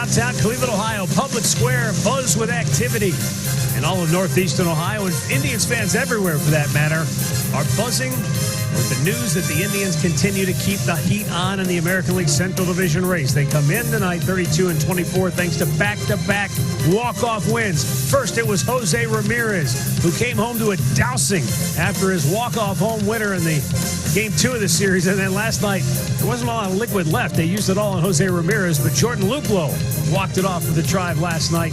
downtown Cleveland, Ohio, Public Square, buzz with activity. And all of northeastern Ohio, and Indians fans everywhere for that matter, are buzzing with the news that the Indians continue to keep the heat on in the American League Central Division race. They come in tonight 32-24 thanks to back-to-back walk-off wins. First, it was Jose Ramirez, who came home to a dousing after his walk-off home winner in the Game 2 of the series. And then last night, there wasn't a lot of liquid left. They used it all on Jose Ramirez, but Jordan Luplow walked it off for the Tribe last night.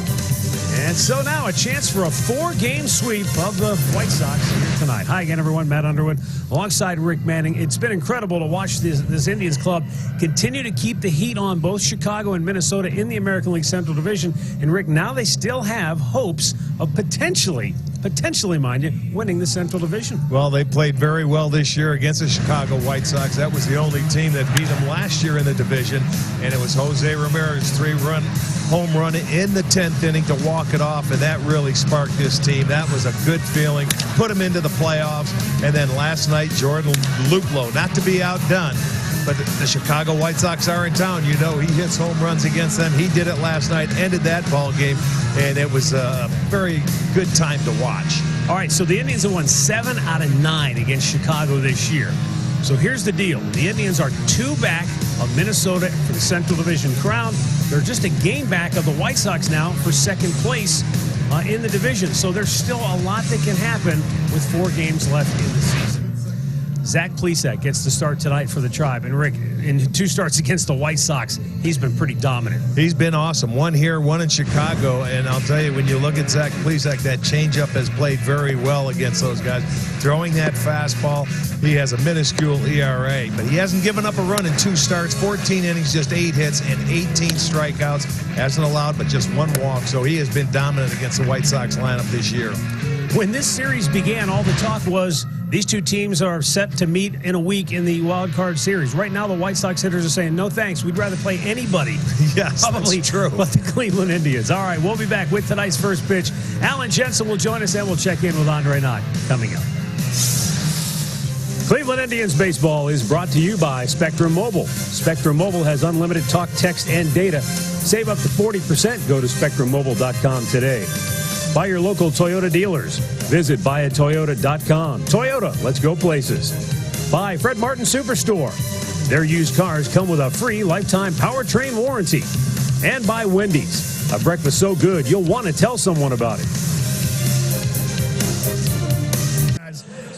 And so now a chance for a 4-game sweep of the White Sox here tonight. Hi again, everyone. Matt Underwood alongside Rick Manning. It's been incredible to watch this Indians club continue to keep the heat on both Chicago and Minnesota in the American League Central Division. And, Rick, now they still have hopes of potentially, mind you, winning the Central Division. Well, they played very well this year against the Chicago White Sox. That was the only team that beat them last year in the division. And it was Jose Ramirez, 3-run home run in the 10th inning to walk it off, and that really sparked this team. That was a good feeling. Put them into the playoffs. And then last night, Jordan Luplow, not to be outdone, but the Chicago White Sox are in town. You know, he hits home runs against them. He did it last night, ended that ball game, and it was a very good time to watch. All right, so the Indians have won 7 out of 9 against Chicago this year. So here's the deal. The Indians are 2 back of Minnesota for the Central Division crown. They're just a game back of the White Sox now for second place in the division. So there's still a lot that can happen with 4 games left in the season. Zach Plesac gets the start tonight for the Tribe. And, Rick, in 2 starts against the White Sox, he's been pretty dominant. He's been awesome. 1 here, 1 in Chicago. And I'll tell you, when you look at Zach Plesac, that changeup has played very well against those guys. Throwing that fastball, he has a minuscule ERA. But he hasn't given up a run in 2 starts, 14 innings, just 8 hits, and 18 strikeouts. Hasn't allowed but just 1 walk. So he has been dominant against the White Sox lineup this year. When this series began, all the talk was these 2 teams are set to meet in a week in the wild card series. Right now, the White Sox hitters are saying, no thanks, we'd rather play anybody. Yes, probably that's true. But the Cleveland Indians. All right, we'll be back with tonight's first pitch. Alan Jensen will join us, and we'll check in with Andre Knott coming up. Cleveland Indians baseball is brought to you by Spectrum Mobile. Spectrum Mobile has unlimited talk, text, and data. Save up to 40%. Go to SpectrumMobile.com today. By your local Toyota dealers. Visit buyatoyota.com. Toyota, let's go places. By Fred Martin Superstore. Their used cars come with a free lifetime powertrain warranty. And by Wendy's. A breakfast so good, you'll want to tell someone about it.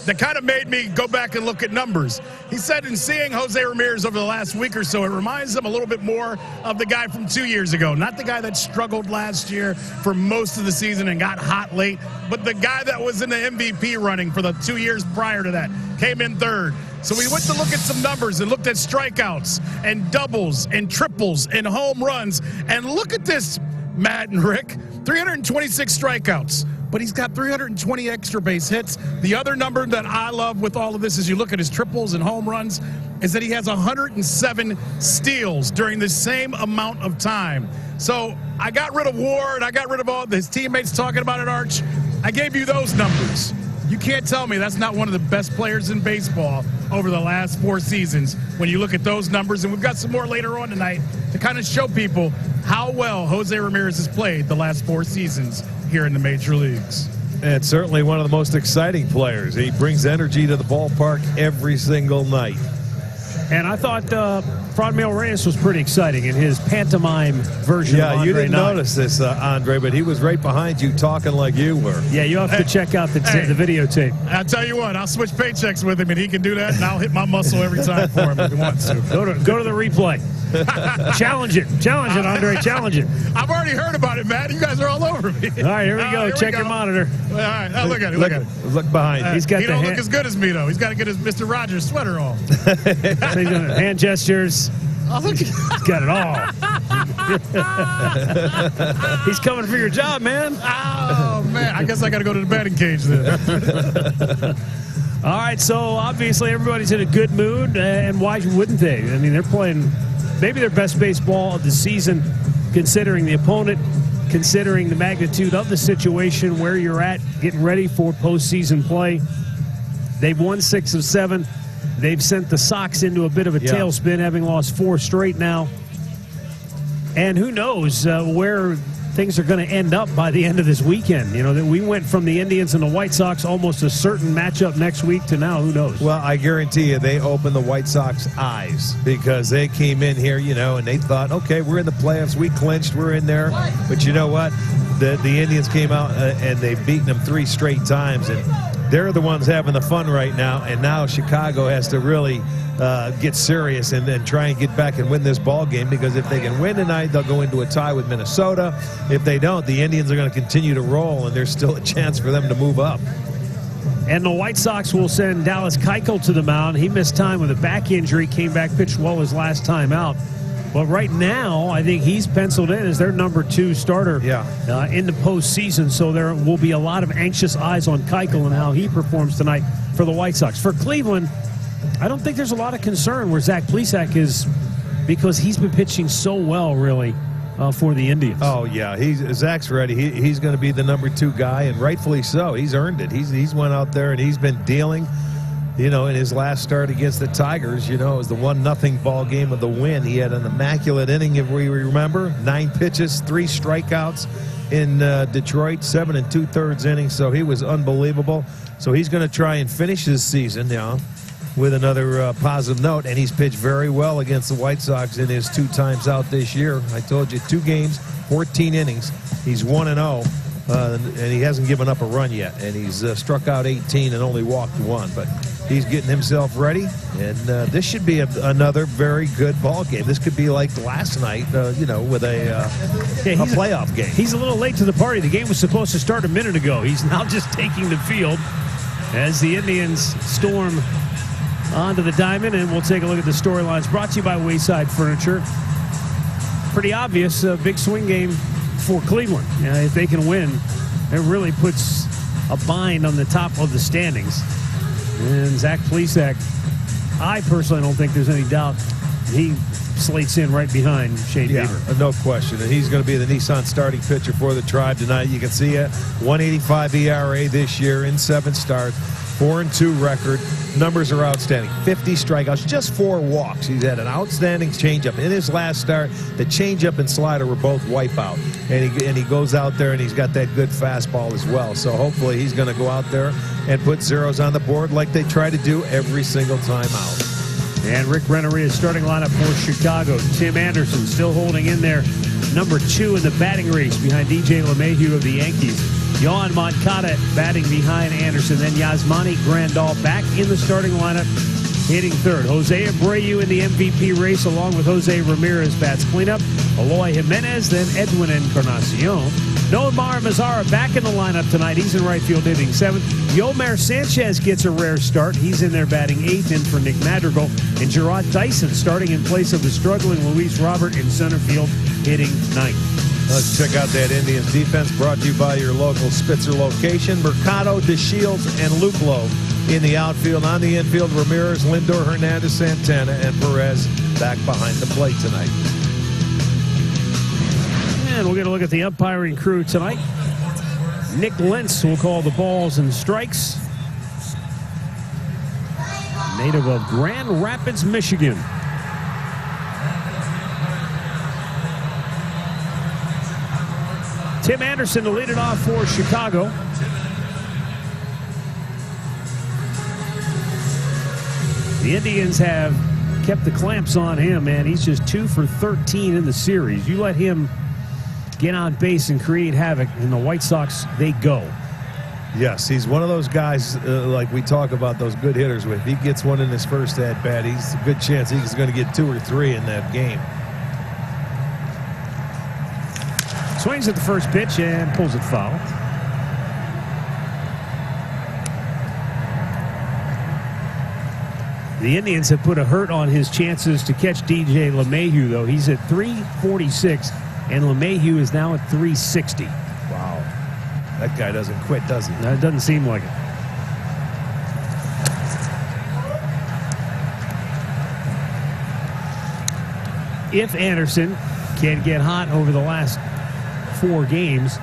That kind of made me go back and look at numbers. He said in seeing Jose Ramirez over the last week or so, it reminds him a little bit more of the guy from 2 years ago. Not the guy that struggled last year for most of the season and got hot late, but the guy that was in the MVP running for the 2 years prior to that, came in 3rd. So we went to look at some numbers and looked at strikeouts and doubles and triples and home runs. And look at this, Matt and Rick, 326 strikeouts. But he's got 320 extra base hits. The other number that I love with all of this as you look at his triples and home runs is that he has 107 steals during the same amount of time. So I got rid of Ward. I got rid of all his teammates talking about it, Arch. I gave you those numbers. You can't tell me that's not one of the best players in baseball over the last 4 seasons when you look at those numbers. And we've got some more later on tonight to kind of show people how well Jose Ramirez has played the last 4 seasons here in the major leagues. And certainly one of the most exciting players. He brings energy to the ballpark every single night. And I thought Franmil Reyes was pretty exciting in his pantomime version of Andre you didn't Knott. notice this, Andre, but he was right behind you talking like you were. Yeah, you have to check out the videotape. I'll tell you what, I'll switch paychecks with him, and he can do that, and I'll hit my muscle every time for him if he wants to. Go to the replay. Challenge it, Andre, challenge it. I've already heard about it, Matt. You guys are all over me. All right, here we go. Check your monitor. All right, now look at it. Look at it. Look behind. He's got he don't look as good as me, though. He's got to get his Mr. Rogers sweater on. Hand gestures. Oh, look. He's got it all. He's coming for your job, man. Oh, man. I guess I got to go to the batting cage then. All right, so obviously everybody's in a good mood, and why wouldn't they? I mean, they're playing maybe their best baseball of the season, considering the opponent, considering the magnitude of the situation, where you're at, getting ready for postseason play. They've won 6 of 7. They've sent the Sox into a bit of a tailspin, having lost 4 straight now. And who knows where things are going to end up by the end of this weekend. You know, that we went from the Indians and the White Sox almost a certain matchup next week to now, who knows? Well, I guarantee you they opened the White Sox eyes because they came in here, you know, and they thought, okay, we're in the playoffs. We clinched. We're in there. But you know what? The Indians came out and they've beaten them 3 straight times. And they're the ones having the fun right now. And now Chicago has to really get serious and then try and get back and win this ball game, because if they can win tonight, they'll go into a tie with Minnesota. If they don't, the Indians are going to continue to roll, and there's still a chance for them to move up. And the White Sox will send Dallas Keuchel to the mound. He missed time with a back injury, came back, pitched well his last time out. But right now, I think he's penciled in as their number 2 starter in the postseason. So there will be a lot of anxious eyes on Keuchel and how he performs tonight for the White Sox. For Cleveland, I don't think there's a lot of concern where Zach Plesac is, because he's been pitching so well, really, for the Indians. Oh, yeah. Zach's ready. He's going to be the number 2 guy, and rightfully so. He's earned it. He's went out there, and he's been dealing. You know, in his last start against the Tigers, you know, it was the 1-0 ball game of the win. He had an immaculate inning, if we remember. 9 pitches, 3 strikeouts in Detroit, 7 2/3 innings. So he was unbelievable. So he's going to try and finish his season, you know, with another positive note. And he's pitched very well against the White Sox in his 2 times out this year. I told you, 2 games, 14 innings. He's 1-0. And he hasn't given up a run yet. And he's struck out 18 and only walked 1. But he's getting himself ready. And this should be another very good ball game. This could be like last night, you know, with a playoff game. He's a little late to the party. The game was supposed to start a minute ago. He's now just taking the field as the Indians storm onto the diamond. And we'll take a look at the storylines brought to you by Wayside Furniture. Pretty obvious, big swing game for Cleveland. If they can win, it really puts a bind on the top of the standings. And Zach Plesac, I personally don't think there's any doubt he slates in right behind Shane Bieber. No question. And he's going to be the Nissan starting pitcher for the Tribe tonight. You can see it, 1.85 ERA this year in 7 starts, 4-2 record. Numbers are outstanding. 50 strikeouts, just 4 walks. He's had an outstanding changeup. In his last start, the changeup and slider were both wipeout. And he goes out there and he's got that good fastball as well. So hopefully he's going to go out there and put zeros on the board like they try to do every single time out. And Rick Renteria's starting lineup for Chicago. Tim Anderson still holding in there, number 2 in the batting race behind DJ LeMahieu of the Yankees. Yohan Moncada batting behind Anderson. Then Yasmani Grandal back in the starting lineup, hitting 3rd. Jose Abreu in the MVP race along with Jose Ramirez bats cleanup. Eloy Jimenez, then Edwin Encarnacion. Nomar Mazara back in the lineup tonight. He's in right field hitting 7th. Yomer Sanchez gets a rare start. He's in there batting 8th in for Nick Madrigal. And Gerard Dyson starting in place of the struggling Luis Robert in center field hitting 9th. Let's check out that Indians defense, brought to you by your local Spitzer location. Mercado, DeShields, and Luke Lowe in the outfield. On the infield, Ramirez, Lindor, Hernandez, Santana, and Perez back behind the plate tonight. And we'll get a look at the umpiring crew tonight. Nick Lentz will call the balls and strikes. Native of Grand Rapids, Michigan. Tim Anderson to lead it off for Chicago. The Indians have kept the clamps on him, man. He's just 2 for 13 in the series. You let him get on base and create havoc, and the White Sox, they go. Yes, he's one of those guys, like we talk about, those good hitters with. If he gets one in his first at-bat, he's a good chance he's going to get 2 or 3 in that game. Swings at the first pitch and pulls it foul. The Indians have put a hurt on his chances to catch DJ LeMahieu, though. He's at 346, and LeMahieu is now at 360. Wow. That guy doesn't quit, does he? No, it doesn't seem like it. If Anderson can get hot over the last 4 games,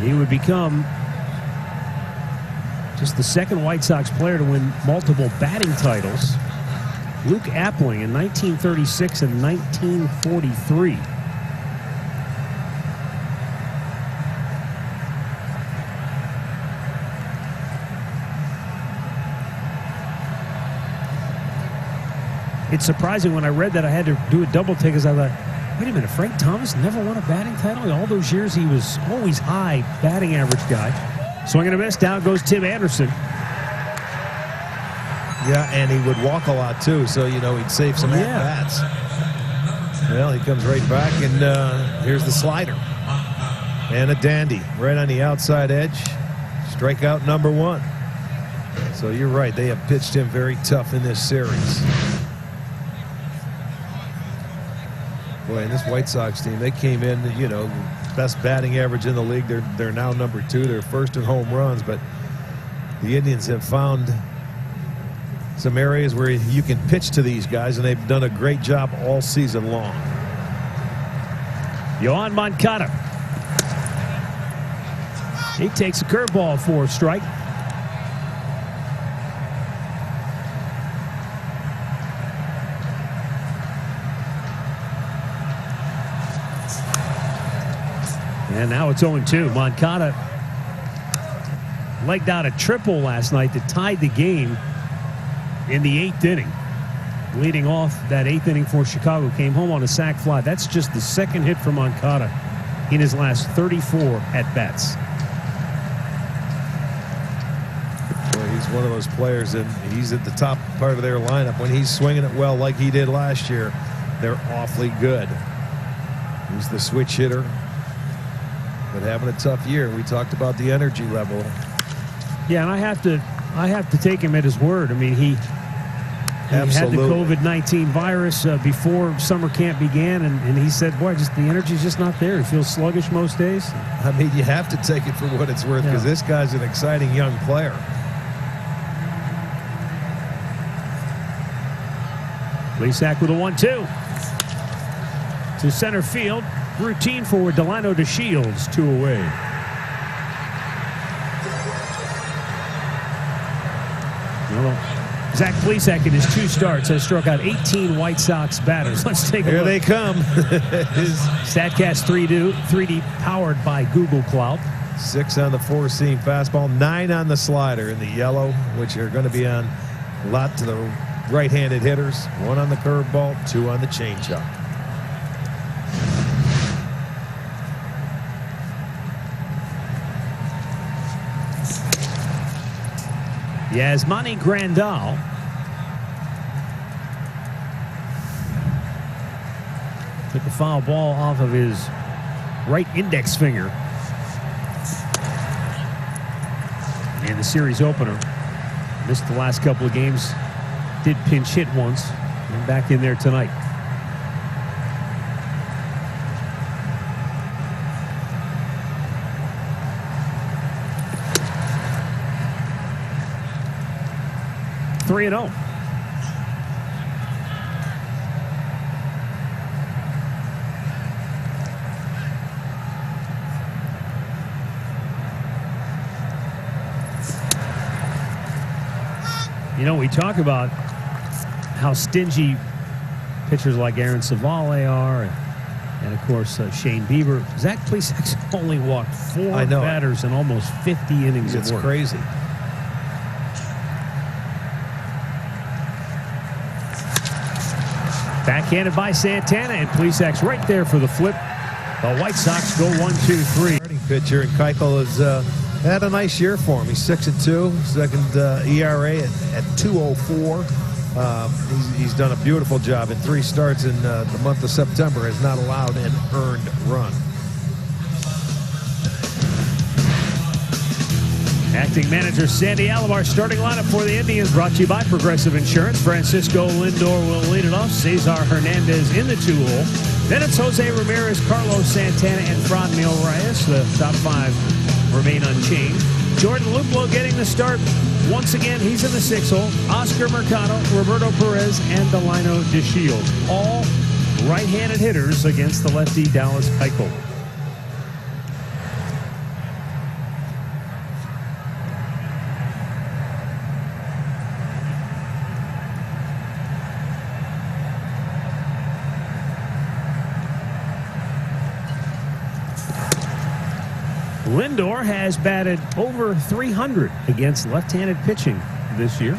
he would become just the 2nd White Sox player to win multiple batting titles. Luke Appling in 1936 and 1943. it's surprising when I read that I had to do a double take because I thought, wait a minute, Frank Thomas never won a batting title? All those years he was always high batting average guy. Swing and a miss. Down goes Tim Anderson. Yeah, and he would walk a lot too, so he'd save some at-bats. Well, he comes right back, and here's the slider. And a dandy right on the outside edge. Strikeout number 1. So you're right, they have pitched him very tough in this series. Boy, and this White Sox team, they came in, best batting average in the league. They're now number 2. They're first in home runs, but the Indians have found some areas where you can pitch to these guys, and they've done a great job all season long. Yoan Moncada. He takes a curveball for a strike. And now it's 0-2. Moncada legged out a triple last night that tied the game in the 8th inning. Leading off that 8th inning for Chicago, came home on a sac fly. That's just the second hit for Moncada in his last 34 at-bats. Boy, he's one of those players, and he's at the top part of their lineup. When he's swinging it well like he did last year, they're awfully good. He's the switch hitter, but having a tough year. We talked about the energy level. Yeah, and I have to take him at his word. I mean, he had the COVID-19 virus before summer camp began, and he said, boy, the energy's just not there. He feels sluggish most days. I mean, you have to take it for what it's worth, because this guy's an exciting young player. Plesac with a 1-2. To center field. Routine for Delino DeShields, 2 away. Zach Plesac in his 2 starts has struck out 18 White Sox batters. Let's take a look. Here they come. StatCast 3D powered by Google Cloud. 6 on the 4-seam fastball, 9 on the slider in the yellow, which are going to be on a lot to the right-handed hitters. 1 on the curveball, 2 on the changeup. Yasmani Grandal took a foul ball off of his right index finger. And the series opener. Missed the last couple of games. Did pinch hit once. And back in there tonight. Three and 0. We talk about how stingy pitchers like Aaron Savale are, and of course Shane Bieber. Zach Plesac's only walked 4 batters in almost 50 innings of work. It's crazy. Backhanded by Santana, and Plesac's right there for the flip. The White Sox go 1-2-3. Starting pitcher, and Keuchel has had a nice year for him. He's 6-2, second ERA at 2.04. He's done a beautiful job in 3 starts in the month of September. Has not allowed an earned run. Acting manager Sandy Alomar starting lineup for the Indians, brought to you by Progressive Insurance. Francisco Lindor will lead it off. Cesar Hernandez in the 2-hole. Then it's Jose Ramirez, Carlos Santana, and Franmil Reyes. The top 5 remain unchanged. Jordan Luplow getting the start. Once again, he's in the 6-hole. Oscar Mercado, Roberto Perez, and Delino DeShields. All right-handed hitters against the lefty Dallas Keuchel. Lindor has batted over 300 against left-handed pitching this year.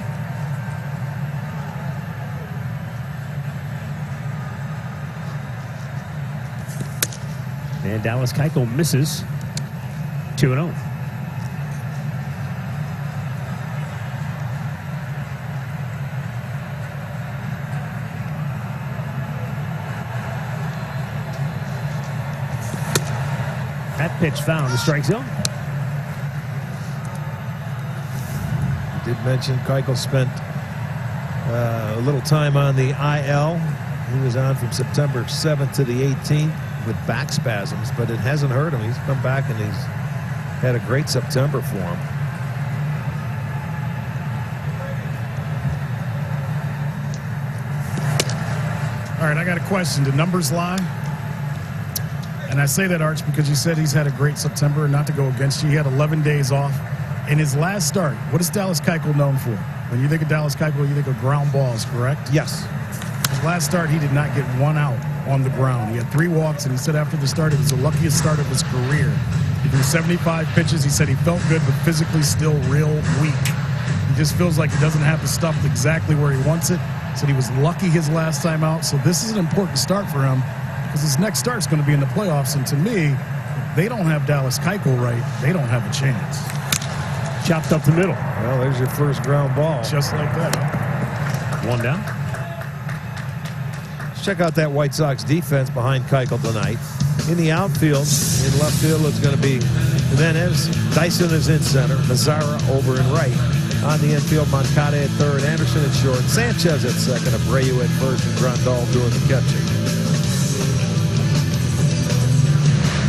And Dallas Keuchel misses 2-0. That pitch found in the strike zone. Did mention Keuchel spent a little time on the IL. He was on from September 7th to the 18th with back spasms, but it hasn't hurt him. He's come back and he's had a great September for him. All right, I got a question. Do numbers lie? And I say that, Arch, because you said he's had a great September, and not to go against you. He had 11 days off. In his last start, what is Dallas Keuchel known for? When you think of Dallas Keuchel, you think of ground balls, correct? Yes. His last start, he did not get one out on the ground. He had 3 walks, and he said after the start, it was the luckiest start of his career. He threw 75 pitches. He said he felt good, but physically still real weak. He just feels like he doesn't have the stuff exactly where he wants it. Said he was lucky his last time out. So this is an important start for him because his next start is going to be in the playoffs. And to me, if they don't have Dallas Keuchel right, they don't have a chance. Chopped up the middle. Well, there's your first ground ball. Just like that. Huh? 1 down. Let's check out that White Sox defense behind Keuchel tonight. In the outfield, in left field, it's going to be Jimenez. Dyson is in center. Mazara over in right. On the infield, Moncada at third. Anderson at short. Sanchez at second. Abreu at first. And Grandal doing the catching.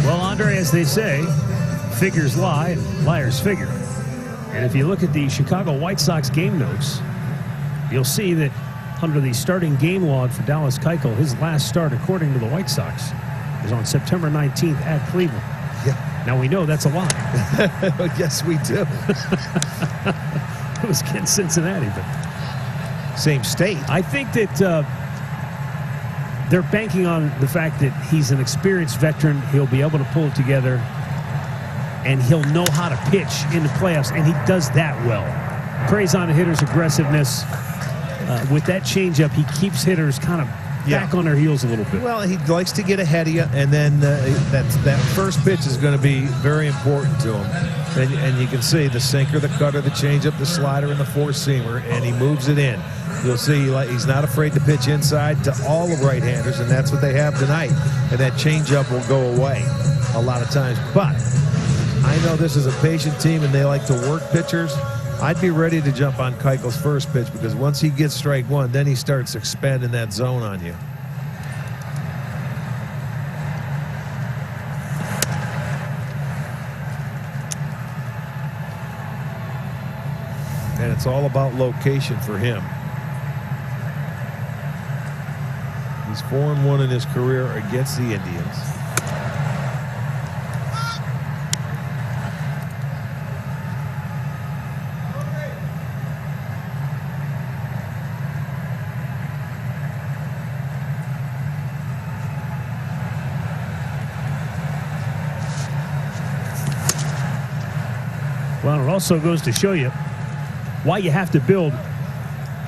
Well, Andre, as they say, figures lie and liars figure. And if you look at the Chicago White Sox game notes, you'll see that under the starting game log for Dallas Keuchel, his last start, according to the White Sox, was on September 19th at Cleveland. Yeah. Now we know that's a lie. Yes, we do. It was against Cincinnati, but same state. I think that they're banking on the fact that he's an experienced veteran. He'll be able to pull it together, and he'll know how to pitch in the playoffs, and he does that well. Praise on the hitter's aggressiveness. With that changeup, he keeps hitters kind of back on their heels a little bit. Well, he likes to get ahead of you, and then that first pitch is going to be very important to him. And you can see the sinker, the cutter, the changeup, the slider, and the four-seamer, and he moves it in. You'll see he's not afraid to pitch inside to all the right-handers, and that's what they have tonight. And that changeup will go away a lot of times. But I know this is a patient team, and they like to work pitchers. I'd be ready to jump on Keuchel's first pitch because once he gets strike one, then he starts expanding that zone on you. And it's all about location for him. He's 4-1 in his career against the Indians. Well, it also goes to show you why you have to build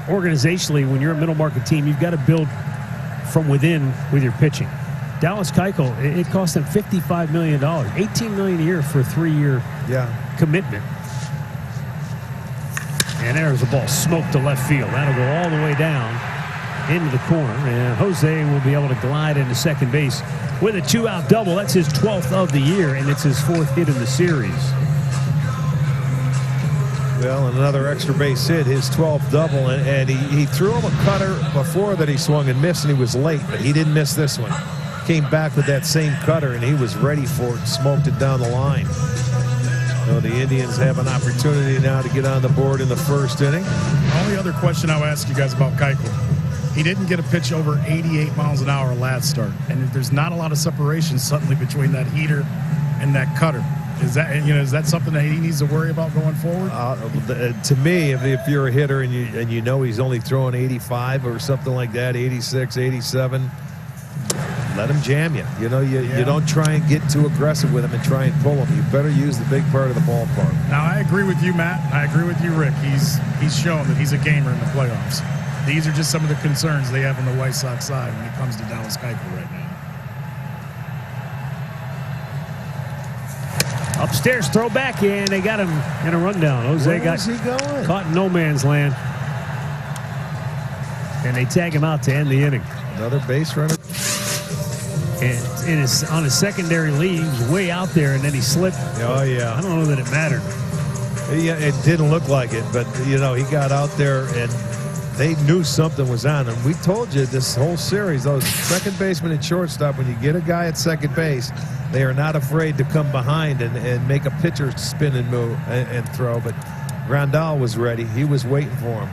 organizationally when you're a middle market team. You've got to build from within with your pitching. Dallas Keuchel, it cost them $55 million, $18 million a year for a 3-year commitment. And there's a ball smoked to left field. That'll go all the way down into the corner. And Jose will be able to glide into second base with a 2-out double. That's his 12th of the year, and it's his 4th hit in the series. Well, another extra base hit, his 12th double, and he threw him a cutter before that he swung and missed, and he was late, but he didn't miss this one. Came back with that same cutter, and he was ready for it, smoked it down the line. So the Indians have an opportunity now to get on the board in the first inning. The only other question I'll ask you guys about Keuchel, he didn't get a pitch over 88 miles an hour last start, and there's not a lot of separation suddenly between that heater and that cutter. Is that something that he needs to worry about going forward? To me, if you're a hitter and you know he's only throwing 85 or something like that, 86, 87, let him jam you. You don't try and get too aggressive with him and try and pull him. You better use the big part of the ballpark. Now, I agree with you, Matt. I agree with you, Rick. He's shown that he's a gamer in the playoffs. These are just some of the concerns they have on the White Sox side when it comes to Dallas Keuchel right now. Upstairs throwback, and they got him in a rundown. Jose Where got is he going? caught in no man's land. And they tag him out to end the inning. Another base runner. And on his secondary lead, he was way out there, and then he slipped. Oh, yeah. I don't know that it mattered. Yeah, it didn't look like it, but, you know, he got out there, and they knew something was on him. We told you this whole series, those second baseman and shortstop, when you get a guy at second base, they are not afraid to come behind and make a pitcher spin and move and throw. But Grandal was ready. He was waiting for him.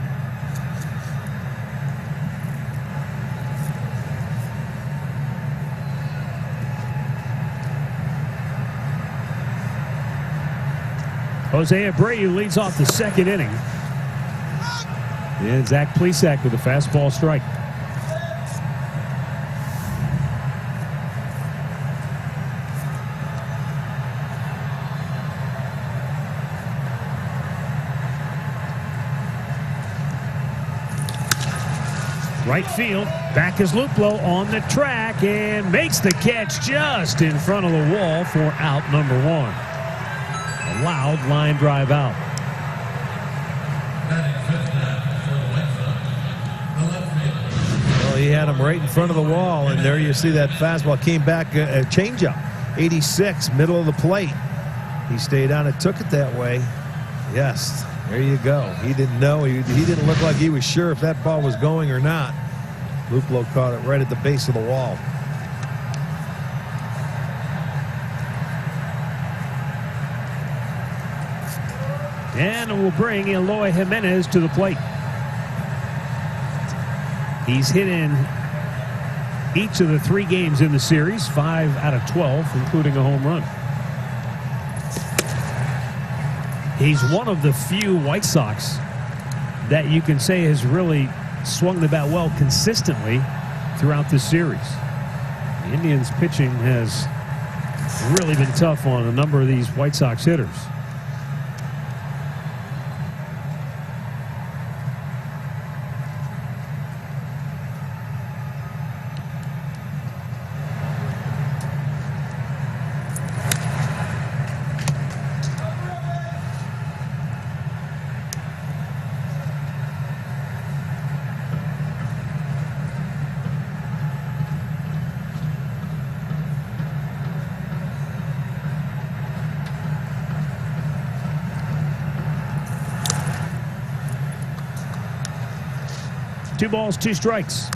Jose Abreu leads off the second inning. And Zach Plesac with a fastball strike. Right field, back is Luplow on the track and makes the catch just in front of the wall for out number one. A loud line drive out. Well, he had him right in front of the wall, and there you see that fastball came back, a changeup, 86, middle of the plate. He stayed on it, took it that way. Yes, there you go. He didn't know. He didn't look like he was sure if that ball was going or not. Luplow caught it right at the base of the wall. And we'll bring Eloy Jimenez to the plate. He's hit in each of the 3 games in the series, 5 out of 12, including a home run. He's one of the few White Sox that you can say has really swung the bat well consistently throughout this series. The Indians' pitching has really been tough on a number of these White Sox hitters. Two balls, 2 strikes.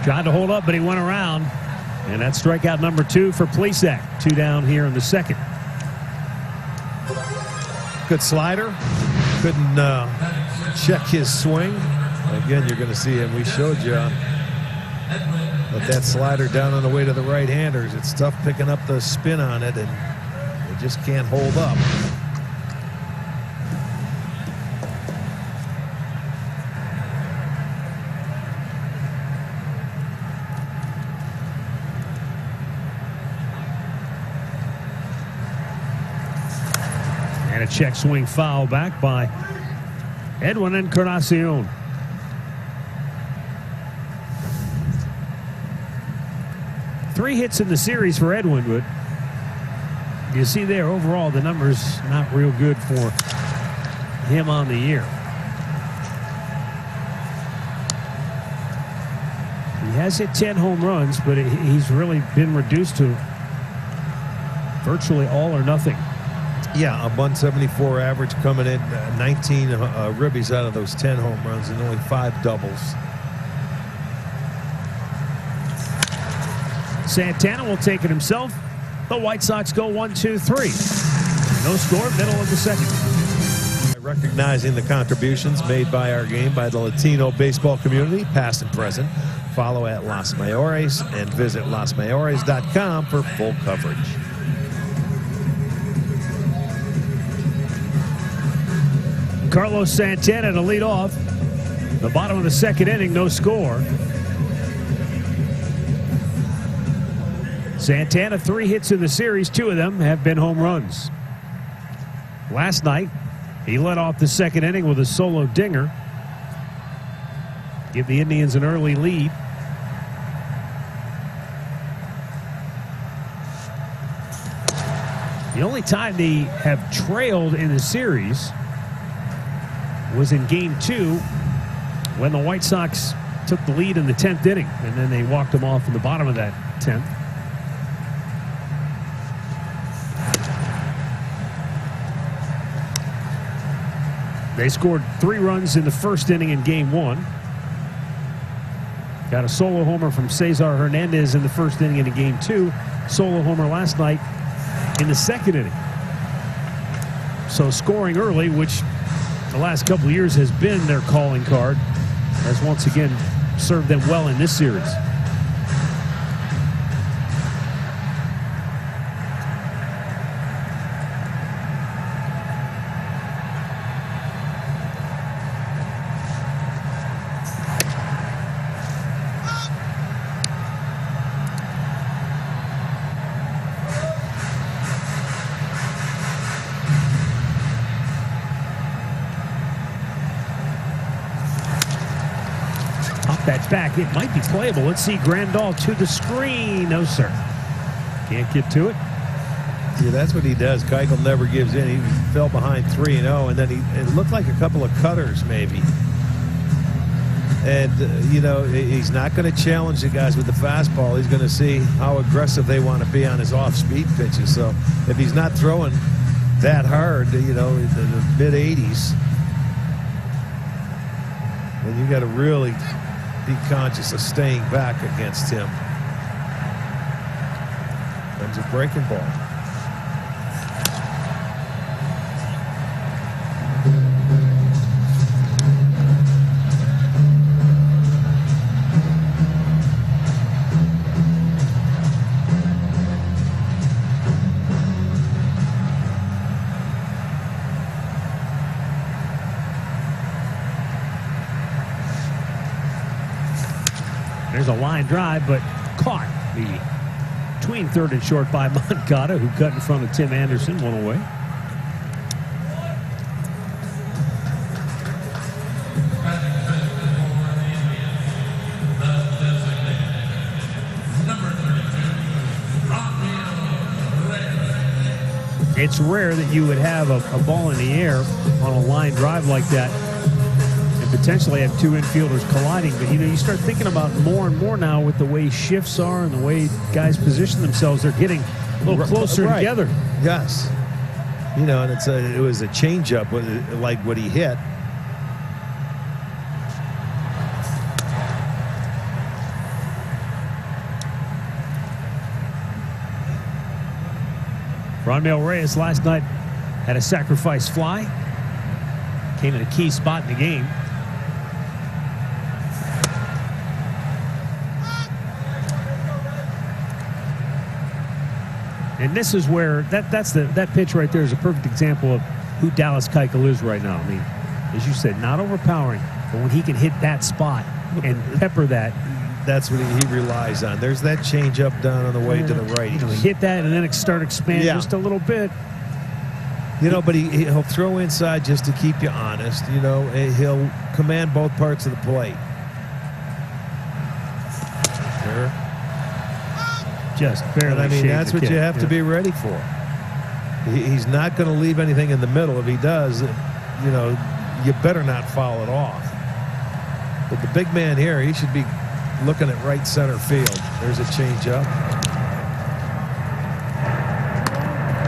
Tried to hold up, but he went around. And that's strikeout number 2 for Plesac. 2 down here in the second. Good slider. Couldn't check his swing. Again, you're going to see him. We showed you. But that slider down on the way to the right-handers, it's tough picking up the spin on it, and they just can't hold up. And a check swing foul back by Edwin Encarnacion. Three hits in the series for Edwin, but you see there overall the numbers not real good for him on the year. He has hit 10 home runs, but he's really been reduced to virtually all or nothing. Yeah, a 174 average coming in, 19 ribbies out of those 10 home runs and only 5 doubles. Santana will take it himself. The White Sox go 1-2-3. No score, middle of the second. Recognizing the contributions made by our game by the Latino baseball community, past and present. Follow at Los Mayores and visit losmayores.com for full coverage. Carlos Santana to lead off. The bottom of the second inning, no score. Santana, 3 hits in the series. 2 of them have been home runs. Last night, He led off the second inning with a solo dinger. Give the Indians an early lead. The only time they have trailed in the series was in Game 2 when the White Sox took the lead in the 10th inning, and then they walked them off in the bottom of that 10th. They scored 3 runs in the first inning in Game 1. Got a solo homer from Cesar Hernandez in the first inning in Game 2. Solo homer last night in the second inning. So scoring early, which the last couple of years has been their calling card, has once again served them well in this series. That's back. It might be playable. Let's see. Grandal to the screen. No, sir. Can't get to it. Yeah, that's what he does. Keuchel never gives in. He fell behind 3-0, and then it looked like a couple of cutters maybe. And, you know, he's not going to challenge the guys with the fastball. He's going to see how aggressive they want to be on his off-speed pitches. So if he's not throwing that hard, you know, in the mid-80s, then you got to really be conscious of staying back against him. Comes a breaking ball. There's a line drive, but caught between third and short by Moncada, who cut in front of Tim Anderson, one away. It's rare that you would have a ball in the air on a line drive like that and potentially have 2 infielders colliding. But, you know, you start thinking about more and more now with the way shifts are and the way guys position themselves. They're getting a little closer together. Yes. You know, and it was a changeup, like what he hit. Franmil Reyes last night had a sacrifice fly. Came in a key spot in the game. And this is where that pitch right there is a perfect example of who Dallas Keuchel is right now. I mean, as you said, not overpowering, but when he can hit that spot and pepper that, that's what he relies on. There's that changeup down on the way to the right. You know, hit that and then start expanding just a little bit. You know, but he'll throw inside just to keep you honest. You know, he'll command both parts of the plate. Sure. Just barely. I mean, that's what you have to be ready for. He's not going to leave anything in the middle. If he does, you know, you better not foul it off. But the big man here, he should be looking at right center field. There's a changeup.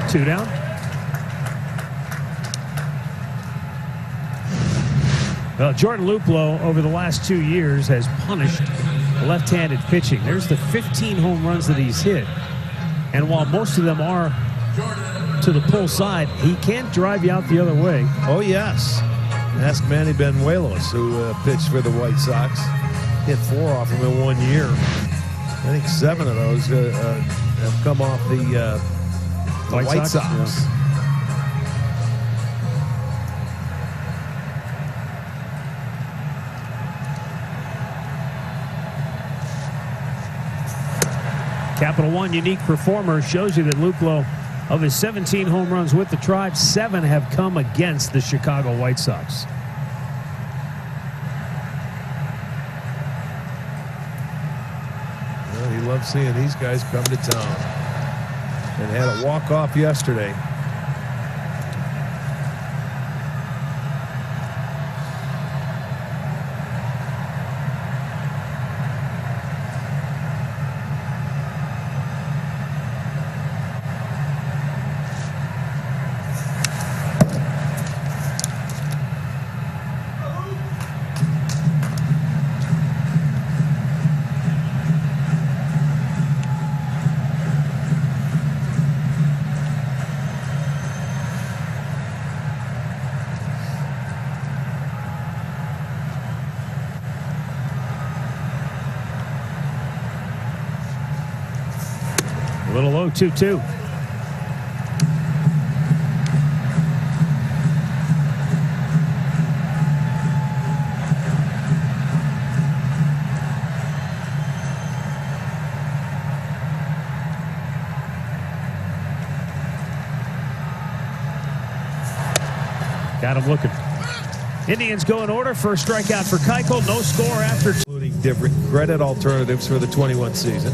2 down. Well, Jordan Luplow over the last 2 years has punished left-handed pitching. There's the 15 home runs that he's hit. And while most of them are to the pull side, he can drive you out the other way. Oh, yes. Ask Manny Benuelos, who pitched for the White Sox. Hit 4 off him in 1 year. I think 7 of those have come off the White Sox. Yeah. Capital One Unique Performer shows you that Luplow Of his 17 home runs with the Tribe, 7 have come against the Chicago White Sox. Well, he loves seeing these guys come to town. And had a walk-off yesterday. A little low 2-2. Got him looking. Indians go in order. First strikeout for Keuchel. No score after. Including different credit alternatives for the 21 season.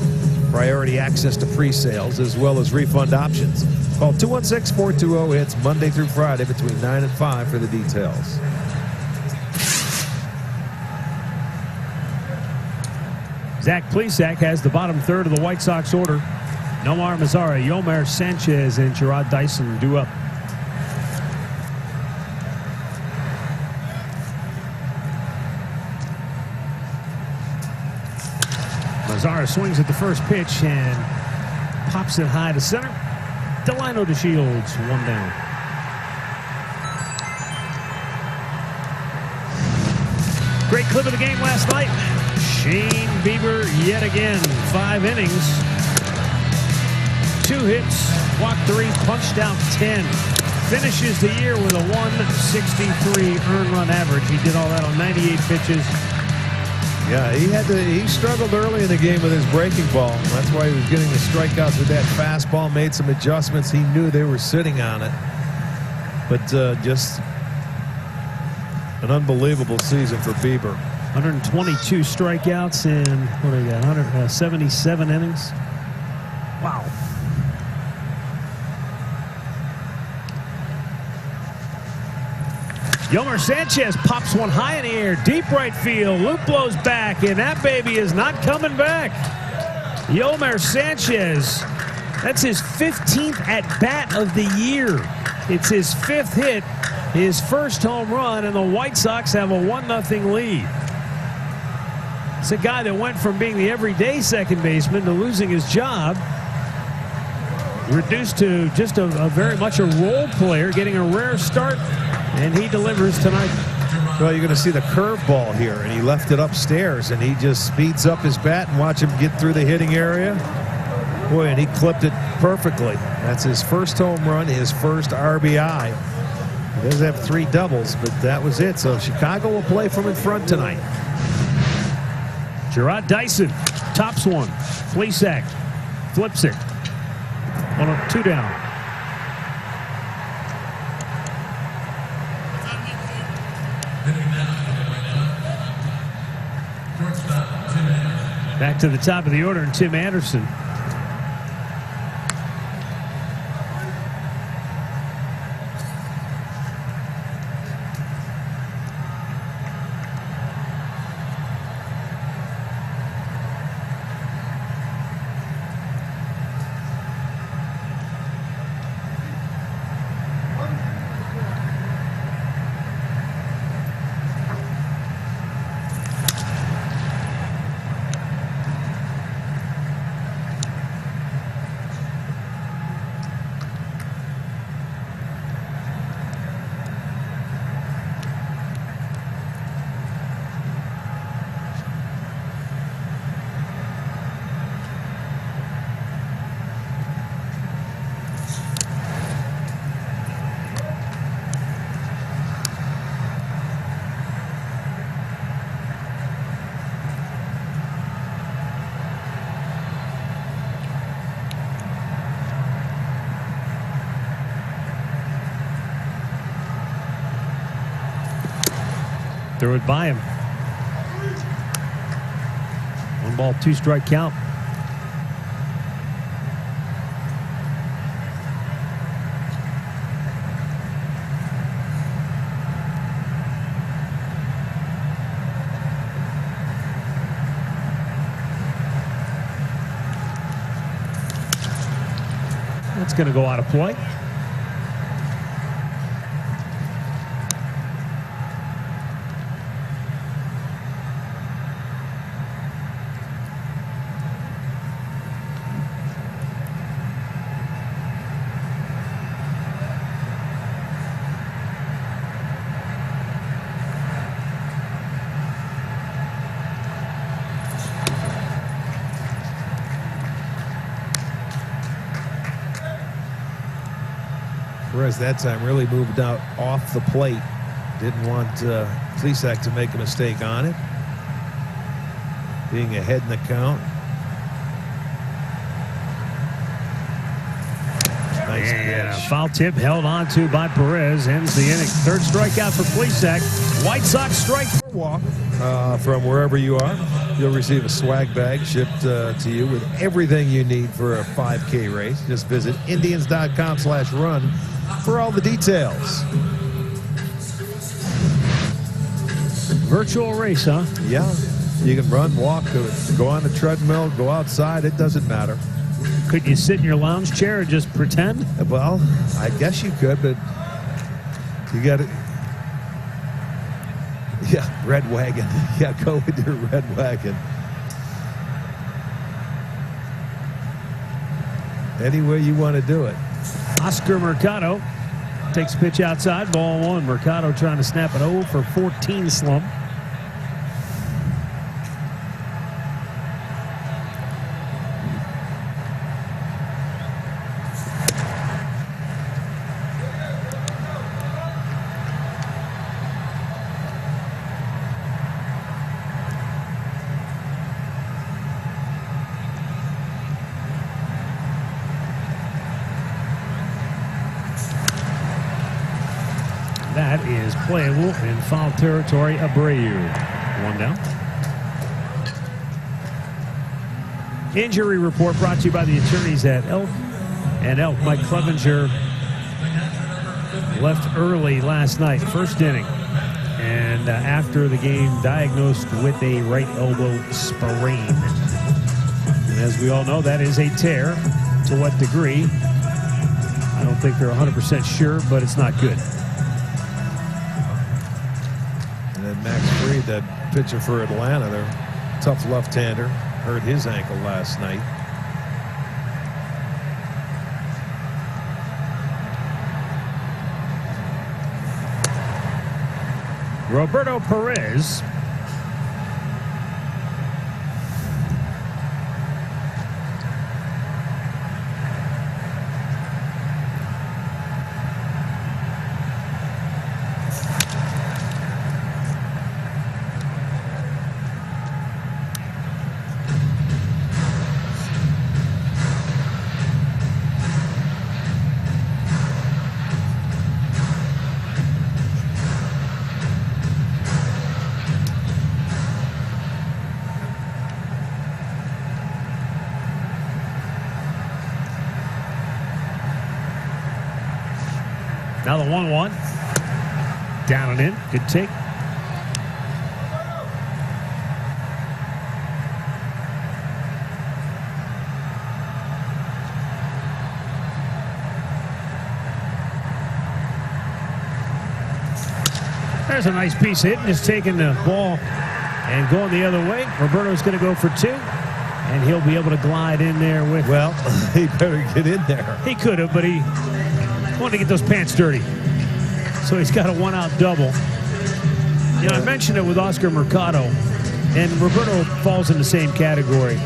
Priority access to pre-sales as well as refund options. Call 216-420-HITS Monday through Friday between 9 and 5 for the details. Zach Plesac has the bottom third of the White Sox order. Nomar Mazara, Yomer Sanchez, and Jarrod Dyson due up. Mazara swings at the first pitch and pops it high to center. Delino DeShields, 1 down. Great clip of the game last night. Shane Bieber yet again. 5 innings. 2 hits, walked 3, punched out 10. Finishes the year with a 163 earned run average. He did all that on 98 pitches. Yeah, he struggled early in the game with his breaking ball. That's why he was getting the strikeouts with that fastball, made some adjustments. He knew they were sitting on it. But just an unbelievable season for Bieber. 122 strikeouts in, what do you got, 177 innings. Wow. Yomer Sanchez pops one high in the air, deep right field. Luke blows back, and that baby is not coming back. Yomer Sanchez, that's his 15th at-bat of the year. It's his 5th hit, his first home run, and the White Sox have a 1-0 lead. It's a guy that went from being the everyday second baseman to losing his job. Reduced to just a very much a role player, getting a rare start, and he delivers tonight. Well, you're going to see the curveball here, and he left it upstairs, and he just speeds up his bat and watch him get through the hitting area. Boy, and he clipped it perfectly. That's his first home run, his first RBI. He does have 3 doubles, but that was it. So Chicago will play from in front tonight. Jarrod Dyson tops one. Plesac flips it. 2 down. Back to the top of the order, and Tim Anderson. Threw it by him. 1 ball, 2 strike count. That's going to go out of play. Perez that time really moved out off the plate. Didn't want Plesac to make a mistake on it. Being ahead in the count. Nice And a pitch. foul tip held on to by Perez. Ends the inning. 3rd strikeout for Plesac. White Sox strike. Walk from wherever you are. You'll receive a swag bag shipped to you with everything you need for a 5K race. Just visit Indians.com/run for all the details. Virtual race, huh? Yeah, you can run, walk, go on the treadmill, go outside. It doesn't matter. Could you sit in your lounge chair and just pretend? Well, I guess you could, but you got to. Yeah, red wagon. Yeah, go with your red wagon. Any way you want to do it. Oscar Mercado takes pitch outside. Ball 1. Mercado trying to snap an 0 for 14 slump. That is playable in foul territory. Abreu. 1 down. Injury report brought to you by the attorneys at Elk and Elk. Mike Clevenger left early last night, 1st inning. And after the game, diagnosed with a right elbow sprain. And as we all know, that is a tear. To what degree? I don't think they're 100% sure, but it's not good. Max Fried, that pitcher for Atlanta, their tough left-hander, hurt his ankle last night. Roberto Perez. Now the 1-1. Down and in. Good take. There's a nice piece hit and is taking the ball and going the other way. Roberto's going to go for 2. And he'll be able to glide in there with. Well, he better get in there. He could have, but he wanted to get those pants dirty. So he's got a 1-out double. You know, I mentioned it with Oscar Mercado, and Roberto falls in the same category.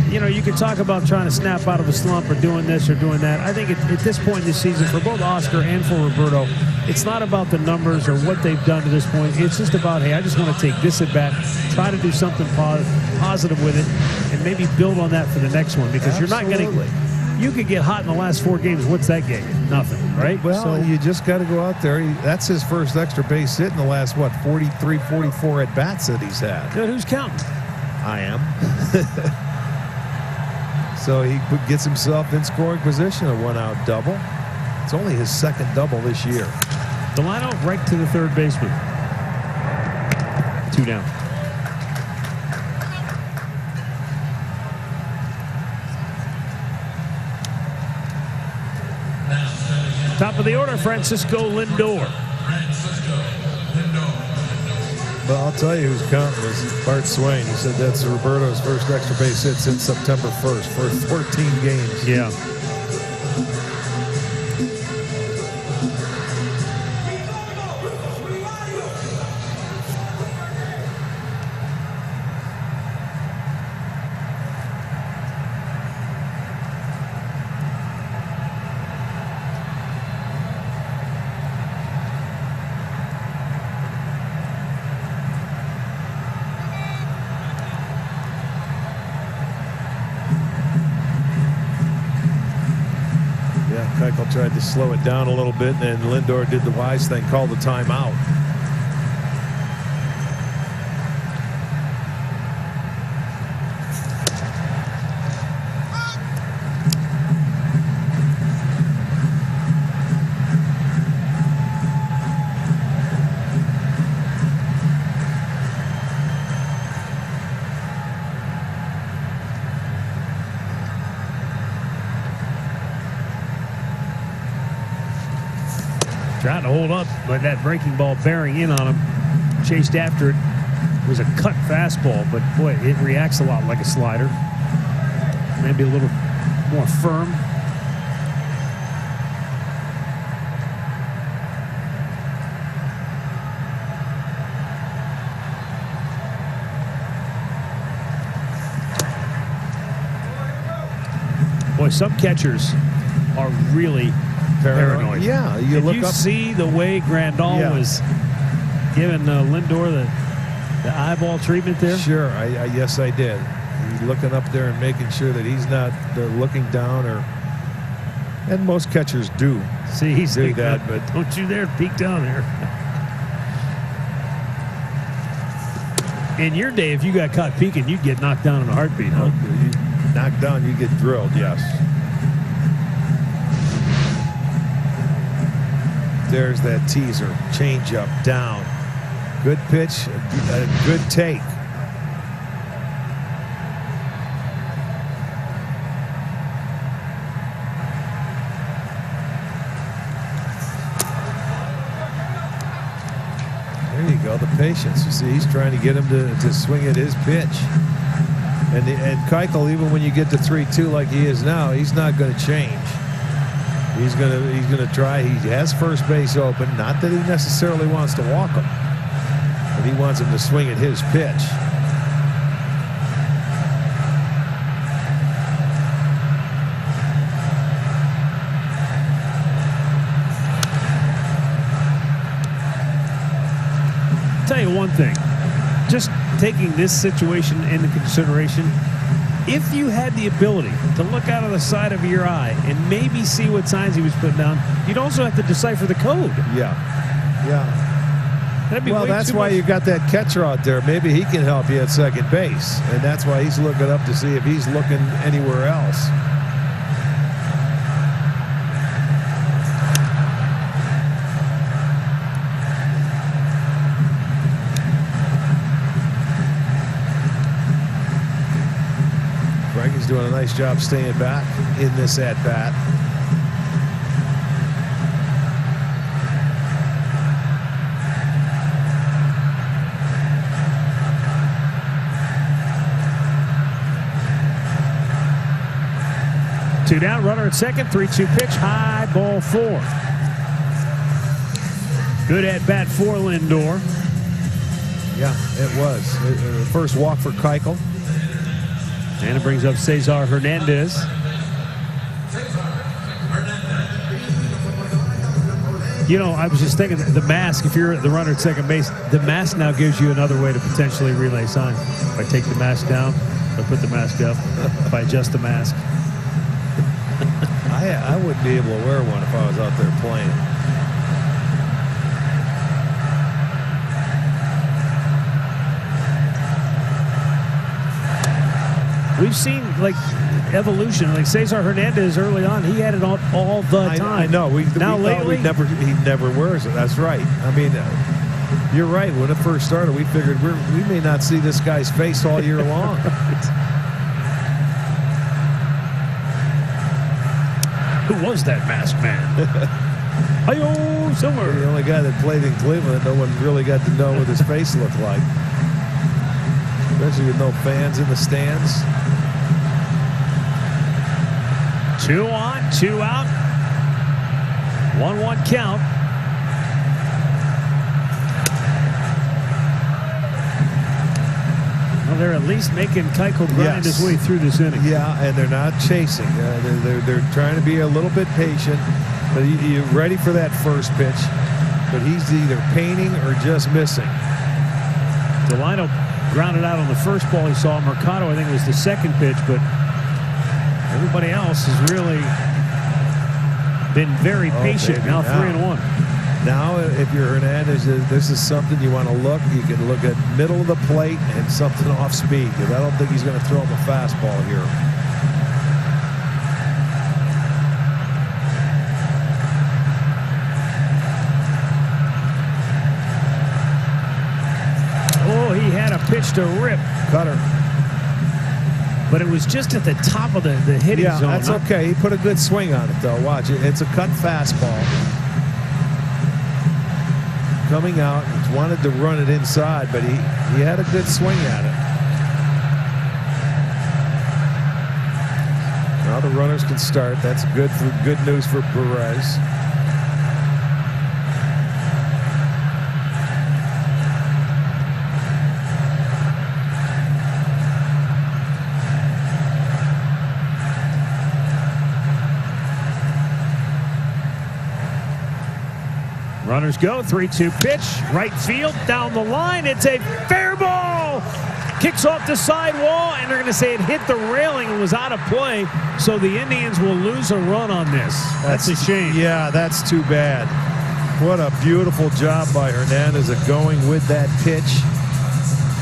You know, you could talk about trying to snap out of a slump or doing this or doing that. I think at this point in the season, for both Oscar and for Roberto, it's not about the numbers or what they've done to this point. It's just about, hey, I just want to take this at bat, try to do something positive with it, and maybe build on that for the next one, because you're not going to You could get hot in the last 4 games. What's that get you? Nothing, right? Well, So, you just got to go out there. That's his first extra base hit in the last, 43, 44 at-bats that he's had. good, who's counting? I am. So he gets himself in scoring position, a 1-out double. It's only his second double this year. Delano right to the third baseman. 2 down. Top of the order, Francisco Lindor. Well, I'll tell you who's counting is Bart Swain. He said that's Roberto's first extra base hit since September 1st for 14 games. Yeah. Keuchel tried to slow it down a little bit, and then Lindor did the wise thing, called the timeout. Trying to hold up, but that breaking ball bearing in on him. Chased after it. It was a cut fastball, but boy, it reacts a lot like a slider. Maybe a little more firm. Boy, some catchers are really paranoid. Yeah, you look you up. see the way Grandal was giving Lindor the eyeball treatment there? Sure, yes, I did. He's looking up there and making sure that he's not looking down, and most catchers do. See, he's do like, that, but don't you dare peek down there. In your day, if you got caught peeking, you'd get knocked down in a heartbeat, huh? You knock down, you get drilled. Yes. There's that teaser. Change up, down. Good pitch, a good take. There you go, the patience. You see, he's trying to get him to swing at his pitch. And Keuchel, even when you get to 3-2 like he is now, he's not going to change. He's gonna try. He has first base open. Not that he necessarily wants to walk him, but he wants him to swing at his pitch. Tell you one thing, just taking this situation into consideration, if you had the ability to look out of the side of your eye and maybe see what signs he was putting down, you'd also have to decipher the code. Yeah. That'd be Well, that's why you got that catcher out there. Maybe he can help you at second base, and that's why he's looking up to see if he's looking anywhere else. Frankie's doing a nice job staying back in this at-bat. Two down, runner at second, 3-2 pitch, high ball 4. Good at bat for Lindor. Yeah, it was. First walk for Keuchel. And it brings up Cesar Hernandez. You know, I was just thinking the mask, if you're the runner at second base, the mask now gives you another way to potentially relay signs. If I take the mask down, if I put the mask up, if I adjust the mask. I wouldn't be able to wear one if I was out there playing. We've seen like evolution. Like Cesar Hernandez early on, he had it all the time. I know. Lately, he never wears it. That's right. I mean, you're right. When it first started, we figured we may not see this guy's face all year long. Who was that masked man? Hi-yo, Silver. The only guy that played in Cleveland, no one really got to know what his face looked like. Especially with no fans in the stands. 2 on, 2 out. 1-1 count. Well, they're at least making Keuchel grind his way through this inning. Yeah, and they're not chasing. They're trying to be a little bit patient. But you're ready for that first pitch. But he's either painting or just missing. Delino grounded out on the first ball he saw. Mercado, I think, was the second pitch, but everybody else has really been very patient. Baby, now 3-1. Now, if you're Hernandez, this is something you want to look. You can look at middle of the plate and something off speed, because I don't think he's going to throw him a fastball here. Oh, he had a pitch to rip. Cutter. But it was just at the top of the hitting zone. Yeah, that's okay. He put a good swing on it, though. Watch it. It's a cut fastball. Coming out, he wanted to run it inside, but he had a good swing at it. Now the runners can start. That's good news for Perez. Runners go, 3-2 pitch, right field, down the line. It's a fair ball. Kicks off the side wall, and they're going to say it hit the railing and was out of play. So the Indians will lose a run on this. That's a shame. Yeah, that's too bad. What a beautiful job by Hernandez of going with that pitch.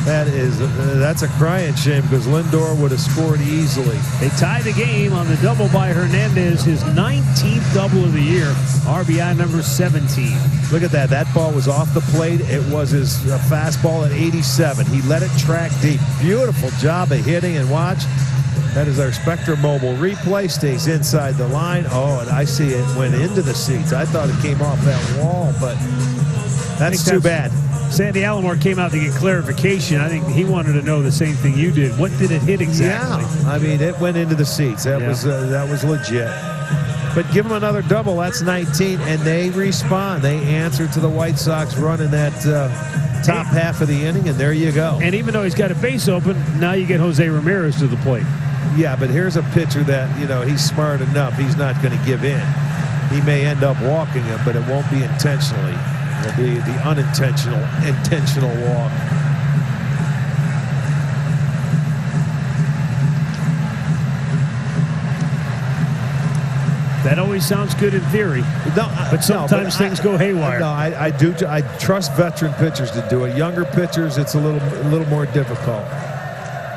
That's a crying shame, because Lindor would have scored easily. They tied the game on the double by Hernandez, his 19th double of the year, RBI number 17. Look at that. That ball was off the plate. It was his fastball at 87. He let it track deep. Beautiful job of hitting, and watch. That is our Spectra Mobile replay. Stays inside the line. Oh, and I see it went into the seats. I thought it came off that wall, but that's too bad. Sandy Alomar came out to get clarification. I think he wanted to know the same thing you did. What did it hit exactly? Yeah, I mean, it went into the seats. That was legit. But give them another double. That's 19, and they respond. They answer to the White Sox run in that top half of the inning, and there you go. And even though he's got a base open, now you get Jose Ramirez to the plate. Yeah, but here's a pitcher that, he's smart enough. He's not going to give in. He may end up walking him, but it won't be intentionally. It'll be the intentional walk. That always sounds good in theory, but sometimes things go haywire. No, I do. I trust veteran pitchers to do it. Younger pitchers, it's a little more difficult.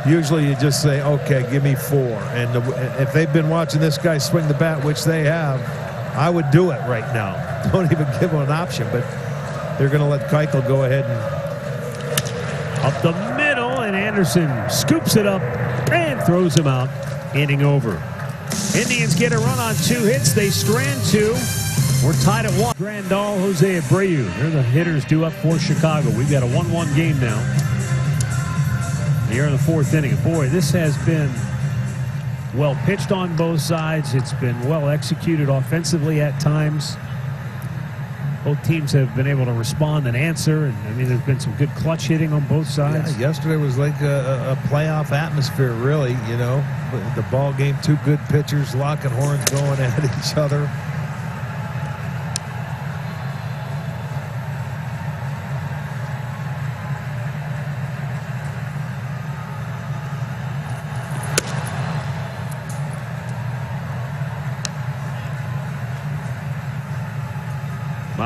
Usually you just say, okay, give me 4. And if they've been watching this guy swing the bat, which they have, I would do it right now. Don't even give them an option, but they're going to let Keuchel go ahead and up the middle, and Anderson scoops it up and throws him out. Inning over. Indians get a run on 2 hits. They strand 2. We're tied at 1. Grandal, Jose Abreu. They're the hitters due up for Chicago. We've got a 1-1 game now. Here in the 4th inning. Boy, this has been well pitched on both sides. It's been well executed offensively at times. Both teams have been able to respond and answer, and I mean, there's been some good clutch hitting on both sides. Yeah, yesterday was like a playoff atmosphere, really. The ball game, 2 good pitchers locking horns, going at each other.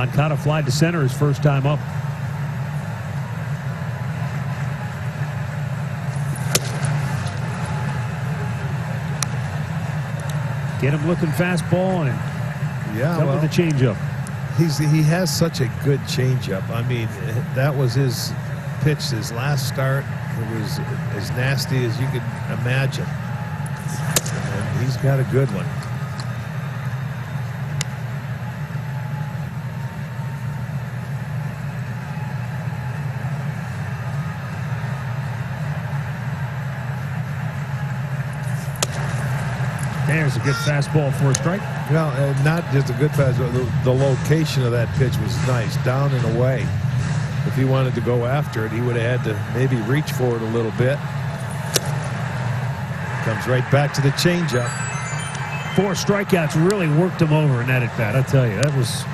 Moncada fly to center his first time up. Get him looking fastball and Yeah, with the changeup. he has such a good changeup. I mean, that was his pitch his last start. It was as nasty as you could imagine. And he's got a good one. There's a good fastball for a strike. Well, not just a good fastball. The location of that pitch was nice, down and away. If he wanted to go after it, he would have had to maybe reach for it a little bit. Comes right back to the changeup. 4 strikeouts really worked him over in that at bat. I tell you, that was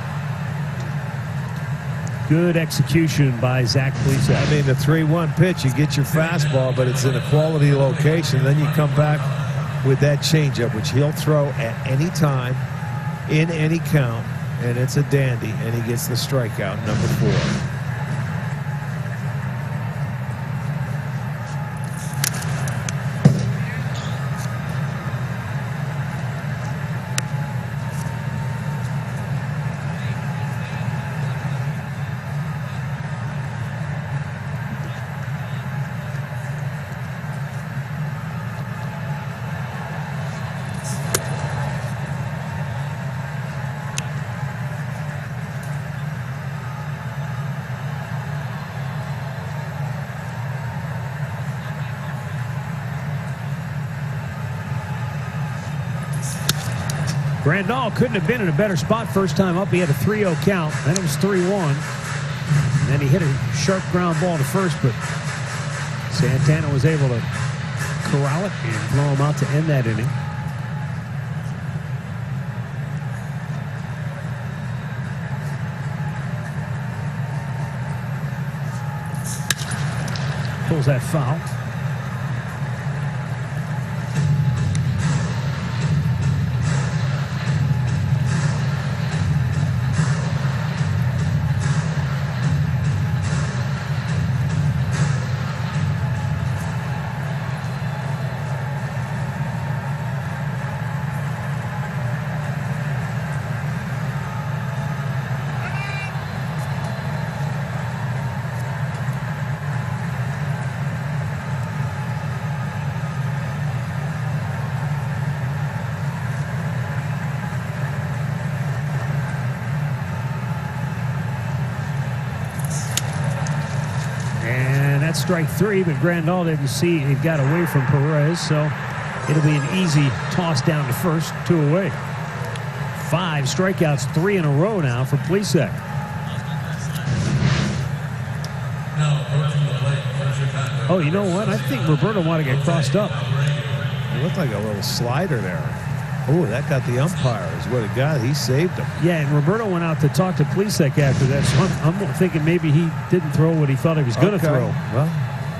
good execution by Zach Plesac. I mean, the 3-1 pitch, you get your fastball, but it's in a quality location. Then you come back with that changeup, which he'll throw at any time, in any count, and it's a dandy, and he gets the strikeout, number 4. Grandal couldn't have been in a better spot first time up. He had a 3-0 count. Then it was 3-1. And then he hit a sharp ground ball to first, but Santana was able to corral it and throw him out to end that inning. Pulls that foul. That's strike 3, but Grandal didn't see it got away from Perez, so it'll be an easy toss down to first, 2 away. 5 strikeouts, 3 in a row now for Plesac. Oh, you know what? I think Roberto wanted to get crossed up. It looked like a little slider there. Oh, that got the umpire is what it got. He saved him. Yeah, and Roberto went out to talk to Plesac after that, so I'm thinking maybe he didn't throw what he thought he was going to throw. Well,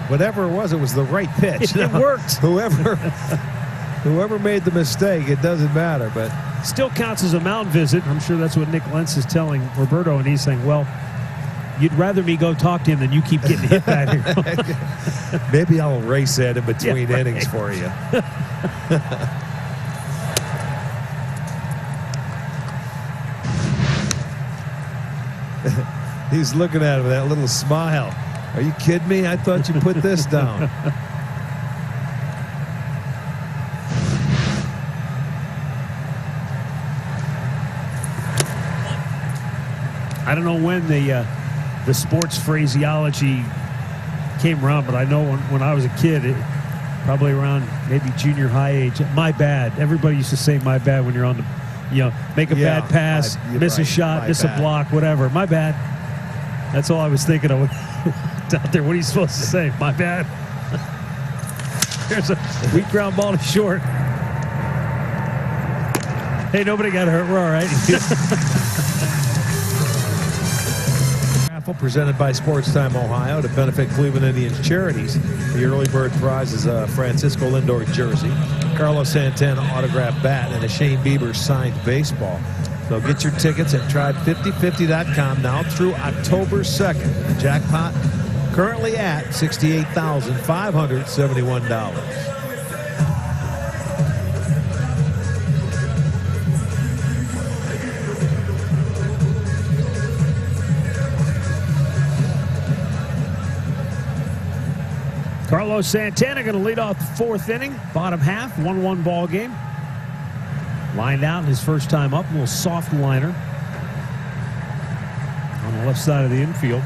whatever it was the right pitch. It worked. Whoever made the mistake, it doesn't matter. But still counts as a mound visit. I'm sure that's what Nick Lentz is telling Roberto, and he's saying, well, you'd rather me go talk to him than you keep getting hit back here. Maybe I'll race that in between innings for you. He's looking at him with that little smile. Are you kidding me? I thought you put this down. I don't know when the sports phraseology came around, but I know when I was a kid, probably around maybe junior high age, my bad. Everybody used to say my bad when you're on the, make a bad pass, miss a shot, miss a block, whatever. My bad. That's all I was thinking of out there. What are you supposed to say? My bad. There's a weak ground ball to short. Hey, nobody got hurt. We're all right. Raffle presented by Sports Time Ohio to benefit Cleveland Indians charities. The early bird prize is a Francisco Lindor jersey, Carlos Santana autographed bat, and a Shane Bieber signed baseball. So get your tickets at tribe5050.com now through October 2nd. The jackpot currently at $68,571. Carlos Santana going to lead off the fourth inning, bottom half, 1-1 ball game. Lined out his first time up, a little soft liner on the left side of the infield.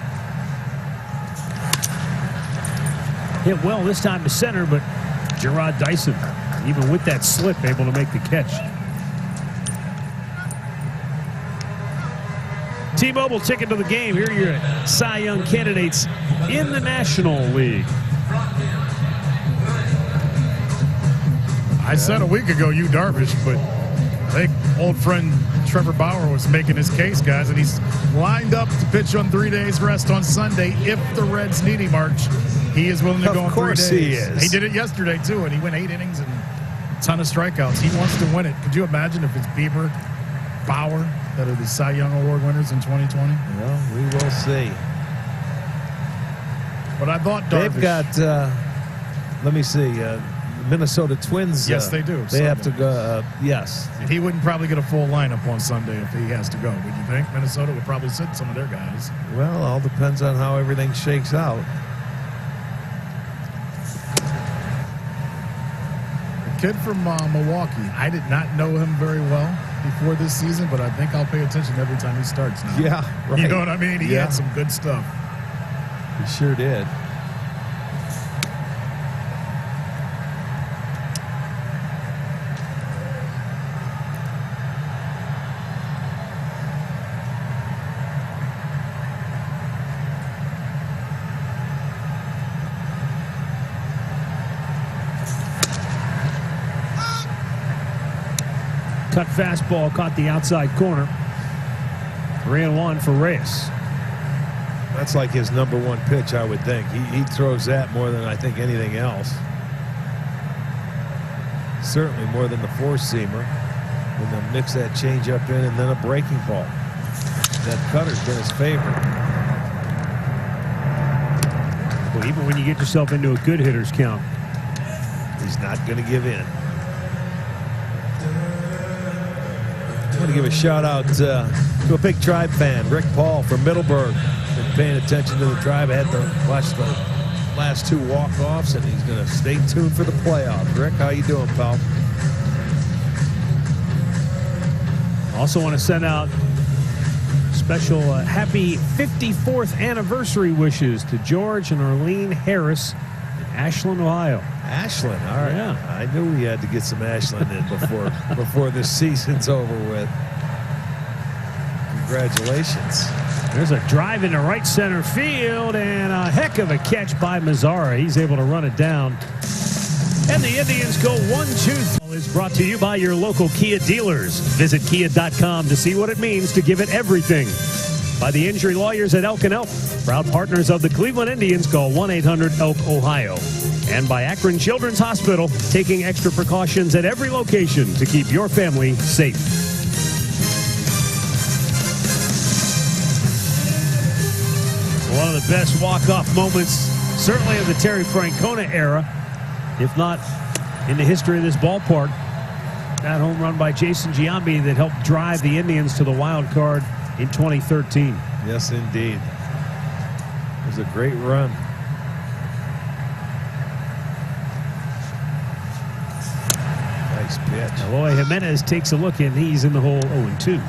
Hit well this time to center, but Gerard Dyson, even with that slip, able to make the catch. T-Mobile ticket to the game. Here are your Cy Young candidates in the National League. I said a week ago, Yu Darvish, but I think old friend Trevor Bauer was making his case, guys, and he's lined up to pitch on 3 days rest on Sunday if the Reds need him, March. He is willing to go on 3 days. Of course he is. He did it yesterday, too, and he went 8 innings and a ton of strikeouts. He wants to win it. Could you imagine if it's Bieber, Bauer that are the Cy Young Award winners in 2020? Well, we will see. But I thought Darvish. They've got, let me see, Minnesota Twins. Yes, they do. They have to go, yes. He wouldn't probably get a full lineup on Sunday if he has to go. Would you think? Minnesota would probably sit some of their guys. Well, all depends on how everything shakes out. A kid from Milwaukee. I did not know him very well before this season, but I think I'll pay attention every time he starts now. Yeah, right. You know what I mean? He had some good stuff. He sure did. Cut fastball caught the outside corner. 3-1 for Reyes. That's like his number one pitch, I would think. He throws that more than I think anything else. Certainly more than the four-seamer. And then mix that changeup in and then a breaking ball. That cutter's been his favorite. Well, even when you get yourself into a good hitter's count, he's not going to give in. I want to give a shout out to a big Tribe fan, Rick Paul from Middleburg. Been paying attention to the Tribe. I had to watch the last 2 walk-offs, and he's going to stay tuned for the playoffs. Rick, how you doing, pal? also want to send out special happy 54th anniversary wishes to George and Arlene Harris in Ashland, Ohio. Ashland, all right. Yeah. I knew we had to get some Ashland in before this season's over with. Congratulations. There's a drive into right center field and a heck of a catch by Mazzara. He's able to run it down. And the Indians go 1-2. Is brought to you by your local Kia dealers. Visit Kia.com to see what it means to give it everything. By the injury lawyers at Elk & Elk, proud partners of the Cleveland Indians, call 1-800-ELK-OHIO. And by Akron Children's Hospital, taking extra precautions at every location to keep your family safe. One of the best walk-off moments, certainly of the Terry Francona era, if not in the history of this ballpark. That home run by Jason Giambi that helped drive the Indians to the wild card in 2013. Yes, indeed. It was a great run. Nice pitch. Eloy Jimenez takes a look, and he's in the hole 0-2.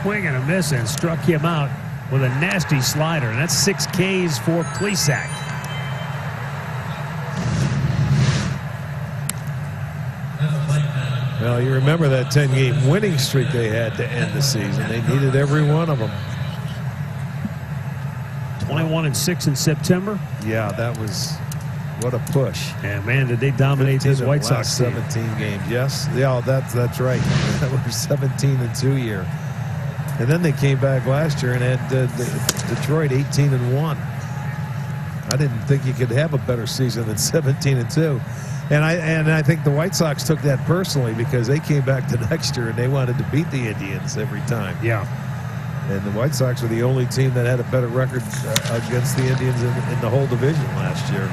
swing and a miss and struck him out with a nasty slider. And that's 6 Ks for Plesac. Well, you remember that 10-game winning streak they had to end the season. They needed every one of them. 21-6 in September. Yeah, that was what a push. And man, did they dominate this White Sox team. 17 games. Yes, yeah, that's right. That was 17-2 year. And then they came back last year and had Detroit 18-1. I didn't think you could have a better season than 17-2. And I think the White Sox took that personally because they came back the next year and they wanted to beat the Indians every time. Yeah. And the White Sox were the only team that had a better record against the Indians in the whole division last year.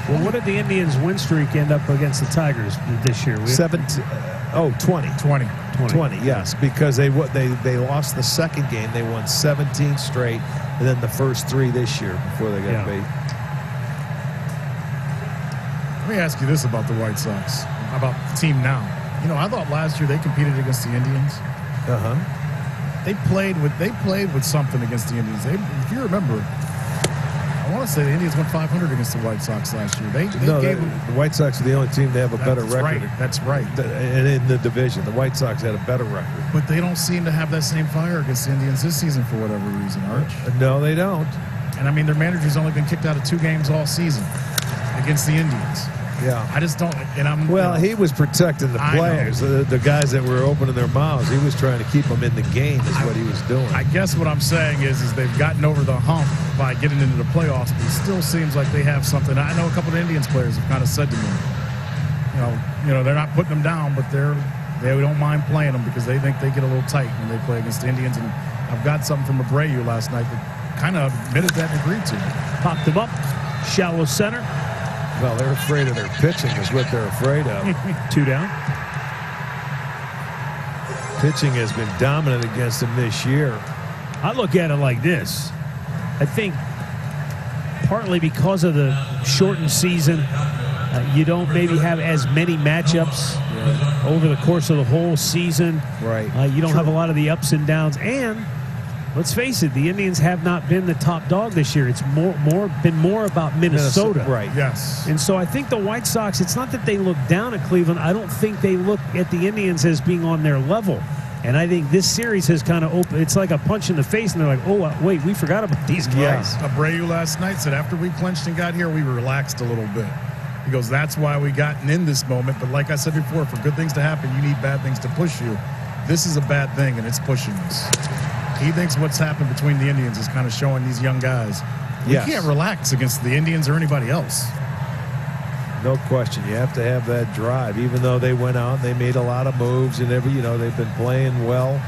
Well, what did the Indians' win streak end up against the Tigers this year? 20. 20. Yes, because they lost the second game. They won 17 straight, and then the first 3 this year before they got beat. Let me ask you this about the White Sox, about the team now. You know, I thought last year they competed against the Indians. They played with something against the Indians. If you remember, I want to say the Indians went 500 against the White Sox last year. The White Sox are the only team to have a better record. That's right. And in the division, the White Sox had a better record. But they don't seem to have that same fire against the Indians this season for whatever reason, Arch. No, they don't. And I mean, their manager's only been kicked out of 2 games all season against the Indians. Yeah. I just don't. And he was protecting the players, the guys that were opening their mouths. He was trying to keep them in the game is what he was doing. I guess what I'm saying is they've gotten over the hump by getting into the playoffs, but it still seems like they have something. I know a couple of Indians players have kind of said to me, you know, they're not putting them down, but they don't mind playing them because they think they get a little tight when they play against the Indians. And I've got something from Abreu last night that kind of admitted that and agreed to. Popped them up, shallow center. Well, they're afraid of their pitching is what they're afraid of. 2 down. Pitching has been dominant against them this year. I look at it like this. I think partly because of the shortened season, you don't maybe have as many matchups over the course of the whole season. Right. You don't have a lot of the ups and downs. And let's face it, the Indians have not been the top dog this year. It's been more about Minnesota. Right. Yes. And so I think the White Sox, it's not that they look down at Cleveland. I don't think they look at the Indians as being on their level. And I think this series has kind of opened. It's like a punch in the face, and they're like, oh, wait, we forgot about these guys. Yeah. Abreu last night said after we clinched and got here, we relaxed a little bit. He goes, that's why we gotten in this moment. But like I said before, for good things to happen, you need bad things to push you. This is a bad thing, and it's pushing us. He thinks what's happened between the Indians is kind of showing these young guys. We can't relax against the Indians or anybody else. No question. You have to have that drive. Even though they went out and they made a lot of moves and they've been playing well.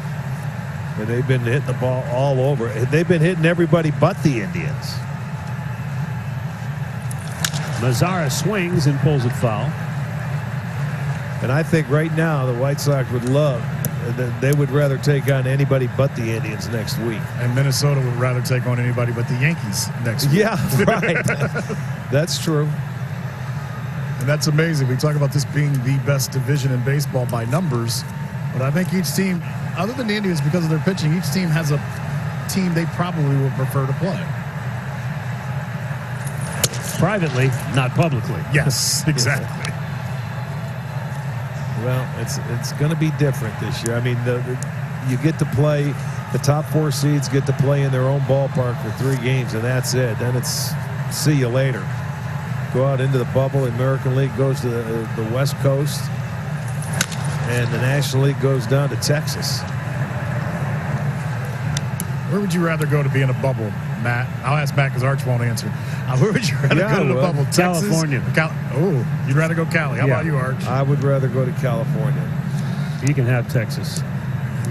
And they've been hitting the ball all over. They've been hitting everybody but the Indians. Mazara swings and pulls it foul. And I think right now the White Sox would love, they would rather take on anybody but the Indians next week. And Minnesota would rather take on anybody but the Yankees next week. Yeah, right. That's true. And that's amazing. We talk about this being the best division in baseball by numbers. But I think each team, other than the Indians because of their pitching, each team has a team they probably would prefer to play. Privately, not publicly. Yes, exactly. Well, it's going to be different this year. I mean, you get to play, the top 4 seeds get to play in their own ballpark for 3 games, and that's it. Then it's see you later. Go out into the bubble. The American League goes to the West Coast, and the National League goes down to Texas. Where would you rather go to be in a bubble, Matt? I'll ask Matt because Arch won't answer. Where would you rather go to the bubble? Texas? California. You'd rather go Cali. How about you, Arch? I would rather go to California. You can have Texas.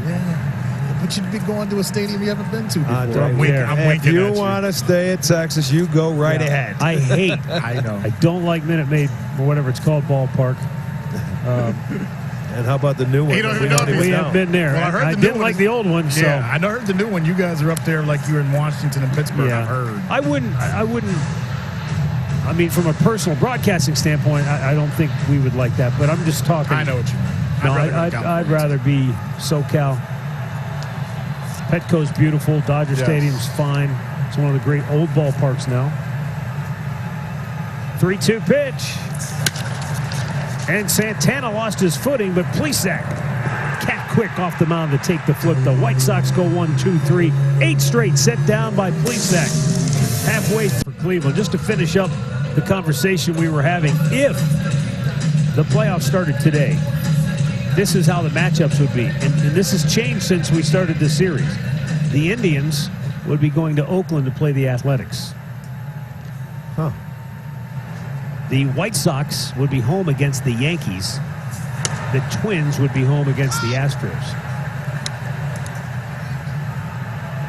Yeah, but you'd be going to a stadium you haven't been to before. I'm winking if you want to stay at Texas, you go right ahead. I hate. I know. I don't like Minute Maid or whatever it's called ballpark. And how about the new one? You don't even know. We haven't been there. Well, I didn't like the old one. So. Yeah, I heard the new one. You guys are up there like you were in Washington and Pittsburgh. Yeah. I've heard. I wouldn't. I mean, from a personal broadcasting standpoint, I don't think we would like that. But I'm just talking. I know what you mean. No, I'd rather be SoCal. Petco's beautiful. Dodger Yes. Stadium's fine. It's one of the great old ballparks now. 3-2 pitch. And Santana lost his footing, but Plesac cat quick off the mound to take the flip. The White Sox go 1-2-3. 8 straight set down by Plesac. Halfway for Cleveland. Just to finish up the conversation we were having, if the playoffs started today, this is how the matchups would be. And this has changed since we started this series. The Indians would be going to Oakland to play the Athletics. Huh. The White Sox would be home against the Yankees. The Twins would be home against the Astros.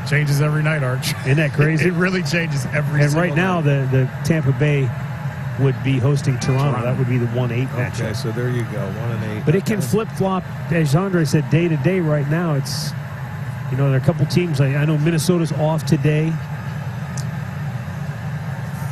Changes every night, Arch. Isn't that crazy? It really changes every And single right now, night. the Tampa Bay would be hosting Toronto. That would be the 1-8 matchup. Okay, so there you go, 1-8. But it can flip-flop, as Andre said, day to day right now. It's, you know, there are a couple teams. I know Minnesota's off today.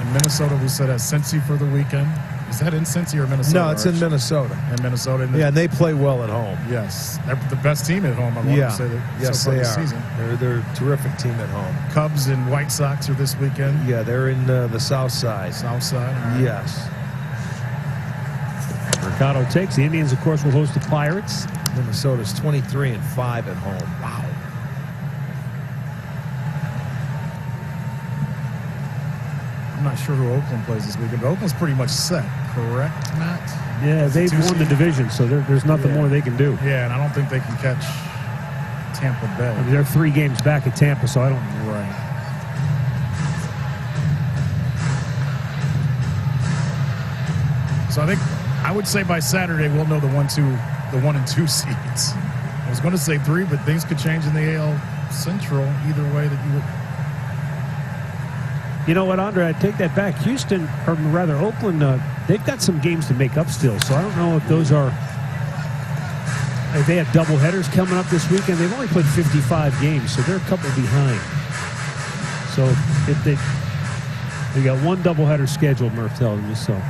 In Minnesota, we said has Cincy for the weekend. Is that in Cincy or Minnesota? No, it's in Arch? Minnesota. In Minnesota. Yeah, and they play well at home. Yes, they're the best team at home. I want to say that yes, so far they this are. season. They're a terrific team at home. Cubs and White Sox are this weekend. Yeah, they're in the South Side. South side. All right. Yes. Mercado takes. The Indians, of course, will host the Pirates. Minnesota's 23-5 at home. Wow. I'm not sure who Oakland plays this weekend, but Oakland's pretty much set, correct, Matt? Yeah, Is it they've won the 2-seed? division, so there's nothing Yeah. more they can do. Yeah, and I don't think they can catch Tampa Bay. I mean, they're 3 games back at Tampa, so I don't. Right. So I would say by Saturday we'll know the 1 and 2 seeds. I was going to say 3, but things could change in the AL Central either way that you would. You know what, Andre? I take that back. Houston, or rather Oakland, they've got some games to make up still. So I don't know if those are. If they have doubleheaders coming up this weekend, they've only played 55 games, so they're a couple behind. So if they got 1 doubleheader scheduled, Murph tells me, so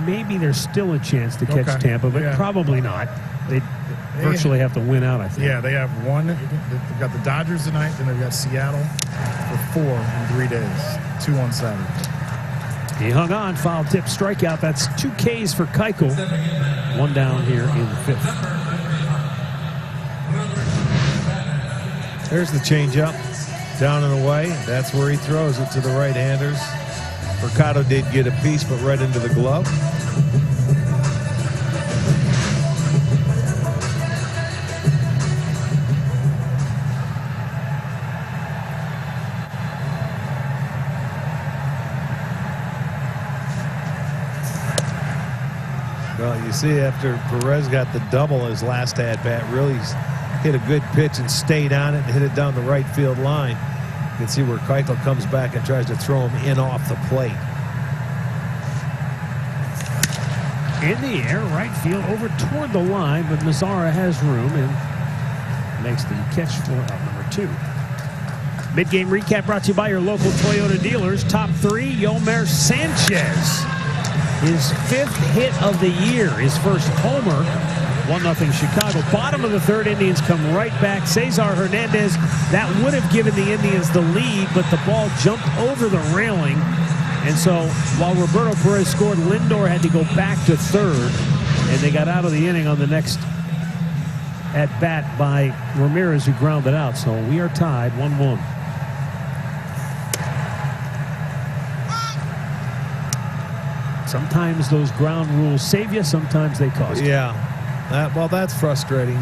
maybe there's still a chance to catch Okay. Tampa, but Yeah. probably not. They virtually have to win out, I think. Yeah, they have 1. They've got the Dodgers tonight, then they've got Seattle for 4 in 3 days. 2 on Saturday. He hung on, foul tip, strikeout. That's 2 Ks for Keuchel. 1 down here in the 5th. There's the changeup. Down and away. That's where he throws it to the right-handers. Mercado did get a piece, but right into the glove. Well, you see, after Perez got the double his last at-bat, really hit a good pitch and stayed on it and hit it down the right field line. You can see where Keuchel comes back and tries to throw him in off the plate. In the air, right field, over toward the line, but Mazzara has room and makes the catch for number 2. Mid-game recap brought to you by your local Toyota dealers. Top 3, Yomer Sanchez. His 5th hit of the year, his first homer. 1-0 Chicago. Bottom of the 3rd, Indians come right back. Cesar Hernandez, that would have given the Indians the lead, but the ball jumped over the railing. And so while Roberto Perez scored, Lindor had to go back to 3rd, and they got out of the inning on the next at-bat by Ramirez, who grounded out. So we are tied 1-1. Sometimes those ground rules save you, sometimes they cost you. Yeah, well, that's frustrating.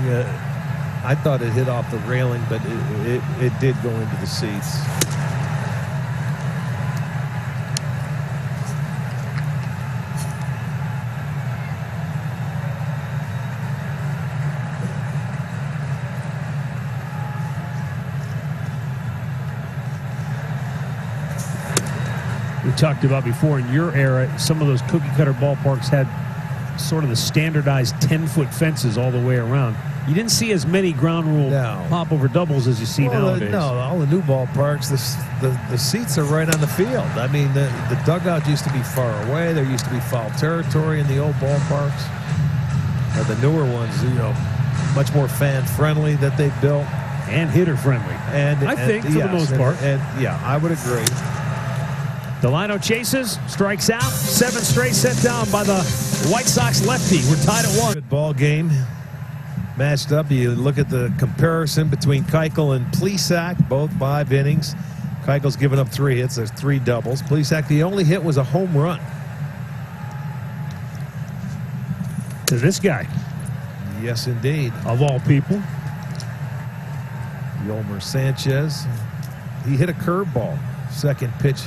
I thought it hit off the railing, but it did go into the seats. We talked about before in your era, some of those cookie-cutter ballparks had sort of the standardized 10-foot fences all the way around. You didn't see as many ground rule pop-over doubles as you see nowadays. No, all the new ballparks, the seats are right on the field. I mean, the dugout used to be far away. There used to be foul territory in the old ballparks. The newer ones, you know, much more fan-friendly that they built. and hitter friendly. I think for the most part. And yeah, I would agree. Delino chases, strikes out, 7 straight set down by the White Sox lefty. We're tied at 1. Good ball game. Matched up. You look at the comparison between Keuchel and Plesac, both 5 innings. Keuchel's given up 3 hits. There's 3 doubles. Plesac, the only hit was a home run. To this guy. Yes, indeed. Of all people. Yolmer Sanchez. He hit a curveball. Second pitch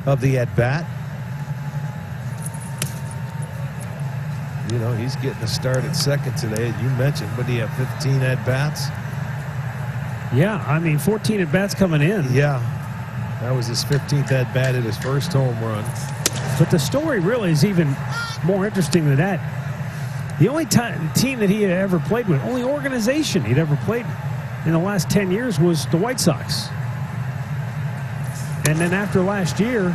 of the at-bat. You know, he's getting a start at second today. You mentioned, but he had 15 at-bats. Yeah, I mean, 14 at-bats coming in. Yeah, that was his 15th at-bat at his first home run. But the story really is even more interesting than that. The only team that he had ever played with, only organization he'd ever played in the last 10 years was the White Sox. And then after last year,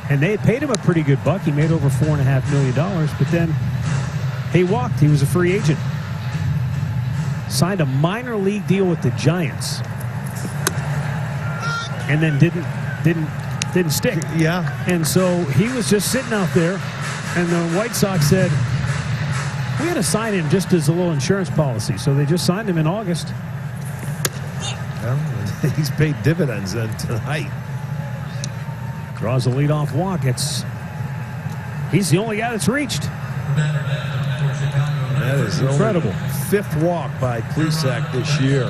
and they had paid him a pretty good buck. He made over $4.5 million, but then he walked. He was a free agent. Signed a minor league deal with the Giants. And then didn't stick. Yeah. And so he was just sitting out there, and the White Sox said, we had to sign him just as a little insurance policy. So they just signed him in August. Well, he's paid dividends then tonight. Draws a leadoff walk. He's the only guy that's reached. That is incredible. 5th walk by Plesac this year.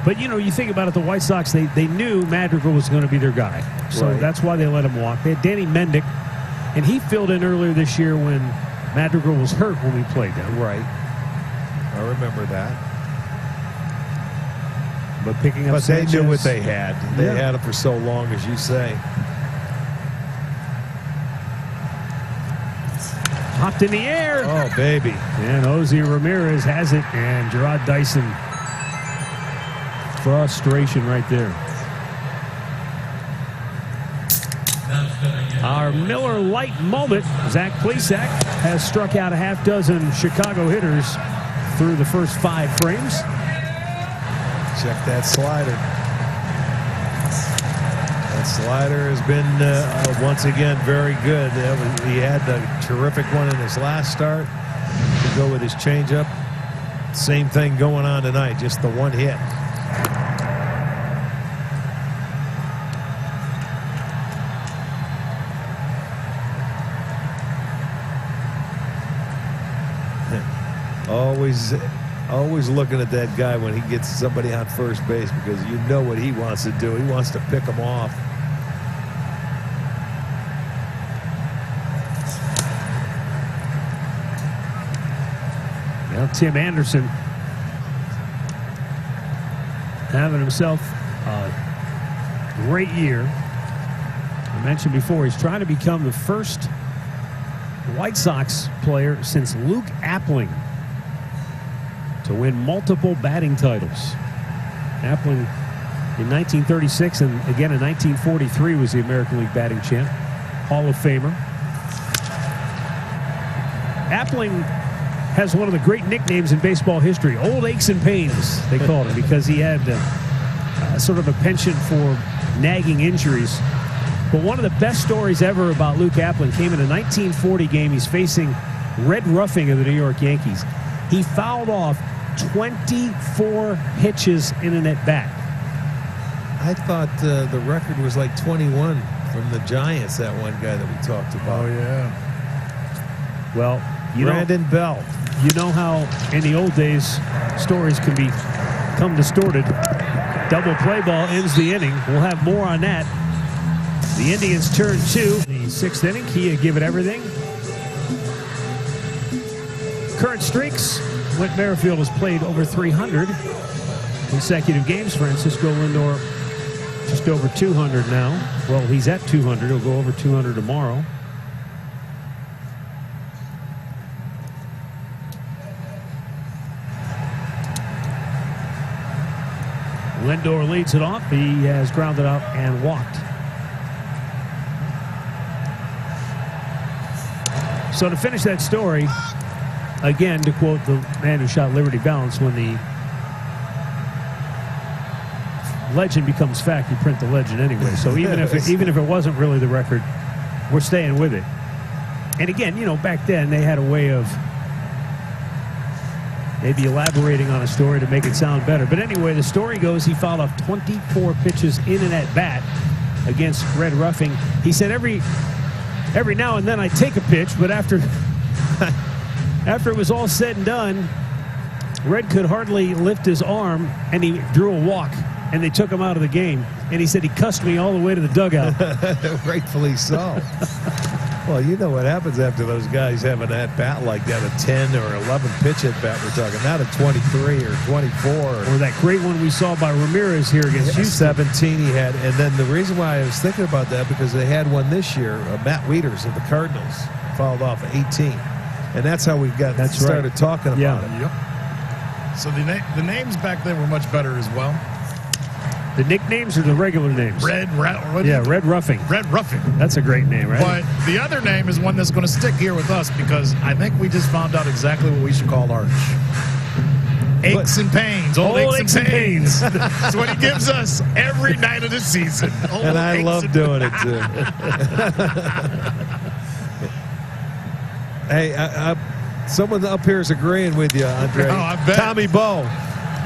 But, you know, you think about it, the White Sox, they knew Madrigal was going to be their guy. So Right. That's why they let him walk. They had Danny Mendick, and he filled in earlier this year when Madrigal was hurt when we played them. Right. I remember that. But picking up But they Sanchez, knew what they had. They Yeah. had him for so long, as you say. Hopped in the air. Oh, baby. And Jose Ramirez has it, and Gerard Dyson. Frustration right there. Our Miller Lite moment. Zach Plesac has struck out a half dozen Chicago hitters through the first 5 frames. Check that slider. That slider has been, once again, very good. He had the terrific one in his last start to go with his changeup. Same thing going on tonight, just the one hit. Always looking at that guy when he gets somebody on first base, because you know what he wants to do. He wants to pick them off. Now Tim Anderson having himself a great year. I mentioned before, he's trying to become the first White Sox player since Luke Appling to win multiple batting titles. Appling in 1936 and again in 1943 was the American League batting champ. Hall of Famer. Appling has one of the great nicknames in baseball history, Old Aches and Pains, they called him, because he had sort of a penchant for nagging injuries. But one of the best stories ever about Luke Appling came in a 1940 game. He's facing Red Ruffing of the New York Yankees. He fouled off 24 pitches in an at-bat. I thought the record was like 21 from the Giants, that one guy that we talked about. Oh, yeah. Well, Brandon Belt. You know how in the old days stories can become distorted. Double play ball ends the inning. We'll have more on that. The Indians turn 2. The 6th inning, Kia give it everything. Current streaks. Whit Merrifield has played over 300 consecutive games. Francisco Lindor just over 200 now. Well, he's at 200. He'll go over 200 tomorrow. Lindor leads it off. He has grounded out and walked. So to finish that story, again, to quote the man who shot Liberty Balance, when the legend becomes fact, you print the legend anyway. So even if it wasn't really the record, we're staying with it. And again, you know, back then they had a way of maybe elaborating on a story to make it sound better. But anyway, the story goes he fouled off 24 pitches in and at bat against Red Ruffing. He said every now and then I take a pitch, but after it was all said and done, Red could hardly lift his arm, and he drew a walk, and they took him out of the game. And he said he cussed me all the way to the dugout. Rightfully so. Well, you know what happens after those guys have an at-bat like that, a 10 or 11 pitch at-bat we're talking, not a 23 or 24. Or that great one we saw by Ramirez here against Houston. 17 he had. And then the reason why I was thinking about that, because they had one this year, Matt Wieters of the Cardinals, fouled off 18. And that's how we started talking about it. Yep. So the names back then were much better as well. The nicknames or the regular names? Red Ruffing. Red Ruffing. That's a great name, right? But the other name is one that's going to stick here with us, because I think we just found out exactly what we should call Arch. Aches and pains. Old aches and pains. That's what he gives us every night of the season. And I love doing it, too. Hey, someone up here is agreeing with you, Andre. Oh, I bet. Tommy Bowe.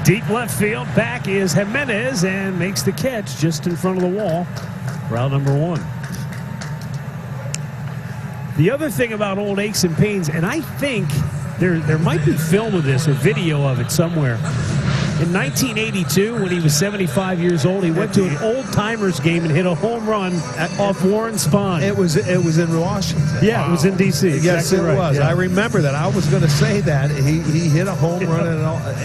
Deep left field, back is Jimenez, and makes the catch just in front of the wall. Route number 1. The other thing about old aches and pains, and I think there might be film of this or video of it somewhere. In 1982, when he was 75 years old, he went to an old-timers game and hit a home run off Warren Spahn. It was in Washington. Yeah, wow. It was in D.C. Yes, exactly it was. Yeah. I remember that. I was going to say that. He hit a home run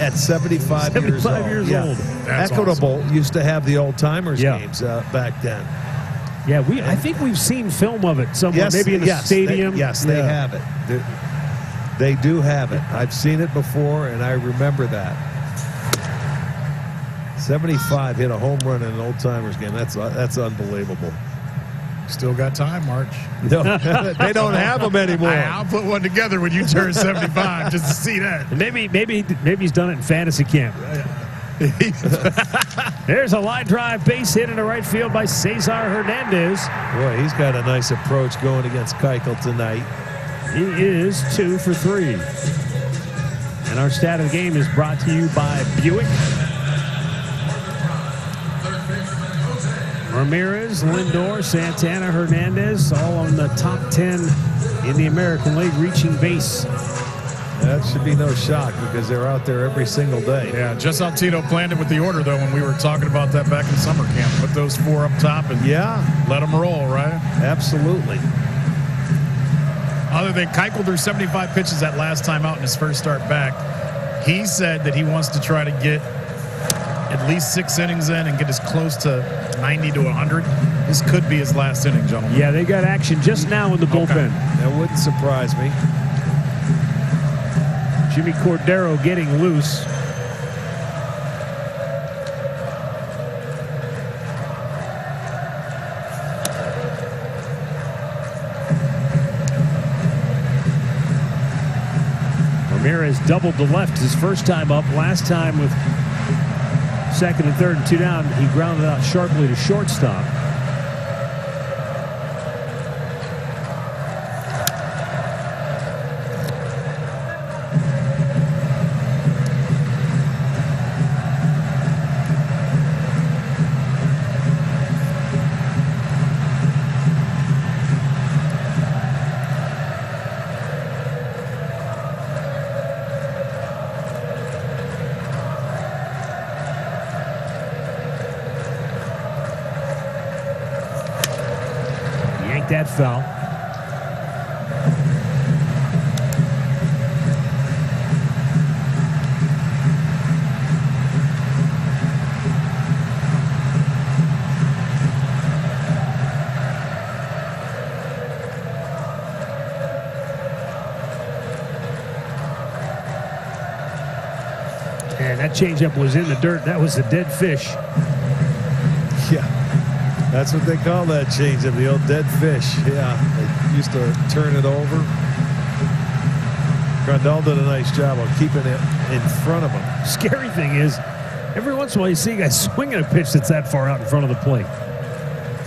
at 75 years old. 75 years old. That's Equitable awesome. Used to have the old-timers games back then. Yeah, I think we've seen film of it somewhere, maybe in the stadium. They have it. They do have it. I've seen it before, and I remember that. 75 hit a home run in an old-timers game. That's unbelievable. Still got time, March. No, they don't have them anymore. I'll put one together when you turn 75 just to see that. Maybe he's done it in fantasy camp. There's a line drive base hit into right field by Cesar Hernandez. Boy, he's got a nice approach going against Keuchel tonight. He is 2 for 3. And our stat of the game is brought to you by Buick. Ramirez, Lindor, Santana, Hernandez, all on the top 10 in the American League reaching base. That should be no shock, because they're out there every single day. Yeah, Jess Altino planned it with the order, though, when we were talking about that back in summer camp. Put those 4 up top and let them roll, right? Absolutely. Other than Keuchel threw 75 pitches that last time out in his first start back, he said that he wants to try to get at least 6 innings in and get as close to 90 to 100. This could be his last inning, gentlemen. Yeah, they got action just now in the bullpen. Okay. That wouldn't surprise me. Jimmy Cordero getting loose. Ramirez doubled the left his first time up. Last time with second and third and 2 down, he grounded out sharply to shortstop. That foul. And that changeup was in the dirt. That was a dead fish. Yeah. That's what they call that changeup, the old dead fish. Yeah, they used to turn it over. Grandal did a nice job of keeping it in front of him. Scary thing is, every once in a while you see a guy swinging a pitch that's that far out in front of the plate.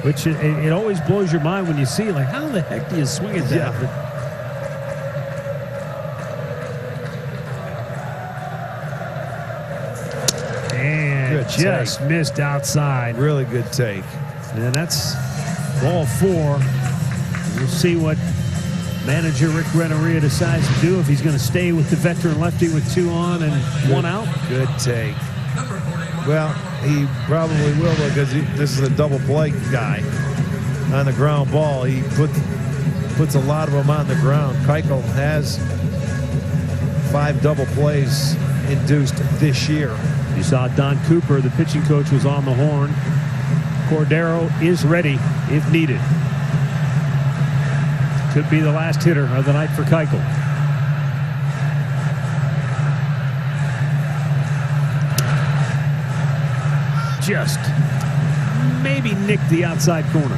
Which it always blows your mind when you see, like, how the heck do you swing it that? Yeah. And Good just take. missed outside. Really good take. And that's ball 4. We'll see what manager Rick Renneria decides to do, if he's going to stay with the veteran lefty with 2 on and 1 out. Good take. Well, he probably will, because this is a double play guy. On the ground ball, he puts a lot of them on the ground. Keuchel has 5 double plays induced this year. You saw Don Cooper, the pitching coach, was on the horn. Cordero is ready if needed. Could be the last hitter of the night for Keuchel. Just maybe nicked the outside corner.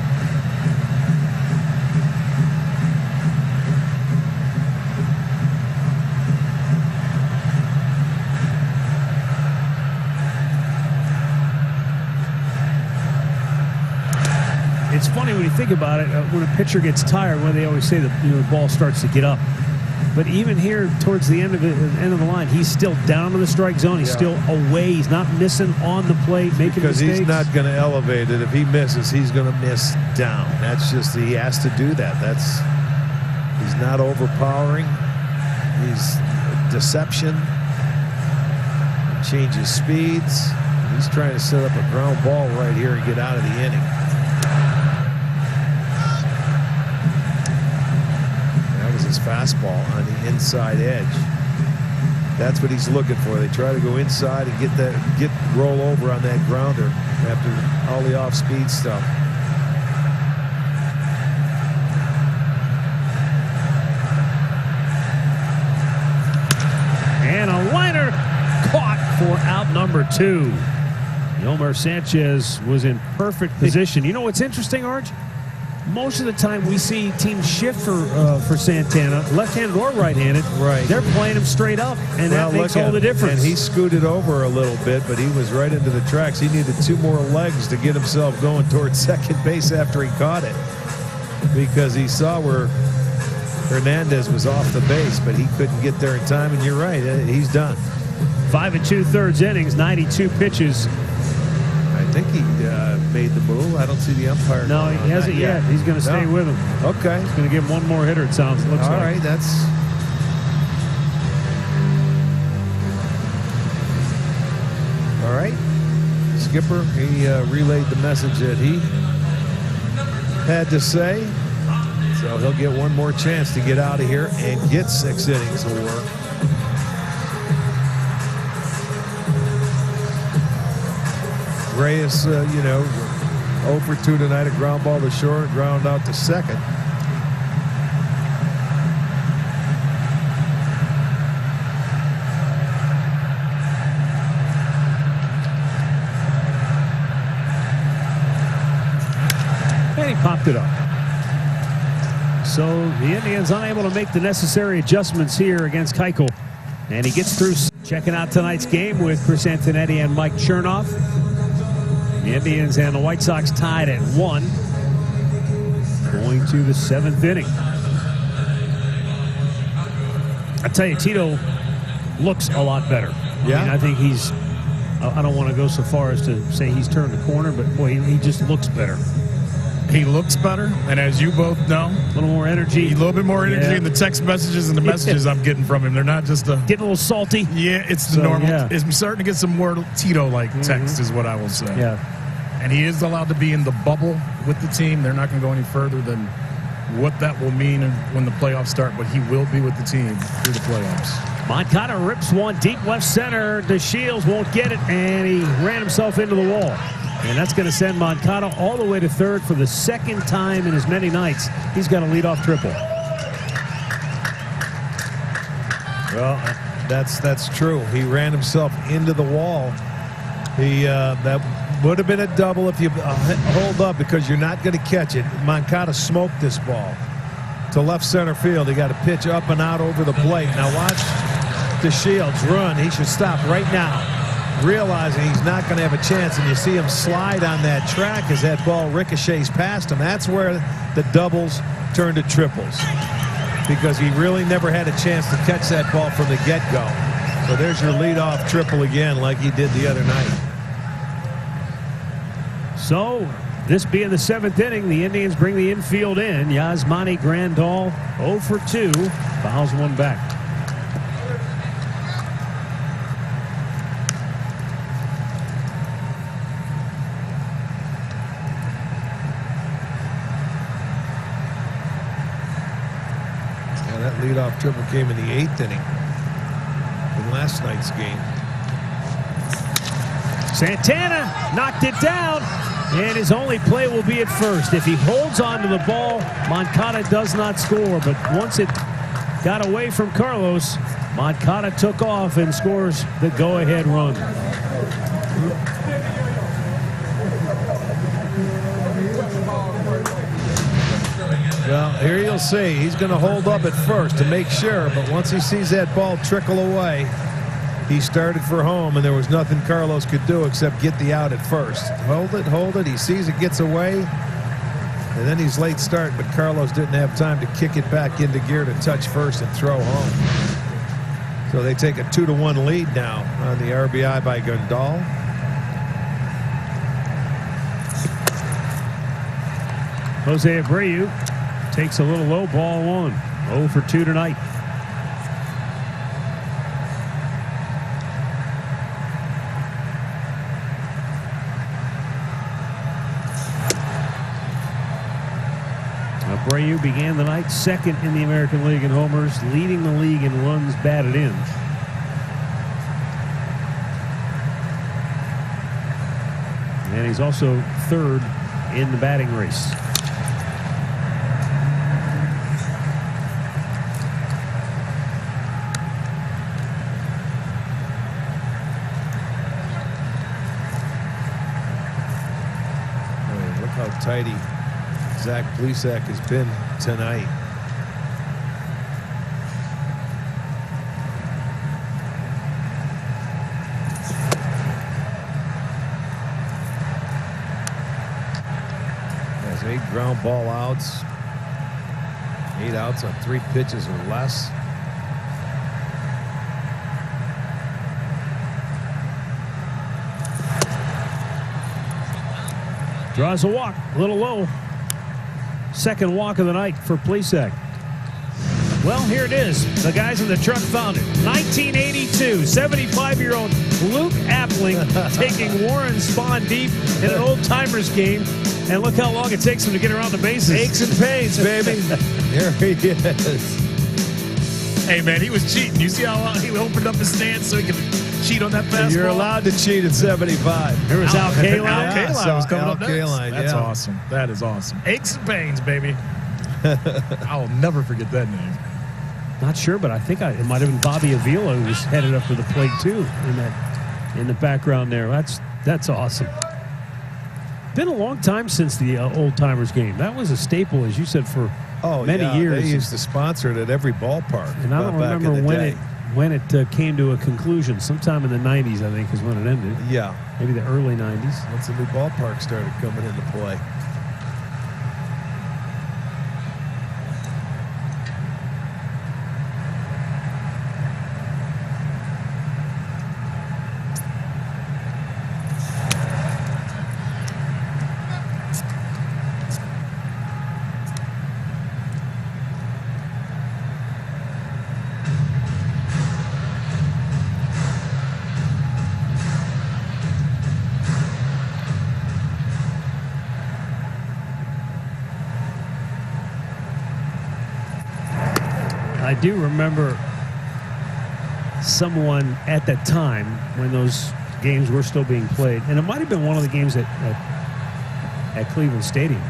It's funny when you think about it, when a pitcher gets tired, when they always say that, the ball starts to get up. But even here towards the end of the line, he's still down in the strike zone. He's still away. He's not missing on the plate, making because mistakes. He's not going to elevate it. If he misses, he's going to miss down. That's just, he has to do that. He's not overpowering. He's deception. He changes speeds. He's trying to set up a ground ball right here and get out of the inning. His fastball on the inside edge. That's what he's looking for. They try to go inside and get roll over on that grounder after all the off-speed stuff. And a liner caught for out number 2. Yolmer Sanchez was in perfect position. You know what's interesting, Arch? Most of the time we see teams shift for Santana, left-handed or right-handed. Right. They're playing him straight up, and that makes all the difference. And he scooted over a little bit, but he was right into the tracks. He needed 2 more legs to get himself going towards second base after he caught it, because he saw where Hernandez was off the base, but he couldn't get there in time. And you're right, he's done. 5 2/3 innings, 92 pitches. I think he made the move. I don't see the umpire. No, he hasn't yet. He's going to stay with him. Okay. He's going to give him 1 more hitter, it sounds. Looks all like. right, that's... All right. Skipper, he relayed the message that he had to say. So he'll get 1 more chance to get out of here and get 6 innings of work. Reyes, 0 for 2 tonight. A ground ball to short, ground out to second. And he popped it up. So the Indians unable to make the necessary adjustments here against Keuchel. And he gets through. Checking out tonight's game with Chris Antonetti and Mike Chernoff. The Indians and the White Sox tied at 1. Going to the 7th inning. I tell you, Tito looks a lot better. Yeah. I mean, I think he's, I don't want to go so far as to say he's turned the corner, but boy, he just looks better. He looks better, and as you both know, A little more energy. a little bit more energy in the text messages and the messages I'm getting from him. They're not just a... Getting a little salty. Yeah, it's the normal. Yeah. I'm starting to get some more Tito-like text is what I will say. Yeah. And he is allowed to be in the bubble with the team. They're not going to go any further than what that will mean when the playoffs start, but he will be with the team through the playoffs. Moncada rips one deep left center. DeShields won't get it, and he ran himself into the wall. And that's going to send Moncada all the way to third for the 2nd time in as many nights. He's got a leadoff triple. Well, that's true. He ran himself into the wall. That would have been a double if you hold up, because you're not going to catch it. Moncada smoked this ball to left center field. He got a pitch up and out over the plate. Now watch DeShields run. He should stop right now, realizing he's not going to have a chance. And you see him slide on that track as that ball ricochets past him. That's where the doubles turn to triples, because he really never had a chance to catch that ball from the get-go. So there's your leadoff triple again, like he did the other night. So this being the 7th inning, the Indians bring the infield in. Yasmani Grandal 0 for 2, fouls one back. Yeah, that leadoff triple came in the 8th inning in last night's game. Santana knocked it down, and his only play will be at first. If he holds on to the ball, Moncada does not score. But once it got away from Carlos, Moncada took off and scores the go-ahead run. Well, here you'll see he's going to hold up at first to make sure, but once he sees that ball trickle away, he started for home, and there was nothing Carlos could do except get the out at first. Hold it. He sees it gets away, and then he's late start, but Carlos didn't have time to kick it back into gear to touch first and throw home. So they take a 2-1 lead now on the RBI by Grandal. Jose Abreu takes a little low ball one. 0 for 2 tonight. Abreu began the night 2nd in the American League in homers, leading the league in runs batted in. And he's also 3rd in the batting race. Look how tidy Zach Plesac has been tonight. Has 8 ground ball outs, 8 outs on 3 pitches or less. Draws a walk, a little low. 2nd walk of the night for Plesac. Well, here it is. The guys in the truck found it. 1982, 75-year-old Luke Appling taking Warren Spahn deep in an old-timers game. And look how long it takes him to get around the bases. Aches and pains, baby. There he is. Hey, man, he was cheating. You see how long he opened up his stance so he could cheat on that fastball? You're allowed to cheat at 75. There was Al Kaline. Al Kaline was coming Al up next. Kaline, That's yeah. awesome. That is awesome. Aches and pains, baby. I'll never forget that name. Not sure, but I think it might have been Bobby Avila who was headed up to the plate too in the background there. That's awesome. Been a long time since the old timers game. That was a staple, as you said, for many years. They used to sponsor it at every ballpark. And I don't remember when it came to a conclusion. Sometime in the 90s, I think, is when it ended. Yeah. Maybe the early 90s. Once the new ballpark started coming into play. I do remember someone at that time when those games were still being played, and it might have been one of the games at Cleveland Stadium.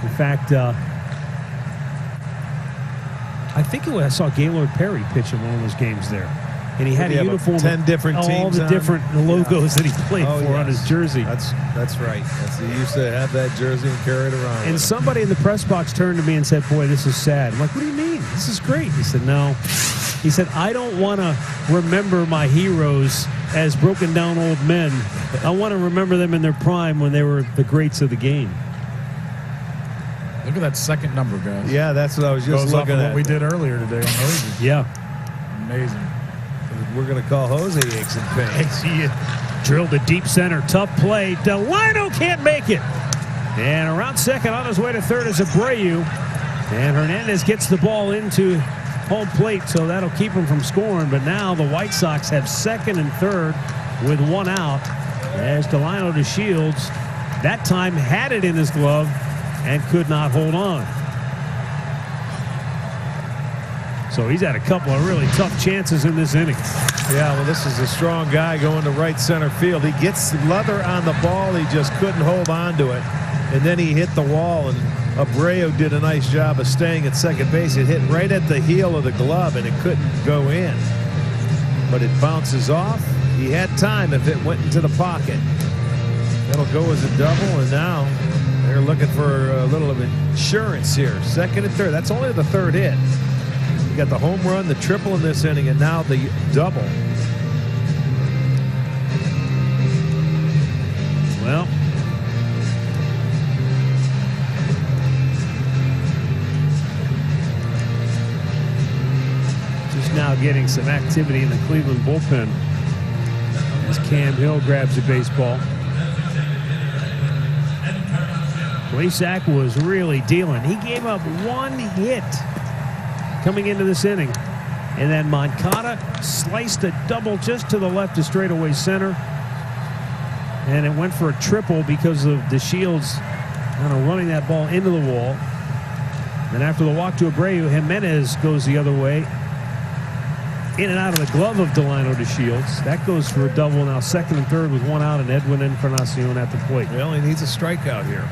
In fact, I think I saw Gaylord Perry pitch in one of those games there. and he had a have uniform 10 different all teams the on? different logos that he played Oh, for on yes. his jersey. That's right. He used to have that jersey and carry it around. And with him. somebody in the press box turned to me and said, "Boy, this is sad." I'm like, "What do you mean? This is great." He said, "No." He said, "I don't want to remember my heroes as broken down old men. I want to remember them in their prime when they were the greats of the game." Look at that second number, guys. Yeah, that's what I was just Goes off looking of at. what we did earlier today on Moses. Yeah. Amazing. We're going to call Jose aches and pains. He drilled to deep center. Tough play. Delino can't make it. And around second on his way to third is Abreu. And Hernandez gets the ball into home plate, so that'll keep him from scoring. But now the White Sox have second and third with one out. As Delino DeShields that time had it in his glove and could not hold on. So he's had a couple of really tough chances in this inning. Yeah, well, this is a strong guy going to right center field. He gets leather on the ball. He just couldn't hold on to it. And then he hit the wall, and Abreu did a nice job of staying at second base. It hit right at the heel of the glove, and it couldn't go in. But it bounces off. He had time if it went into the pocket. That'll go as a double, and now they're looking for a little of insurance here. Second and third. That's only the third hit. You got the home run, the triple in this inning, and now the double. Well, just now getting some activity in the Cleveland bullpen as Cam Hill grabs a baseball. Plesac was really dealing. He gave up one hit coming into this inning. And then Moncada sliced a double just to the left of straightaway center. And it went for a triple because of DeShields kind of running that ball into the wall. Then after the walk to Abreu, Jimenez goes the other way. In and out of the glove of Delino DeShields. That goes for a double now, second and third with one out, and Edwin Encarnacion at the plate. Well, he needs a strikeout here.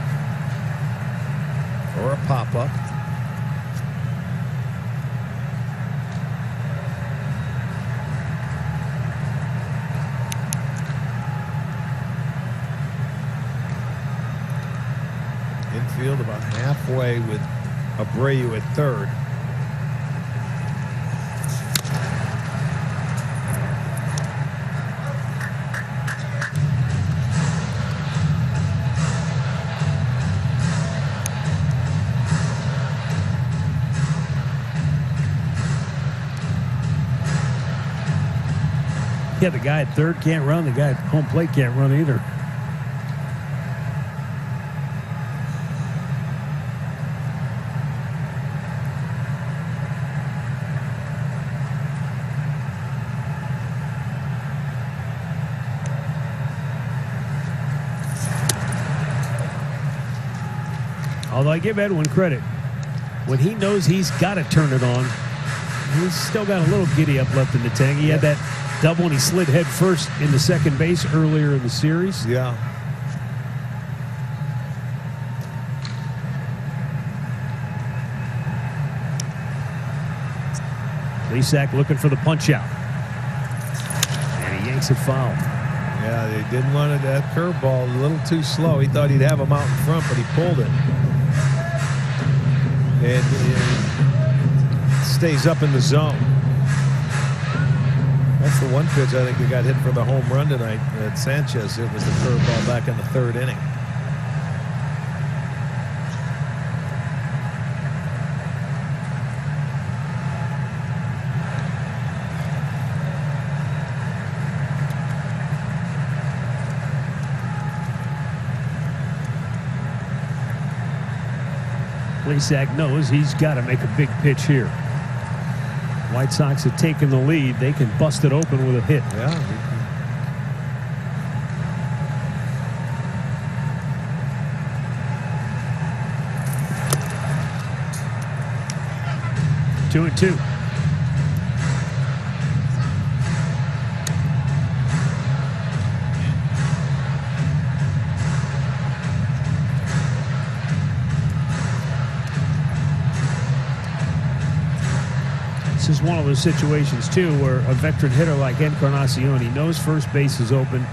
Or a pop-up. Infield about halfway with Abreu at third. Yeah, the guy at third can't run. The guy at home plate can't run either. Although I give Edwin credit, when he knows he's got to turn it on, he's still got a little giddy up left in the tank. He had that double and he slid head first into second base earlier in the series. Yeah. Plesac looking for the punch out. And he yanks it foul. Yeah, they didn't want it. That curveball a little too slow. He thought he'd have him out in front, but he pulled it. And it stays up in the zone. That's the one pitch I think that got hit for the home run tonight at Sanchez. It was the curveball back in the third inning. Plesac knows he's got to make a big pitch here. White Sox have taken the lead. They can bust it open with a hit. Yeah. 2-2. This is one of those situations, too, where a veteran hitter like Encarnacion, he knows first base is open,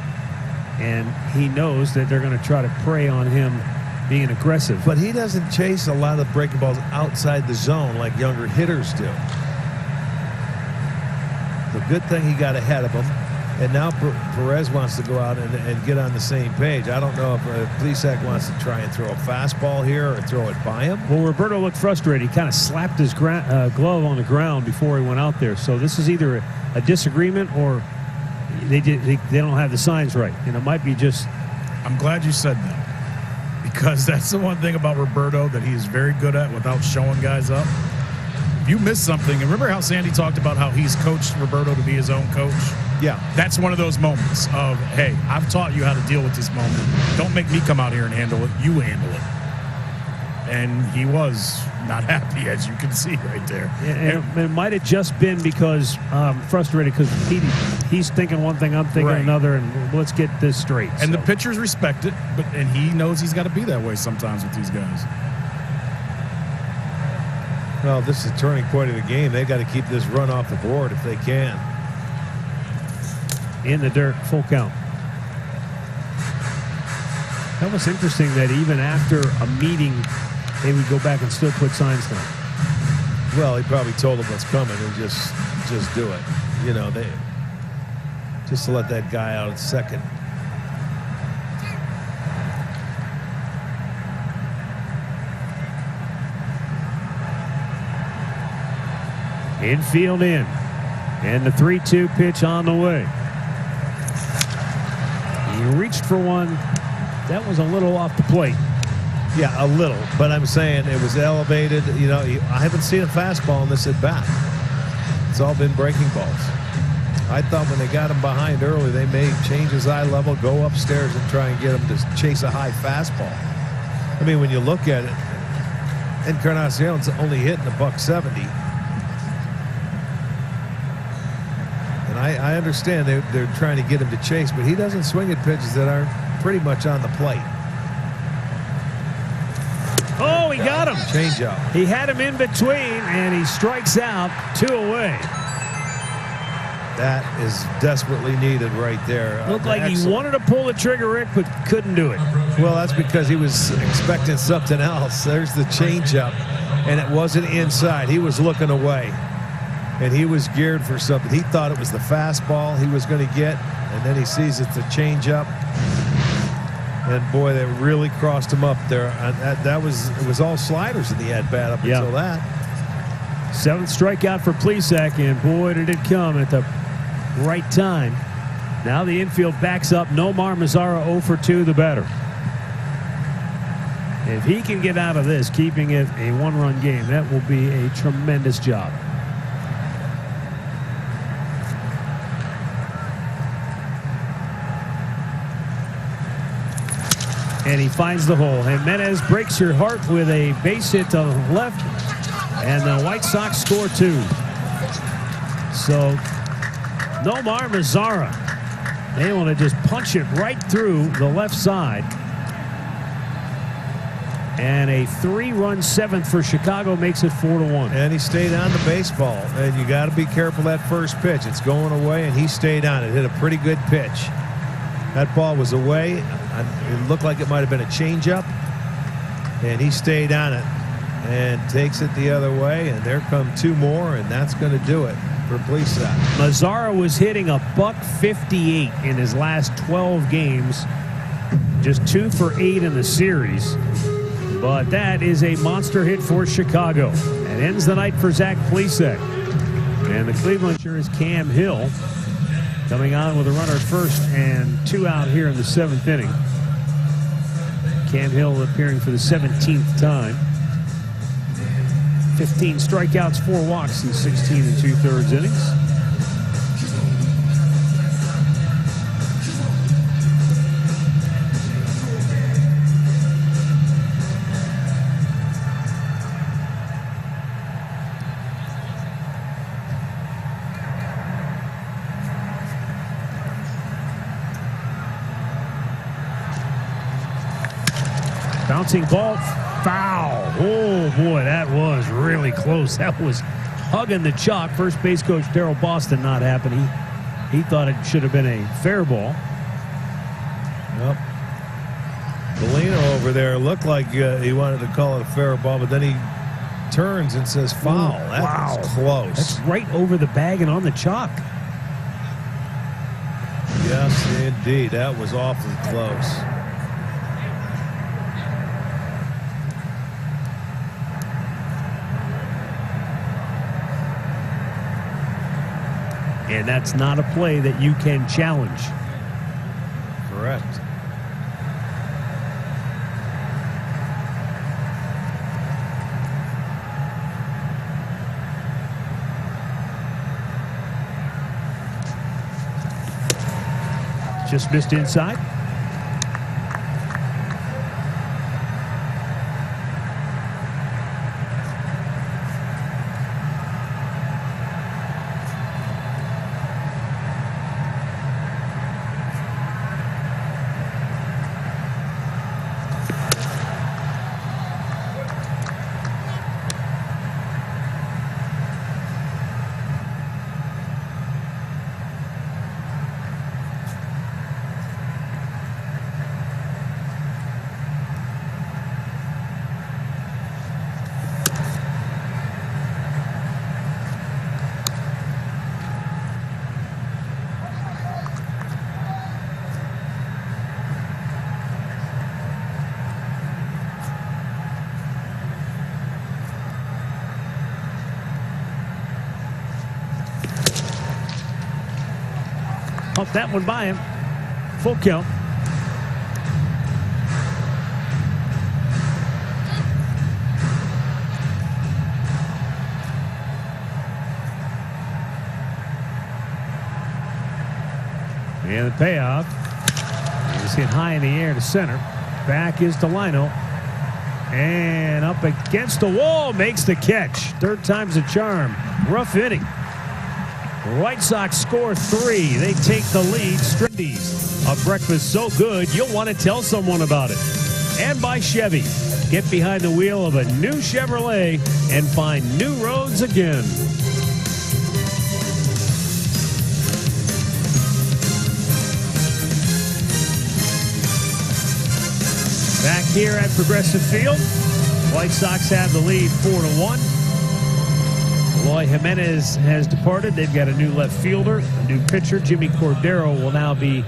and he knows that they're going to try to prey on him being aggressive. But he doesn't chase a lot of breaking balls outside the zone like younger hitters do. The good thing he got ahead of him, and now Perez wants to go out and get on the same page. I don't know if Plesac wants to try and throw a fastball here or throw it by him. Well, Roberto looked frustrated. He kind of slapped his glove on the ground before he went out there. So this is either a disagreement or they don't have the signs right. And it might be just... I'm glad you said that, because that's the one thing about Roberto that he is very good at without showing guys up. If you miss something, and remember how Sandy talked about how he's coached Roberto to be his own coach? Yeah. That's one of those moments of, hey, I've taught you how to deal with this moment. Don't make me come out here and handle it. You handle it. And he was not happy, as you can see right there. And it might have just been because frustrated because he's thinking one thing, I'm thinking another, and let's get this straight. And the pitchers respect it, and he knows he's got to be that way sometimes with these guys. Well, this is a turning point of the game. They got to keep this run off the board if they can. In the dirt, full count. That was interesting that even after a meeting, they would go back and still put signs down. Well, he probably told them what's coming and just do it. You know, they just to let that guy out at second. Infield in. And the 3-2 pitch on the way. He reached for one. That was a little off the plate. Yeah, a little. But I'm saying it was elevated. You know, I haven't seen a fastball in this at bat. It's all been breaking balls. I thought when they got him behind early, they may change his eye level, go upstairs and try and get him to chase a high fastball. I mean, when you look at it, Encarnacion's only hitting $170. I understand they're trying to get him to chase, but he doesn't swing at pitches that aren't pretty much on the plate. Oh, he got him. Change up. He had him in between, and he strikes out, 2 away. That is desperately needed right there. Looked like he wanted to pull the trigger, Rick, but couldn't do it. Well, that's because he was expecting something else. There's the changeup, and it wasn't inside. He was looking away. And he was geared for something. He thought it was the fastball he was going to get, and then he sees it's a changeup. And boy, they really crossed him up there. It was all sliders in the at-bat up until that. 7th strikeout for Plesac, and boy, did it come at the right time. Now the infield backs up. Nomar Mazara 0 for 2, the batter. If he can get out of this, keeping it a 1-run game, that will be a tremendous job. And he finds the hole. Jimenez breaks your heart with a base hit to the left, and the White Sox score 2. So Nomar Mazara able to just punch it right through the left side. And a 3-run 7th for Chicago makes it 4-1. And he stayed on the baseball. And you got to be careful that first pitch. It's going away, and he stayed on it. Hit a pretty good pitch. That ball was away. It looked like it might have been a changeup, and he stayed on it and takes it the other way, and there come 2 more, and that's going to do it for Plesac. Mazara was hitting $158 in his last 12 games, just 2 for 8 in the series, but that is a monster hit for Chicago. It ends the night for Zach Plesac, and the Cleveland is Cam Hill coming on with a runner at first and 2 out here in the 7th inning. Cam Hill appearing for the 17th time. 15 strikeouts, 4 walks in 16 2/3 innings. Bouncing ball, foul. Oh, boy, that was really close. That was hugging the chalk. First base coach Daryl Boston not happy. He thought it should have been a fair ball. Yep. Bellino over there looked like he wanted to call it a fair ball, but then he turns and says foul. That was close. That's right over the bag and on the chalk. Yes, indeed. That was awfully close. And that's not a play that you can challenge. Correct. Just missed inside. Pumped that one by him. Full count. And the payoff is hit high in the air to center. Back is Delino. And up against the wall, makes the catch. Third time's a charm. Rough inning. The White Sox score 3. They take the lead. Strindies, a breakfast so good you'll want to tell someone about it. And by Chevy. Get behind the wheel of a new Chevrolet and find new roads again. Back here at Progressive Field, White Sox have the lead 4-1. Eloy Jimenez has departed. They've got a new left fielder, a new pitcher. Jimmy Cordero will now be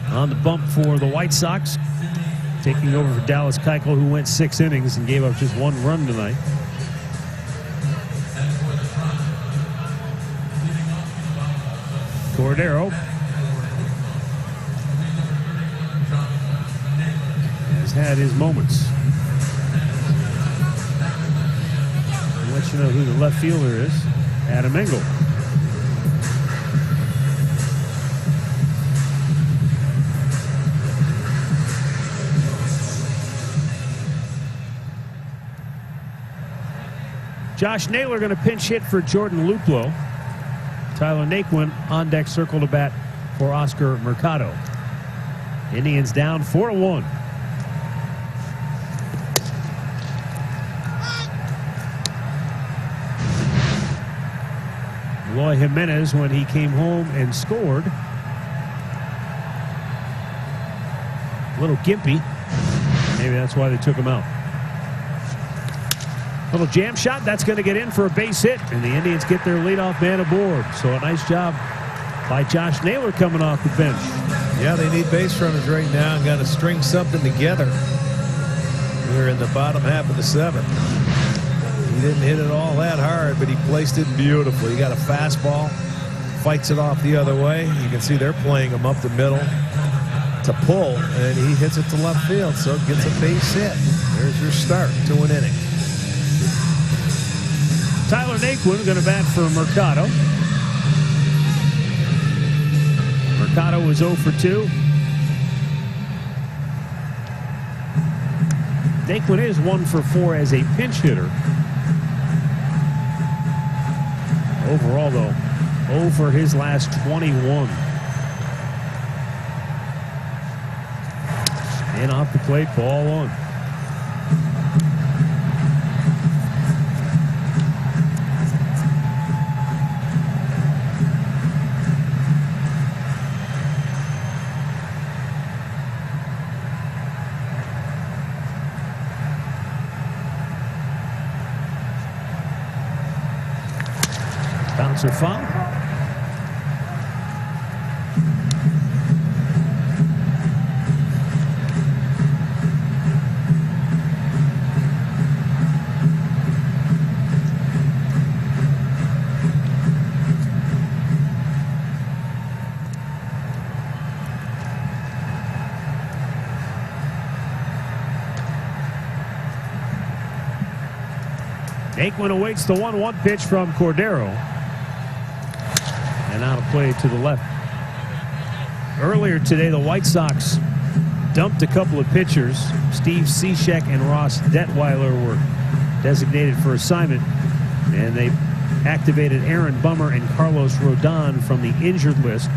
on the bump for the White Sox, taking over for Dallas Keuchel, who went 6 innings and gave up just 1 run tonight. Cordero has had his moments. I'll let you know who the left fielder is. Adam Engel. Josh Naylor going to pinch hit for Jordan Luplow. Tyler Naquin on deck, circle to bat for Oscar Mercado. Indians down 4-1. Eloy Jimenez, when he came home and scored, a little gimpy. Maybe that's why they took him out. Little jam shot, that's going to get in for a base hit, and the Indians get their leadoff man aboard. So a nice job by Josh Naylor coming off the bench. Yeah, they need base runners right now and got to string something together. We're in the bottom half of the 7th. He didn't hit it all that hard, but he placed it beautifully. He got a fastball, fights it off the other way. You can see they're playing him up the middle to pull, and he hits it to left field, so it gets a base hit. There's your start to an inning. Tyler Naquin going to bat for Mercado. Mercado was 0 for 2. Naquin is 1 for 4 as a pinch hitter. Overall, though, 0 for his last 21. And off the plate, ball 1. Bouncer foul. Naquin awaits the 1-1 pitch from Cordero. And out of play to the left. Earlier today, the White Sox dumped a couple of pitchers. Steve Cishek and Ross Detweiler were designated for assignment. And they activated Aaron Bummer and Carlos Rodon from the injured list.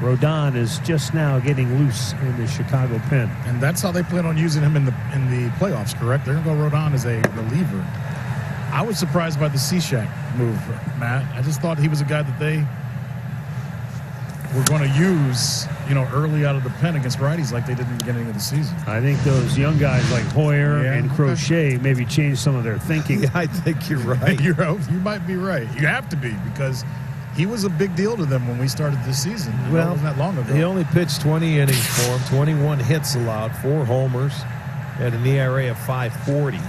Rodon is just now getting loose in the Chicago pen. And that's how they plan on using him in the playoffs, correct? They're going to go Rodon as a reliever. I was surprised by the Cishek move, Matt. I just thought he was a guy that they were going to use, early out of the pen against righties like they did in the beginning of the season. I think those young guys like Hoyer and Crochet maybe changed some of their thinking. Yeah, I think you're right. You might be right. You have to be, because he was a big deal to them when we started this season. Well, it wasn't that long ago. He only pitched 20 innings for him, 21 hits allowed, 4 homers, had an ERA of 5.40.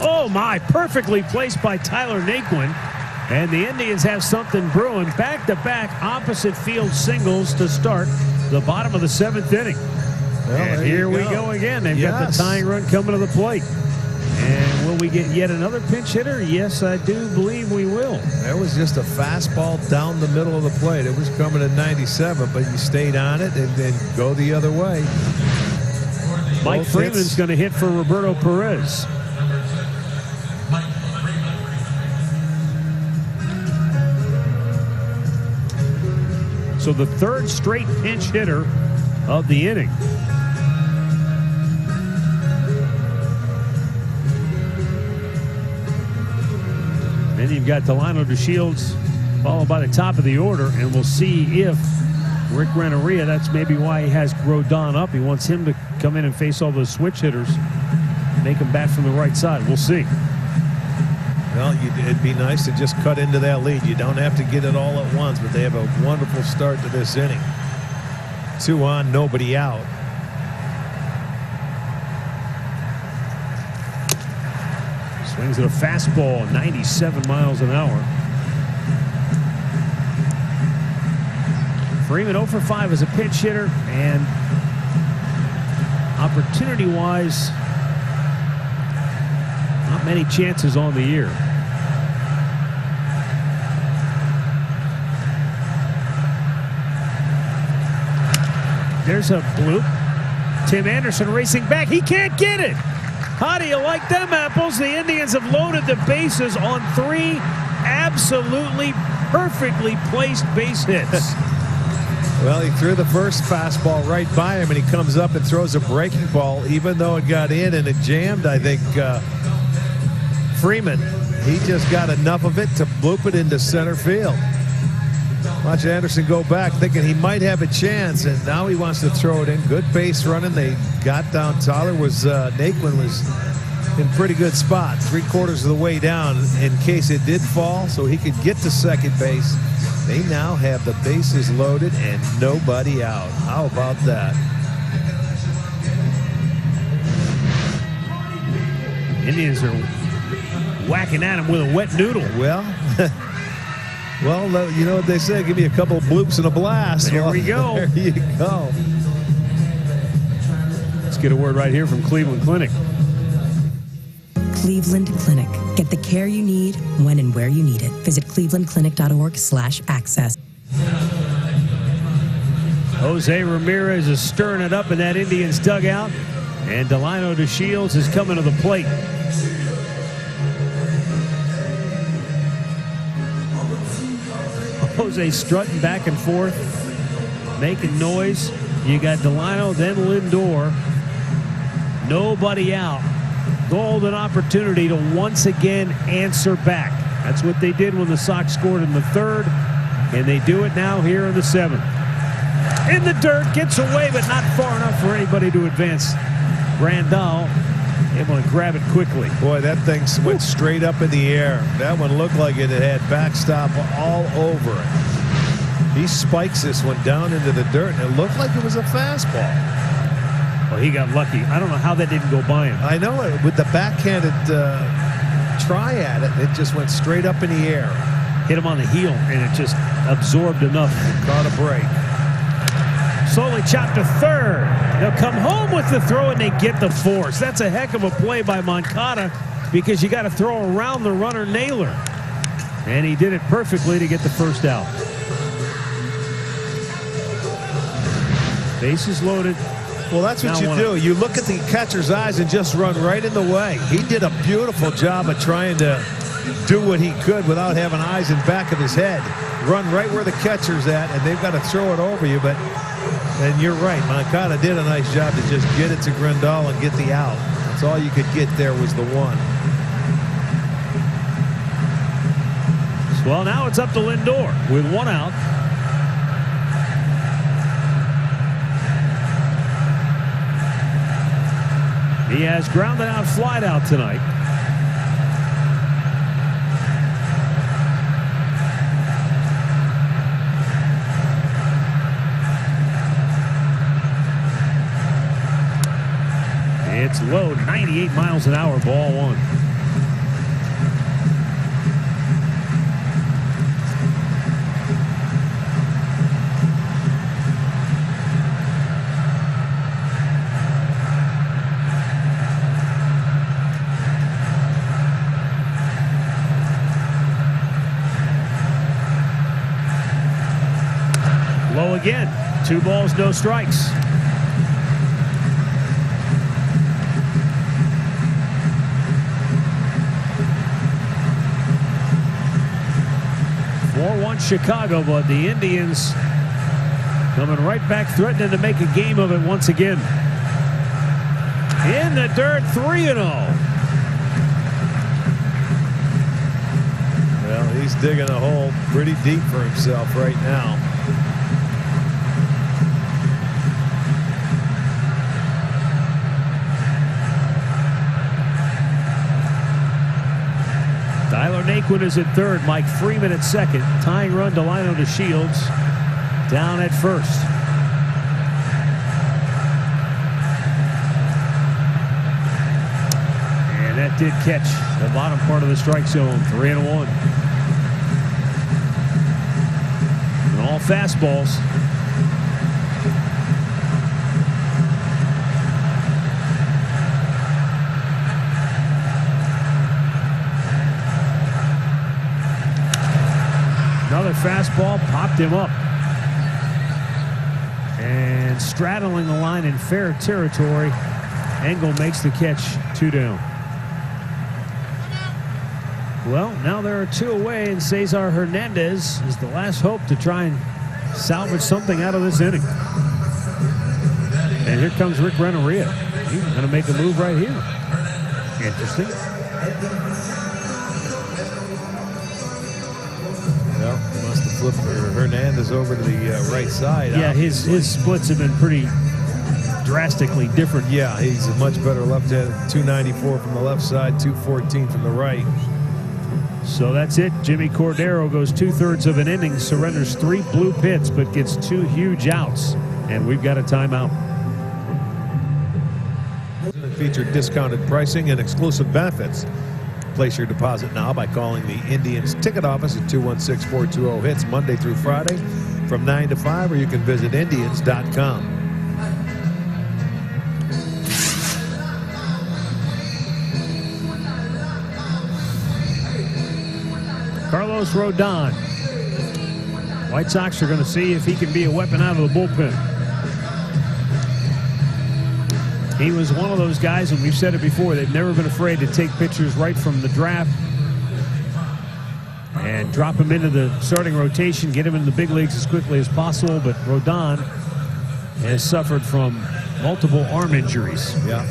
Oh, my. Perfectly placed by Tyler Naquin. And the Indians have something brewing. Back-to-back opposite field singles to start the bottom of the 7th inning. Well, and here we go again. They've got the tying run coming to the plate. And will we get yet another pinch hitter? Yes, I do believe we will. That was just a fastball down the middle of the plate. It was coming at 97, but you stayed on it and then go the other way. Mike Freeman's going to hit for Roberto Perez. So the third straight pinch hitter of the inning. Then you've got Delino DeShields followed by the top of the order, and we'll see if Rick Renteria, that's maybe why he has Rodon up. He wants him to come in and face all those switch hitters, make him bat from the right side. We'll see. Well, it'd be nice to just cut into that lead. You don't have to get it all at once, but they have a wonderful start to this inning. 2 on, nobody out. Swings at a fastball, 97 miles an hour. Freeman 0 for 5 as a pinch hitter, and opportunity-wise, not many chances on the year. There's a bloop. Tim Anderson racing back. He can't get it. How do you like them apples? The Indians have loaded the bases on 3 absolutely perfectly placed base hits. Well, he threw the first fastball right by him, and he comes up and throws a breaking ball, even though it got in and it jammed. I think Freeman, he just got enough of it to bloop it into center field. Watch Anderson go back thinking he might have a chance, and now he wants to throw it in. Good base running. They got down. Naquin was in pretty good spot, 3/4 of the way down in case it did fall, so he could get to second base. They now have the bases loaded and nobody out. How about that? Indians are whacking at him with a wet noodle. Well, you know what they say, give me a couple of bloops and a blast. There we go. There you go. Let's get a word right here from Cleveland Clinic. Cleveland Clinic. Get the care you need when and where you need it. Visit clevelandclinic.org/access. Jose Ramirez is stirring it up in that Indians dugout, and Delino DeShields is coming to the plate. Jose strutting back and forth, making noise. You got Delino, then Lindor. Nobody out. Golden opportunity to once again answer back. That's what they did when the Sox scored in the 3rd, and they do it now here in the 7th. In the dirt, gets away, but not far enough for anybody to advance. Grandal, able to grab it quickly. Boy, that thing went straight up in the air. That one looked like it had backstop all over it. He spikes this one down into the dirt, and it looked like it was a fastball. Well, he got lucky. I don't know how that didn't go by him. I know it. With the backhanded try at it, it just went straight up in the air. Hit him on the heel, and it just absorbed enough. Caught a break. Slowly chopped to third. They'll come home with the throw, and they get the force. That's a heck of a play by Moncada because you got to throw around the runner Naylor. And he did it perfectly to get the first out. Bases loaded. Well, that's what Now you do. You look at the catcher's eyes and just run right in the way. He did a beautiful job of trying to do what he could without having eyes in back of his head. Run right where the catcher's at, and they've got to throw it over you. And you're right. Moncada did a nice job to just get it to Grandal and get the out. That's all you could get there was the one. Well, now it's up to Lindor with one out. He has grounded out, flied out tonight. It's low, 98 miles an hour, ball one. Low again. 2 balls, no strikes. Chicago, but the Indians coming right back, threatening to make a game of it once again. In the dirt, 3-0. Well, he's digging a hole pretty deep for himself right now. Tyler Naquin is at third. Mike Freeman at second. Tying run, Delino to Shields. Down at first. And that did catch the bottom part of the strike zone. 3-1. And all fastballs. Another fastball popped him up. And straddling the line in fair territory, Engel makes the catch, 2 down. Well, now there are 2 away, and Cesar Hernandez is the last hope to try and salvage something out of this inning. And here comes Rick Renteria. He's going to make a move right here. Interesting. Well, he must have flipped Hernandez over to the right side. Yeah, his splits have been pretty drastically different. Yeah, he's a much better left-handed. 294 from the left side, 214 from the right. So that's it. Jimmy Cordero goes 2/3 of an inning, surrenders 3 blue pits, but gets 2 huge outs. And we've got a timeout. Featured discounted pricing and exclusive benefits. Place your deposit now by calling the Indians ticket office at 216-420-HITS Monday through Friday from 9 to 5, or you can visit Indians.com. Carlos Rodon. White Sox are going to see if he can be a weapon out of the bullpen. He was one of those guys, and we've said it before, they've never been afraid to take pitchers right from the draft and drop him into the starting rotation, get him into the big leagues as quickly as possible. But Rodon has suffered from multiple arm injuries. Yeah.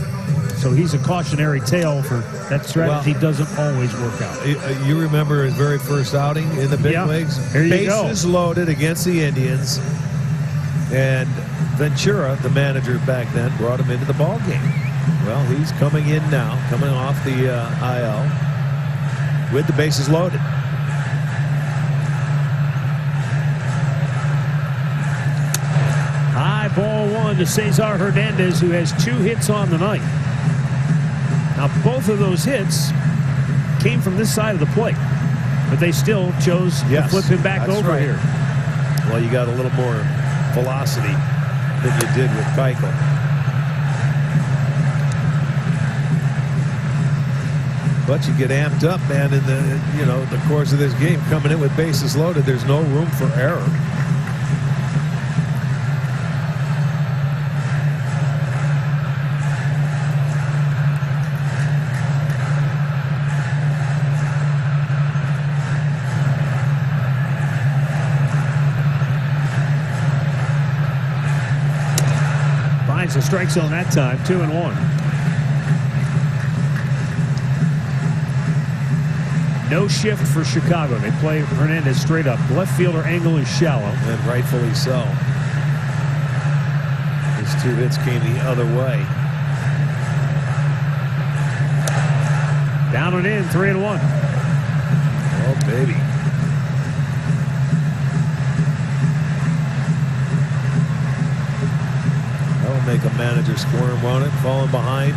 So he's a cautionary tale for that strategy. Doesn't always work out. You remember his very first outing in the big leagues? Here you go. Bases loaded against the Indians. And Ventura, the manager back then, brought him into the ball game. Well, he's coming in now, coming off the IL with the bases loaded. High ball one to Cesar Hernandez, who has 2 hits on the night. Now, both of those hits came from this side of the plate, but they still chose to flip him back over here. Well, you got a little more velocity than you did with Keuchel. But you get amped up, man, in the course of this game. Coming in with bases loaded, there's no room for error. Finds the strike zone that time, 2-1. No shift for Chicago. They play Hernandez straight up. Left fielder angle is shallow. And rightfully so. His 2 hits came the other way. Down and in, 3-1. Oh, baby. That'll make a manager squirm on it, falling behind.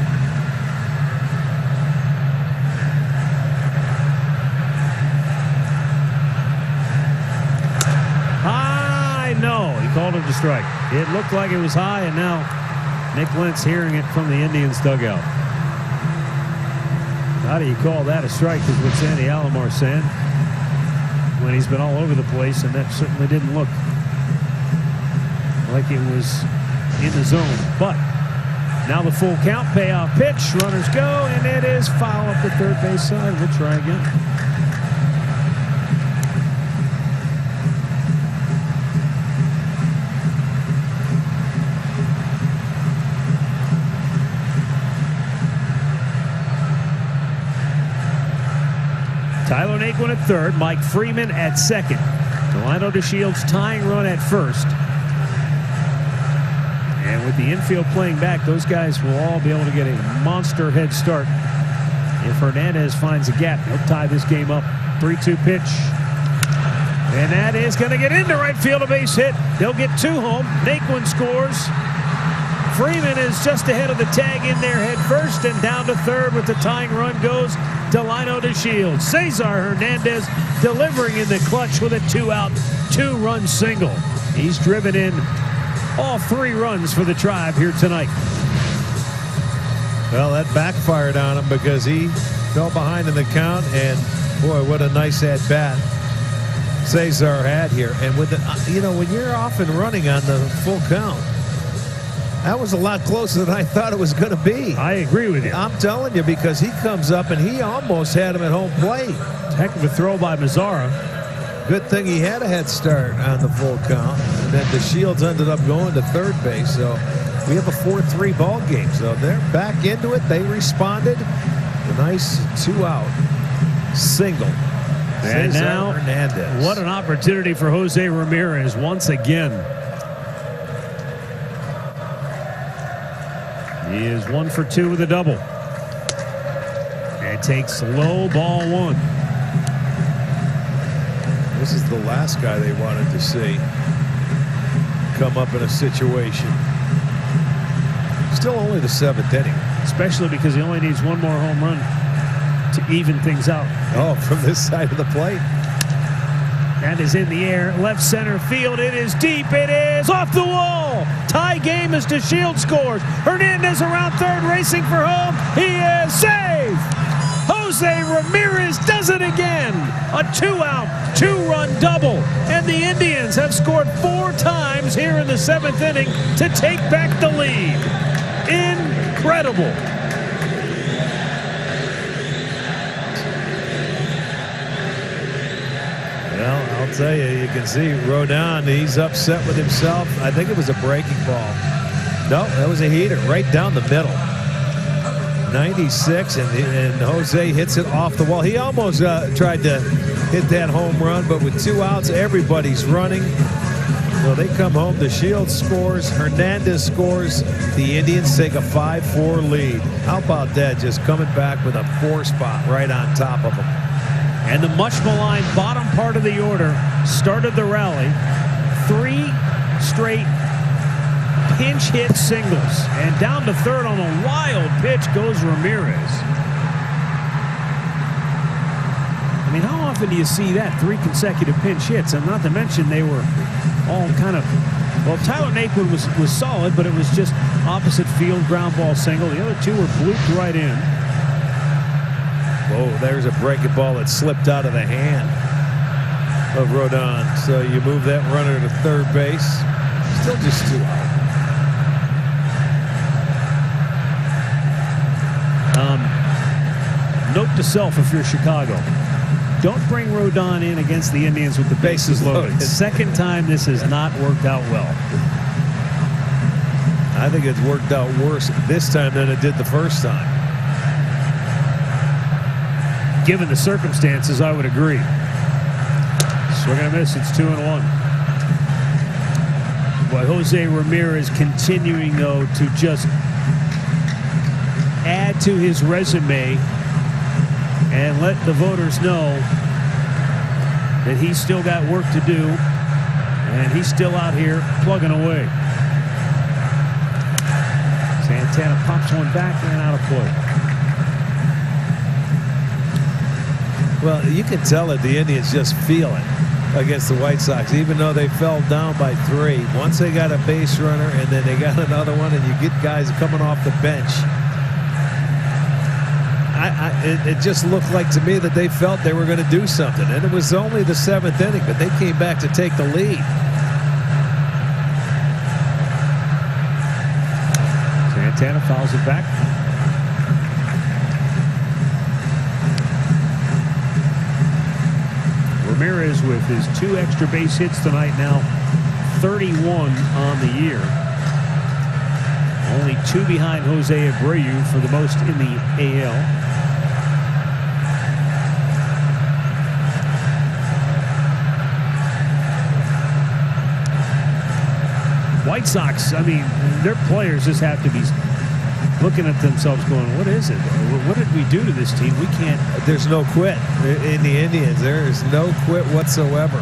No, he called it a strike. It looked like it was high, and now Nick Lentz hearing it from the Indians dugout. How do you call that a strike is what Sandy Alomar said when he's been all over the place, and that certainly didn't look like it was in the zone. But now the full count, payoff pitch, runners go, and it is foul up the third base side. We'll try again. Tyler Naquin at third, Mike Freeman at second. Delino DeShields tying run at first. And with the infield playing back, those guys will all be able to get a monster head start. If Hernandez finds a gap, he'll tie this game up. 3-2 pitch. And that is going to get into right field, a base hit. They'll get 2 home. Naquin scores. Freeman is just ahead of the tag in there head first, and down to third with the tying run goes Delino DeShields. Cesar Hernandez delivering in the clutch with a 2-out, 2-run single. He's driven in all 3 runs for the Tribe here tonight. Well, that backfired on him because he fell behind in the count, and boy, what a nice at bat Cesar had here. And with the, when you're off and running on the full count, that was a lot closer than I thought it was going to be. I agree with you. I'm telling you, because he comes up and he almost had him at home plate. Heck of a throw by Mazara. Good thing he had a head start on the full count. And then DeShields ended up going to third base. So we have a 4-3 ball game. So they're back into it. They responded. A nice 2-out single. And Cesar now, Hernandez. what an opportunity for Jose Ramirez once again. He is 1 for 2 with a double. And takes low, ball 1. This is the last guy they wanted to see come up in a situation. Still only the 7th inning. Especially because he only needs 1 more home run to even things out. Oh, from this side of the plate. That is in the air, left center field. It is deep. It is off the wall. Tie game as DeShields scores. Hernandez around third, racing for home. He is safe. Jose Ramirez does it again. A 2-out, 2-run double. And the Indians have scored 4 times here in the 7th inning to take back the lead. Incredible. Well, I'll tell you, you can see Rodon, he's upset with himself. I think it was a breaking ball. No, that was a heater right down the middle. 96, and Jose hits it off the wall. He almost tried to hit that home run, but with 2 outs, everybody's running. Well, they come home. The Shield scores. Hernandez scores. The Indians take a 5-4 lead. How about that? Just coming back with a 4 spot right on top of them. And the much maligned bottom part of the order started the rally. 3 straight pinch hit singles. And down to third on a wild pitch goes Ramirez. I mean, how often do you see that? 3 consecutive pinch hits, and not to mention they were all kind of, well, Tyler Naquin was solid, but it was just opposite field ground ball single. The other 2 were blooped right in. Whoa, there's a breaking ball that slipped out of the hand of Rodon. So you move that runner to third base. Still just 2 out. Note to self if you're Chicago. Don't bring Rodon in against the Indians with the bases loaded. The second time this has not worked out well. I think it's worked out worse this time than it did the first time. Given the circumstances, I would agree. Swing and a miss. It's 2-1. Well, Jose Ramirez continuing, though, to just add to his resume and let the voters know that he's still got work to do, and he's still out here plugging away. Santana pops one back and out of play. Well, you can tell that the Indians just feel it against the White Sox, even though they fell down by 3. Once they got a base runner and then they got another one, and you get guys coming off the bench. It just looked like to me that they felt they were going to do something. And it was only the 7th inning, but they came back to take the lead. Santana fouls it back. Ramirez with his 2 extra base hits tonight, now 31 on the year. Only 2 behind Jose Abreu for the most in the AL. White Sox, I mean, their players just have to be looking at themselves going, what is it? What did we do to this team? We can't. There's no quit in the Indians. There is no quit whatsoever.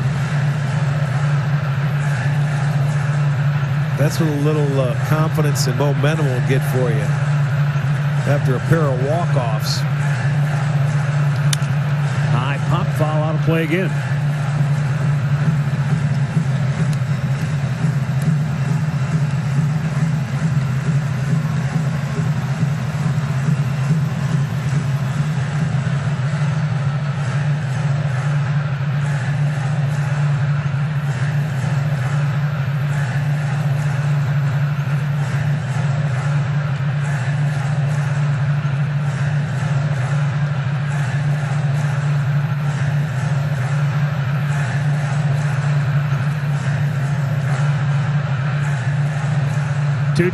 That's what a little confidence and momentum will get for you after a pair of walk-offs. High pop, foul, out of play again.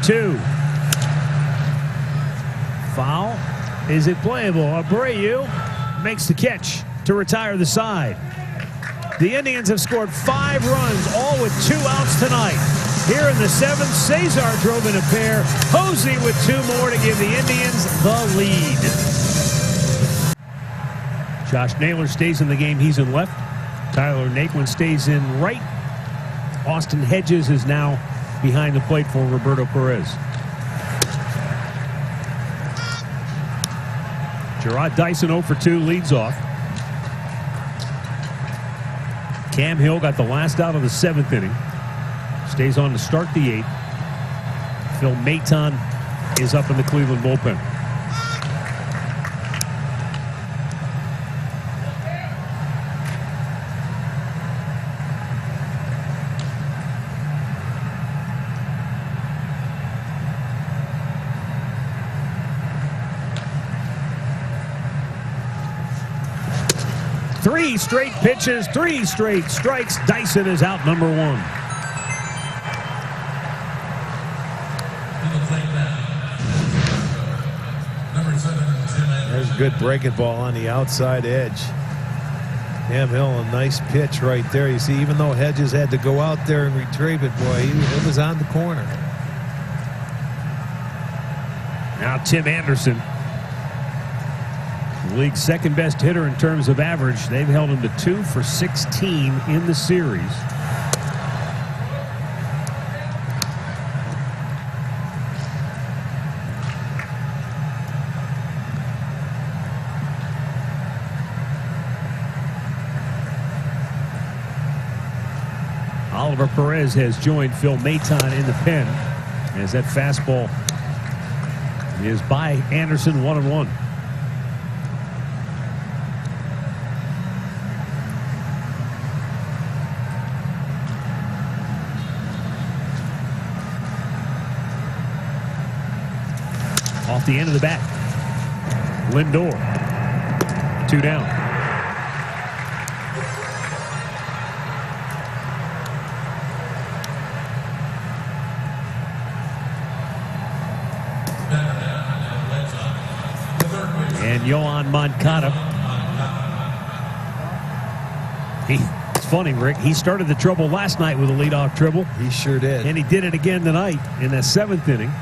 Two. Foul. Is it playable? Abreu makes the catch to retire the side. The Indians have scored 5 runs, all with 2 outs tonight. Here in the 7th, Cesar drove in a pair. Posey with 2 more to give the Indians the lead. Josh Naylor stays in the game. He's in left. Tyler Naquin stays in right. Austin Hedges is now behind the plate for Roberto Perez. Gerard Dyson 0 for 2 leads off. Cam Hill got the last out of the 7th inning. Stays on to start the 8th. Phil Maton is up in the Cleveland bullpen. Three straight pitches, 3 straight strikes. Dyson is out number 1. There's a good breaking ball on the outside edge. Cam Hill, a nice pitch right there. You see, even though Hedges had to go out there and retrieve it, boy, it was on the corner. Now Tim Anderson, the league's second best hitter in terms of average. They've held him to 2 for 16 in the series. Oliver Perez has joined Phil Maton in the pen as that fastball is by Anderson, 1-1. Off the end of the bat, Lindor, 2 down. And Yoan Moncada. It's funny, Rick. He started the trouble last night with a leadoff triple. He sure did. And he did it again tonight in the 7th inning.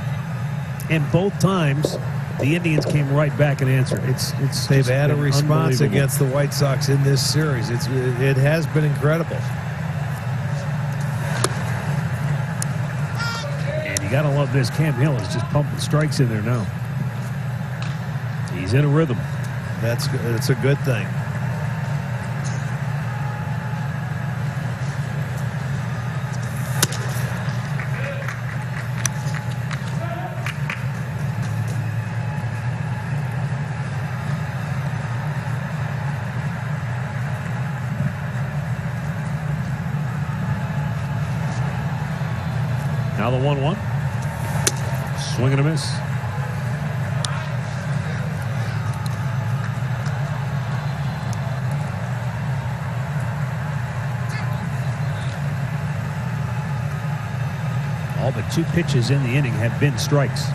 And both times, the Indians came right back and answered. They've had a response against the White Sox in this series. It has been incredible. And you got to love this. Cam Hill is just pumping strikes in there now. He's in a rhythm. That's a good thing. Now the 1-1. Swing and a miss. All but 2 pitches in the inning have been strikes.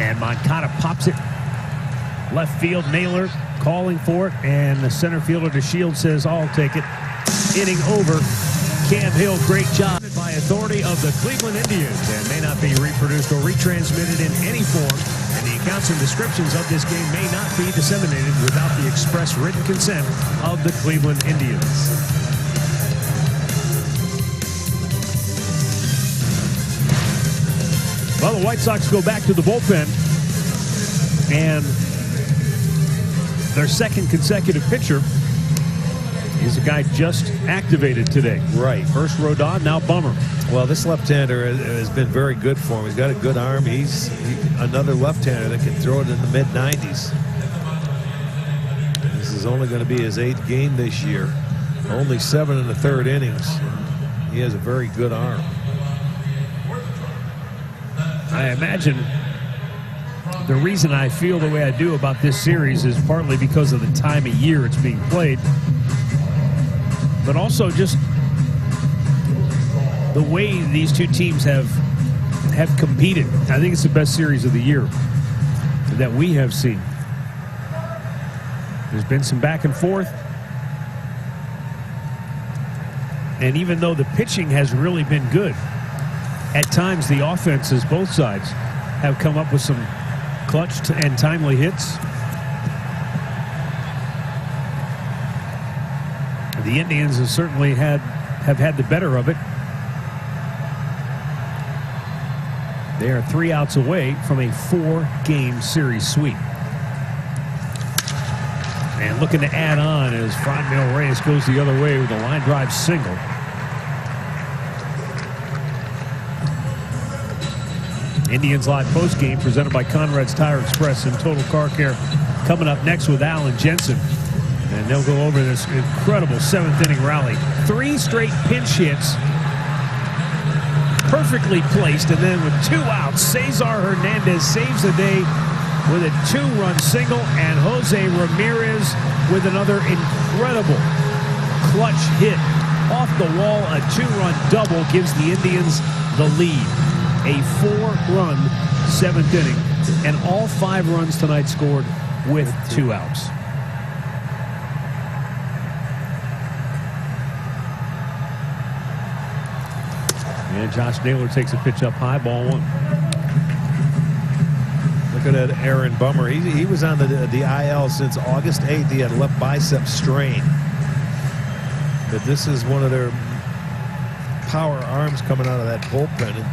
And Moncada pops it. Left field, Naylor calling for it. And the center fielder DeShields says, I'll take it. Inning over. Cam Hill, great job by authority of the Cleveland Indians and may not be reproduced or retransmitted in any form. And the accounts and descriptions of this game may not be disseminated without the express written consent of the Cleveland Indians. Well, the White Sox go back to the bullpen, and their second consecutive pitcher is a guy just activated today. Right. First Rodon, now Bummer. Well, this left-hander has been very good for him. He's got a good arm. He's another left-hander that can throw it in the mid-90s. This is only going to be his 8th game this year. Only 7 in the 3rd innings. He has a very good arm. I imagine the reason I feel the way I do about this series is partly because of the time of year it's being played, but also just the way these two teams have competed. I think it's the best series of the year that we have seen. There's been some back and forth, and even though the pitching has really been good, at times the offenses, both sides, have come up with some clutch and timely hits. The Indians have certainly have had the better of it. They are 3 outs away from a 4-game series sweep. And looking to add on as Franmil Reyes goes the other way with a line drive single. Indians Live postgame presented by Conrad's Tire Express and Total Car Care coming up next with Alan Jensen. And they'll go over this incredible 7th inning rally. 3 straight pinch hits, perfectly placed, and then with 2 outs, Cesar Hernandez saves the day with a 2-run single, and Jose Ramirez with another incredible clutch hit off the wall. A 2-run double gives the Indians the lead. A 4-run 7th inning, and all 5 runs tonight scored with 2 outs. And Josh Naylor takes a pitch up high, ball 1. Look at that Aaron Bummer. He was on the IL since August 8th. He had a left bicep strain. But this is one of their power arms coming out of that bullpen. And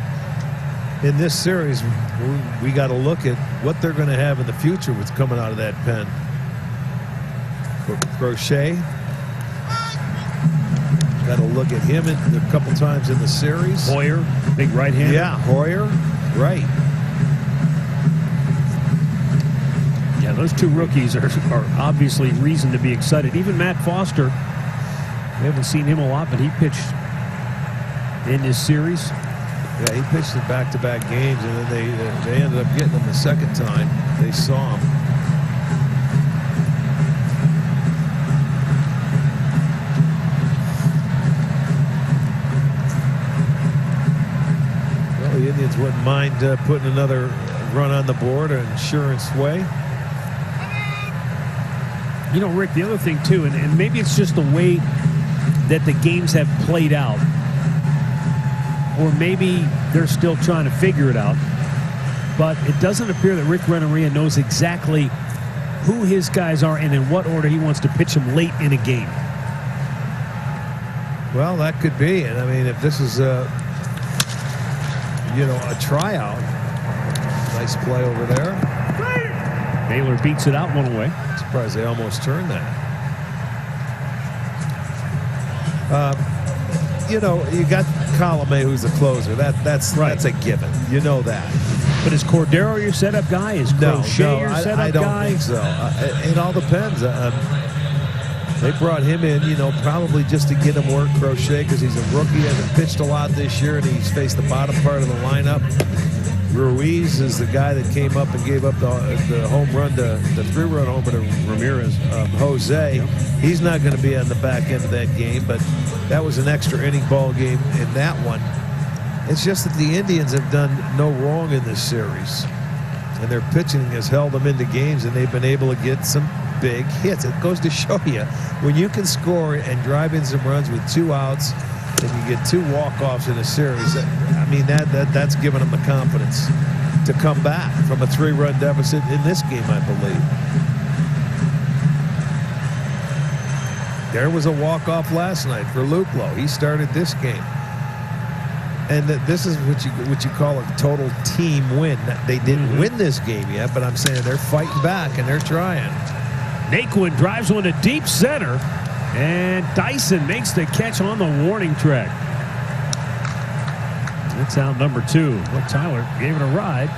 in this series, we got to look at what they're going to have in the future with coming out of that pen. Crochet. Got to look at him a couple times in the series. Hoyer, big right-hander. Yeah, Hoyer, right. Yeah, those 2 rookies are obviously reason to be excited. Even Matt Foster, we haven't seen him a lot, but he pitched in this series. Yeah, he pitched in back-to-back games, and then they ended up getting him the second time they saw him. Well, the Indians wouldn't mind putting another run on the board, an insurance way. You know, Rick, the other thing, too, and maybe it's just the way that the games have played out, or maybe they're still trying to figure it out, but it doesn't appear that Rick Renteria knows exactly who his guys are and in what order he wants to pitch them late in a game. Well, that could be. And, I mean, if this is a tryout, nice play over there. Naylor beats it out 1 away. Surprised they almost turned that. You got Colomé, who's the closer. That's a given. You know that. But is Cordero your setup guy? Is Crochet your setup guy? I don't think so. It all depends. They brought him in, probably just to get him work, Crochet, because he's a rookie, hasn't pitched a lot this year, and he's faced the bottom part of the lineup. Ruiz is the guy that came up and gave up the home run, the 3-run homer to Ramirez. Jose, he's not going to be on the back end of that game, but that was an extra inning ball game in that one. It's just that the Indians have done no wrong in this series, and their pitching has held them into games, and they've been able to get some big hits. It goes to show you, when you can score and drive in some runs with 2 outs, and you get 2 walk-offs in a series, I mean, that's given them the confidence to come back from a 3-run deficit in this game, I believe. There was a walk-off last night for Luplow. He started this game. And this is what you call a total team win. They didn't win this game yet, but I'm saying they're fighting back and they're trying. Naquin drives one to deep center, and Dyson makes the catch on the warning track. That's out number 2. Well, Tyler gave it a ride.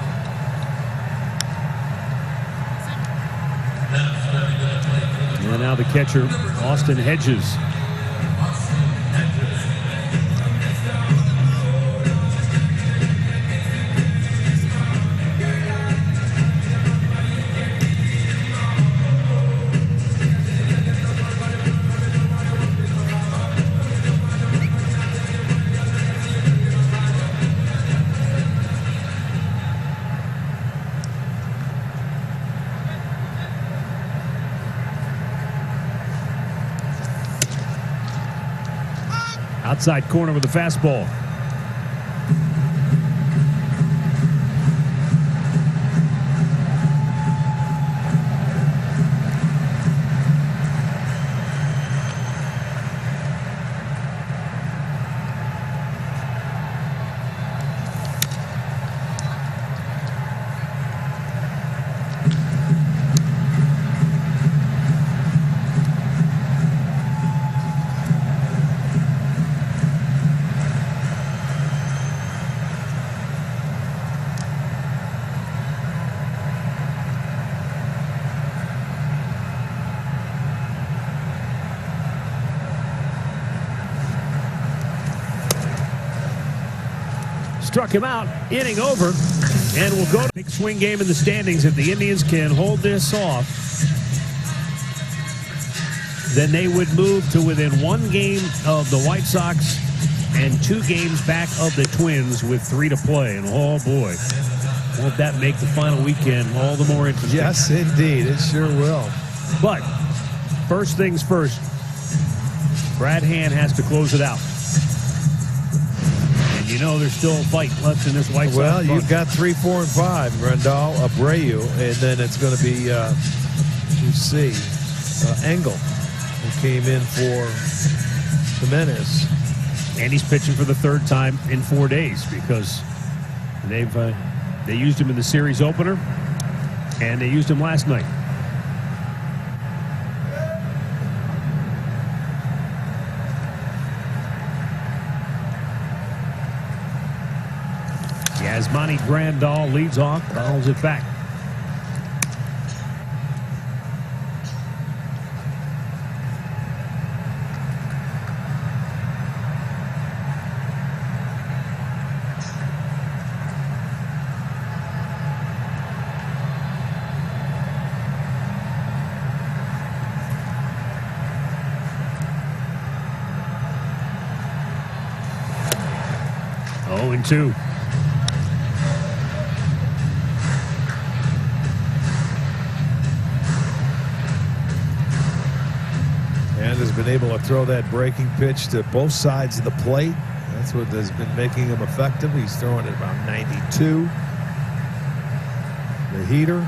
And now the catcher, Austin Hedges. Outside corner with the fastball. Struck him out, inning over, and we'll go to big swing game in the standings. If the Indians can hold this off, then they would move to within 1 game of the White Sox and 2 games back of the Twins with 3 to play. And oh boy, Won't that make the final weekend all the more interesting? Yes, indeed. It sure will. But first things first, Brad Hand has to close it out. And you know there's still a fight left in this White Sox Well, bunch. you've got 3, 4, and 5. Grandal, Abreu, and then it's going to be, Engel, who came in for Jimenez. And he's pitching for the third time in 4 days because they used him in the series opener, and they used him last night. Yasmani Grandal leads off, fouls it back. Oh, and 2. And has been able to throw that breaking pitch to both sides of the plate. That's what has been making him effective. He's throwing it about 92. The heater.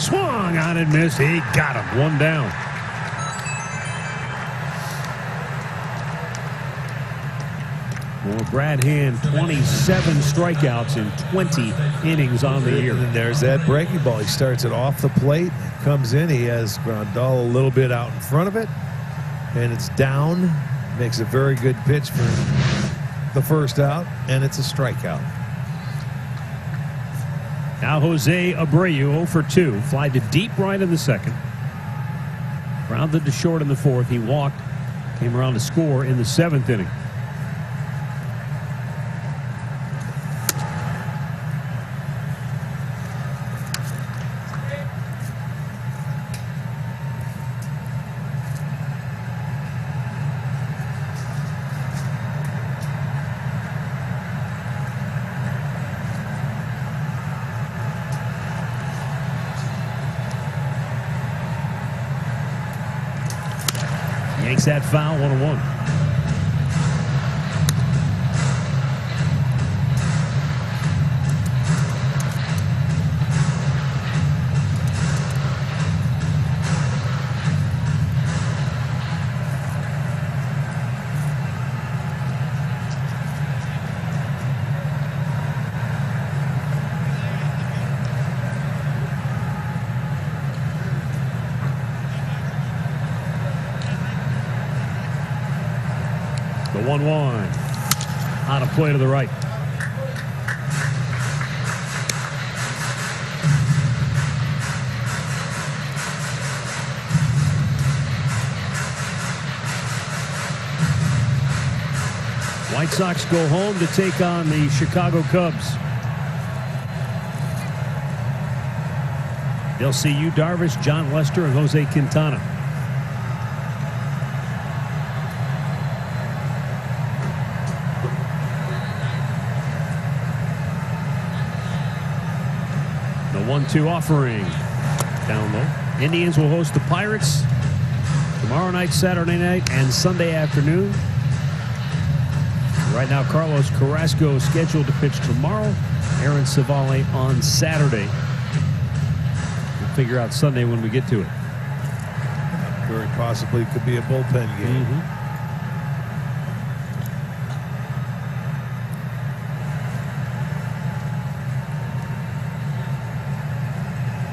Swung on and missed. He got him. 1 down. For Brad Hand, 27 strikeouts in 20 innings on the year. And there's that breaking ball. He starts it off the plate, comes in. He has Grandal a little bit out in front of it, and it's down. Makes a very good pitch for the first out, and it's a strikeout. Now Jose Abreu 0 for 2. Fly to deep right in the second. Grounded to short in the fourth. He walked. Came around to score in the 7th inning. Yanks that foul, 1-1. The 1-1 on a play to the right. White Sox go home to take on the Chicago Cubs. They'll see Yu Darvish, John Lester, and Jose Quintana. The 1-2 offering. Down low. Indians will host the Pirates tomorrow night, Saturday night, and Sunday afternoon. Right now, Carlos Carrasco is scheduled to pitch tomorrow. Aaron Civale on Saturday. We'll figure out Sunday when we get to it. Very possibly could be a bullpen game.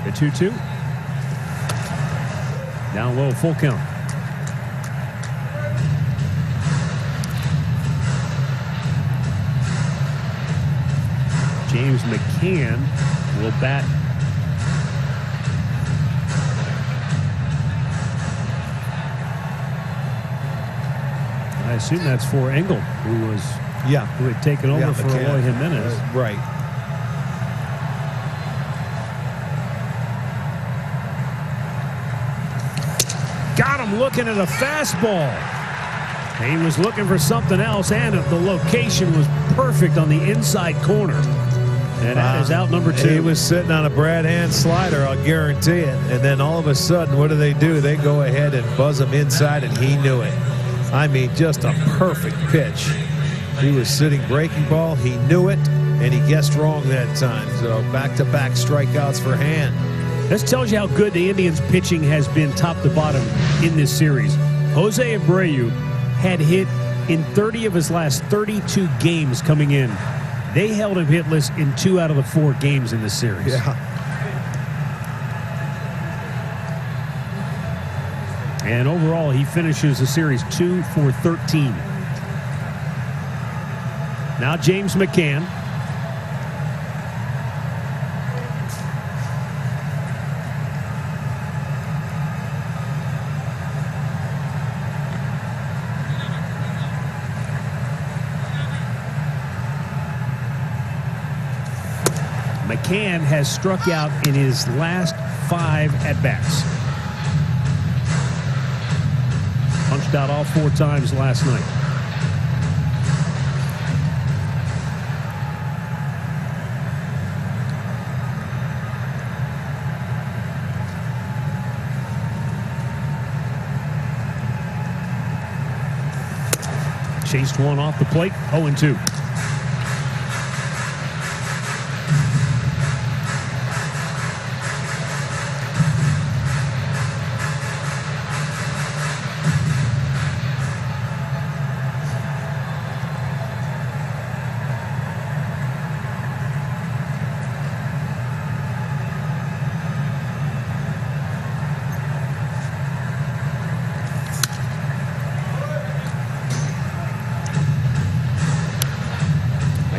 The 2-2. Down low, full count. James McCann will bat assume that's for Engel, who had taken over for McCann. Eloy Jimenez. Right. Got him looking at a fastball. He was looking for something else, and the location was perfect on the inside corner. And that is out number 2. He was sitting on a Brad Hand slider, I'll guarantee it. And then all of a sudden, what do? They go ahead and buzz him inside, and he knew it. I mean, just a perfect pitch. He was sitting breaking ball. He knew it, and he guessed wrong that time. So back-to-back strikeouts for Hand. This tells you how good the Indians' pitching has been top to bottom in this series. Jose Abreu had hit in 30 of his last 32 games coming in. They held him hitless in 2 out of the 4 games in this series. Yeah. And overall, he finishes the series 2 for 13. Now James McCann. McCann has struck out in his last 5 at-bats. Punched out all 4 times last night. Chased one off the plate, 0-2.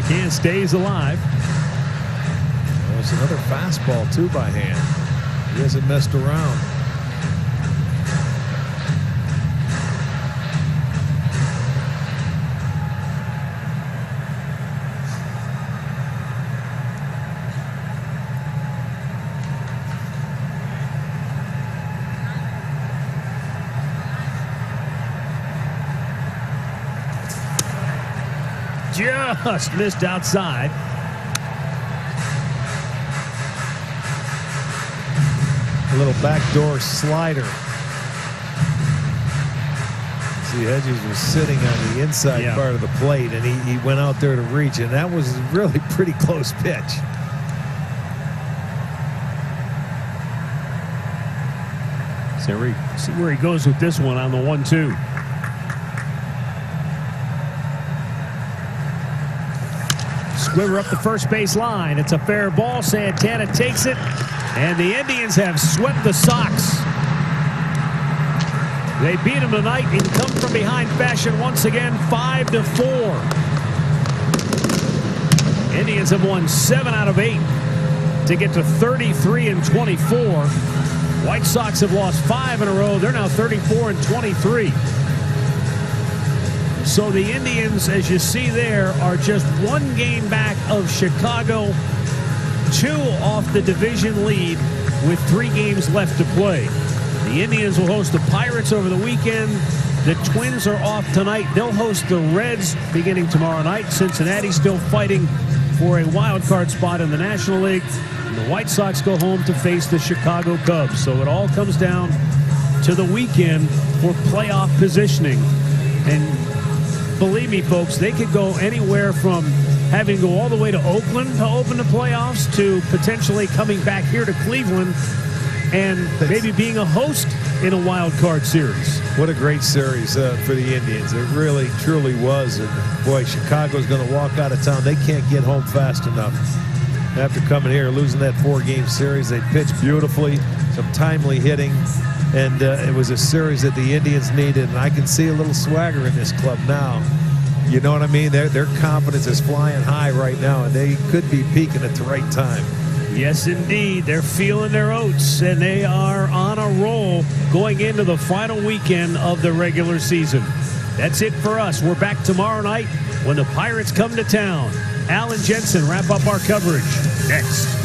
McCann stays alive. Well, it's another fastball, too, by Hand. He hasn't messed around. Just missed outside. A little backdoor slider. See, Hedges was sitting on the inside part of the plate, and he went out there to reach, and that was a really pretty close pitch. See where he goes with this one on the 1-2. Squibber up the first base line. It's a fair ball. Santana takes it, and the Indians have swept the Sox. They beat them tonight in come from behind fashion once again, 5-4. Indians have won 7 out of 8 to get to 33-24. White Sox have lost 5 in a row. They're now 34-23. So the Indians, as you see there, are just 1 game back of Chicago, 2 off the division lead with 3 games left to play. The Indians will host the Pirates over the weekend. The Twins are off tonight. They'll host the Reds beginning tomorrow night. Cincinnati still fighting for a wild card spot in the National League. And the White Sox go home to face the Chicago Cubs. So it all comes down to the weekend for playoff positioning. And believe me, folks, they could go anywhere from having to go all the way to Oakland to open the playoffs to potentially coming back here to Cleveland and maybe being a host in a wild card series. What a great series for the Indians. It really, truly was. And boy, Chicago's going to walk out of town. They can't get home fast enough. After coming here, losing that 4-game series, they pitched beautifully, some timely hitting. And it was a series that the Indians needed, and I can see a little swagger in this club now. You know what I mean? Their confidence is flying high right now, and they could be peaking at the right time. Yes, indeed. They're feeling their oats, and they are on a roll going into the final weekend of the regular season. That's it for us. We're back tomorrow night when the Pirates come to town. Al and Jensen wrap up our coverage next.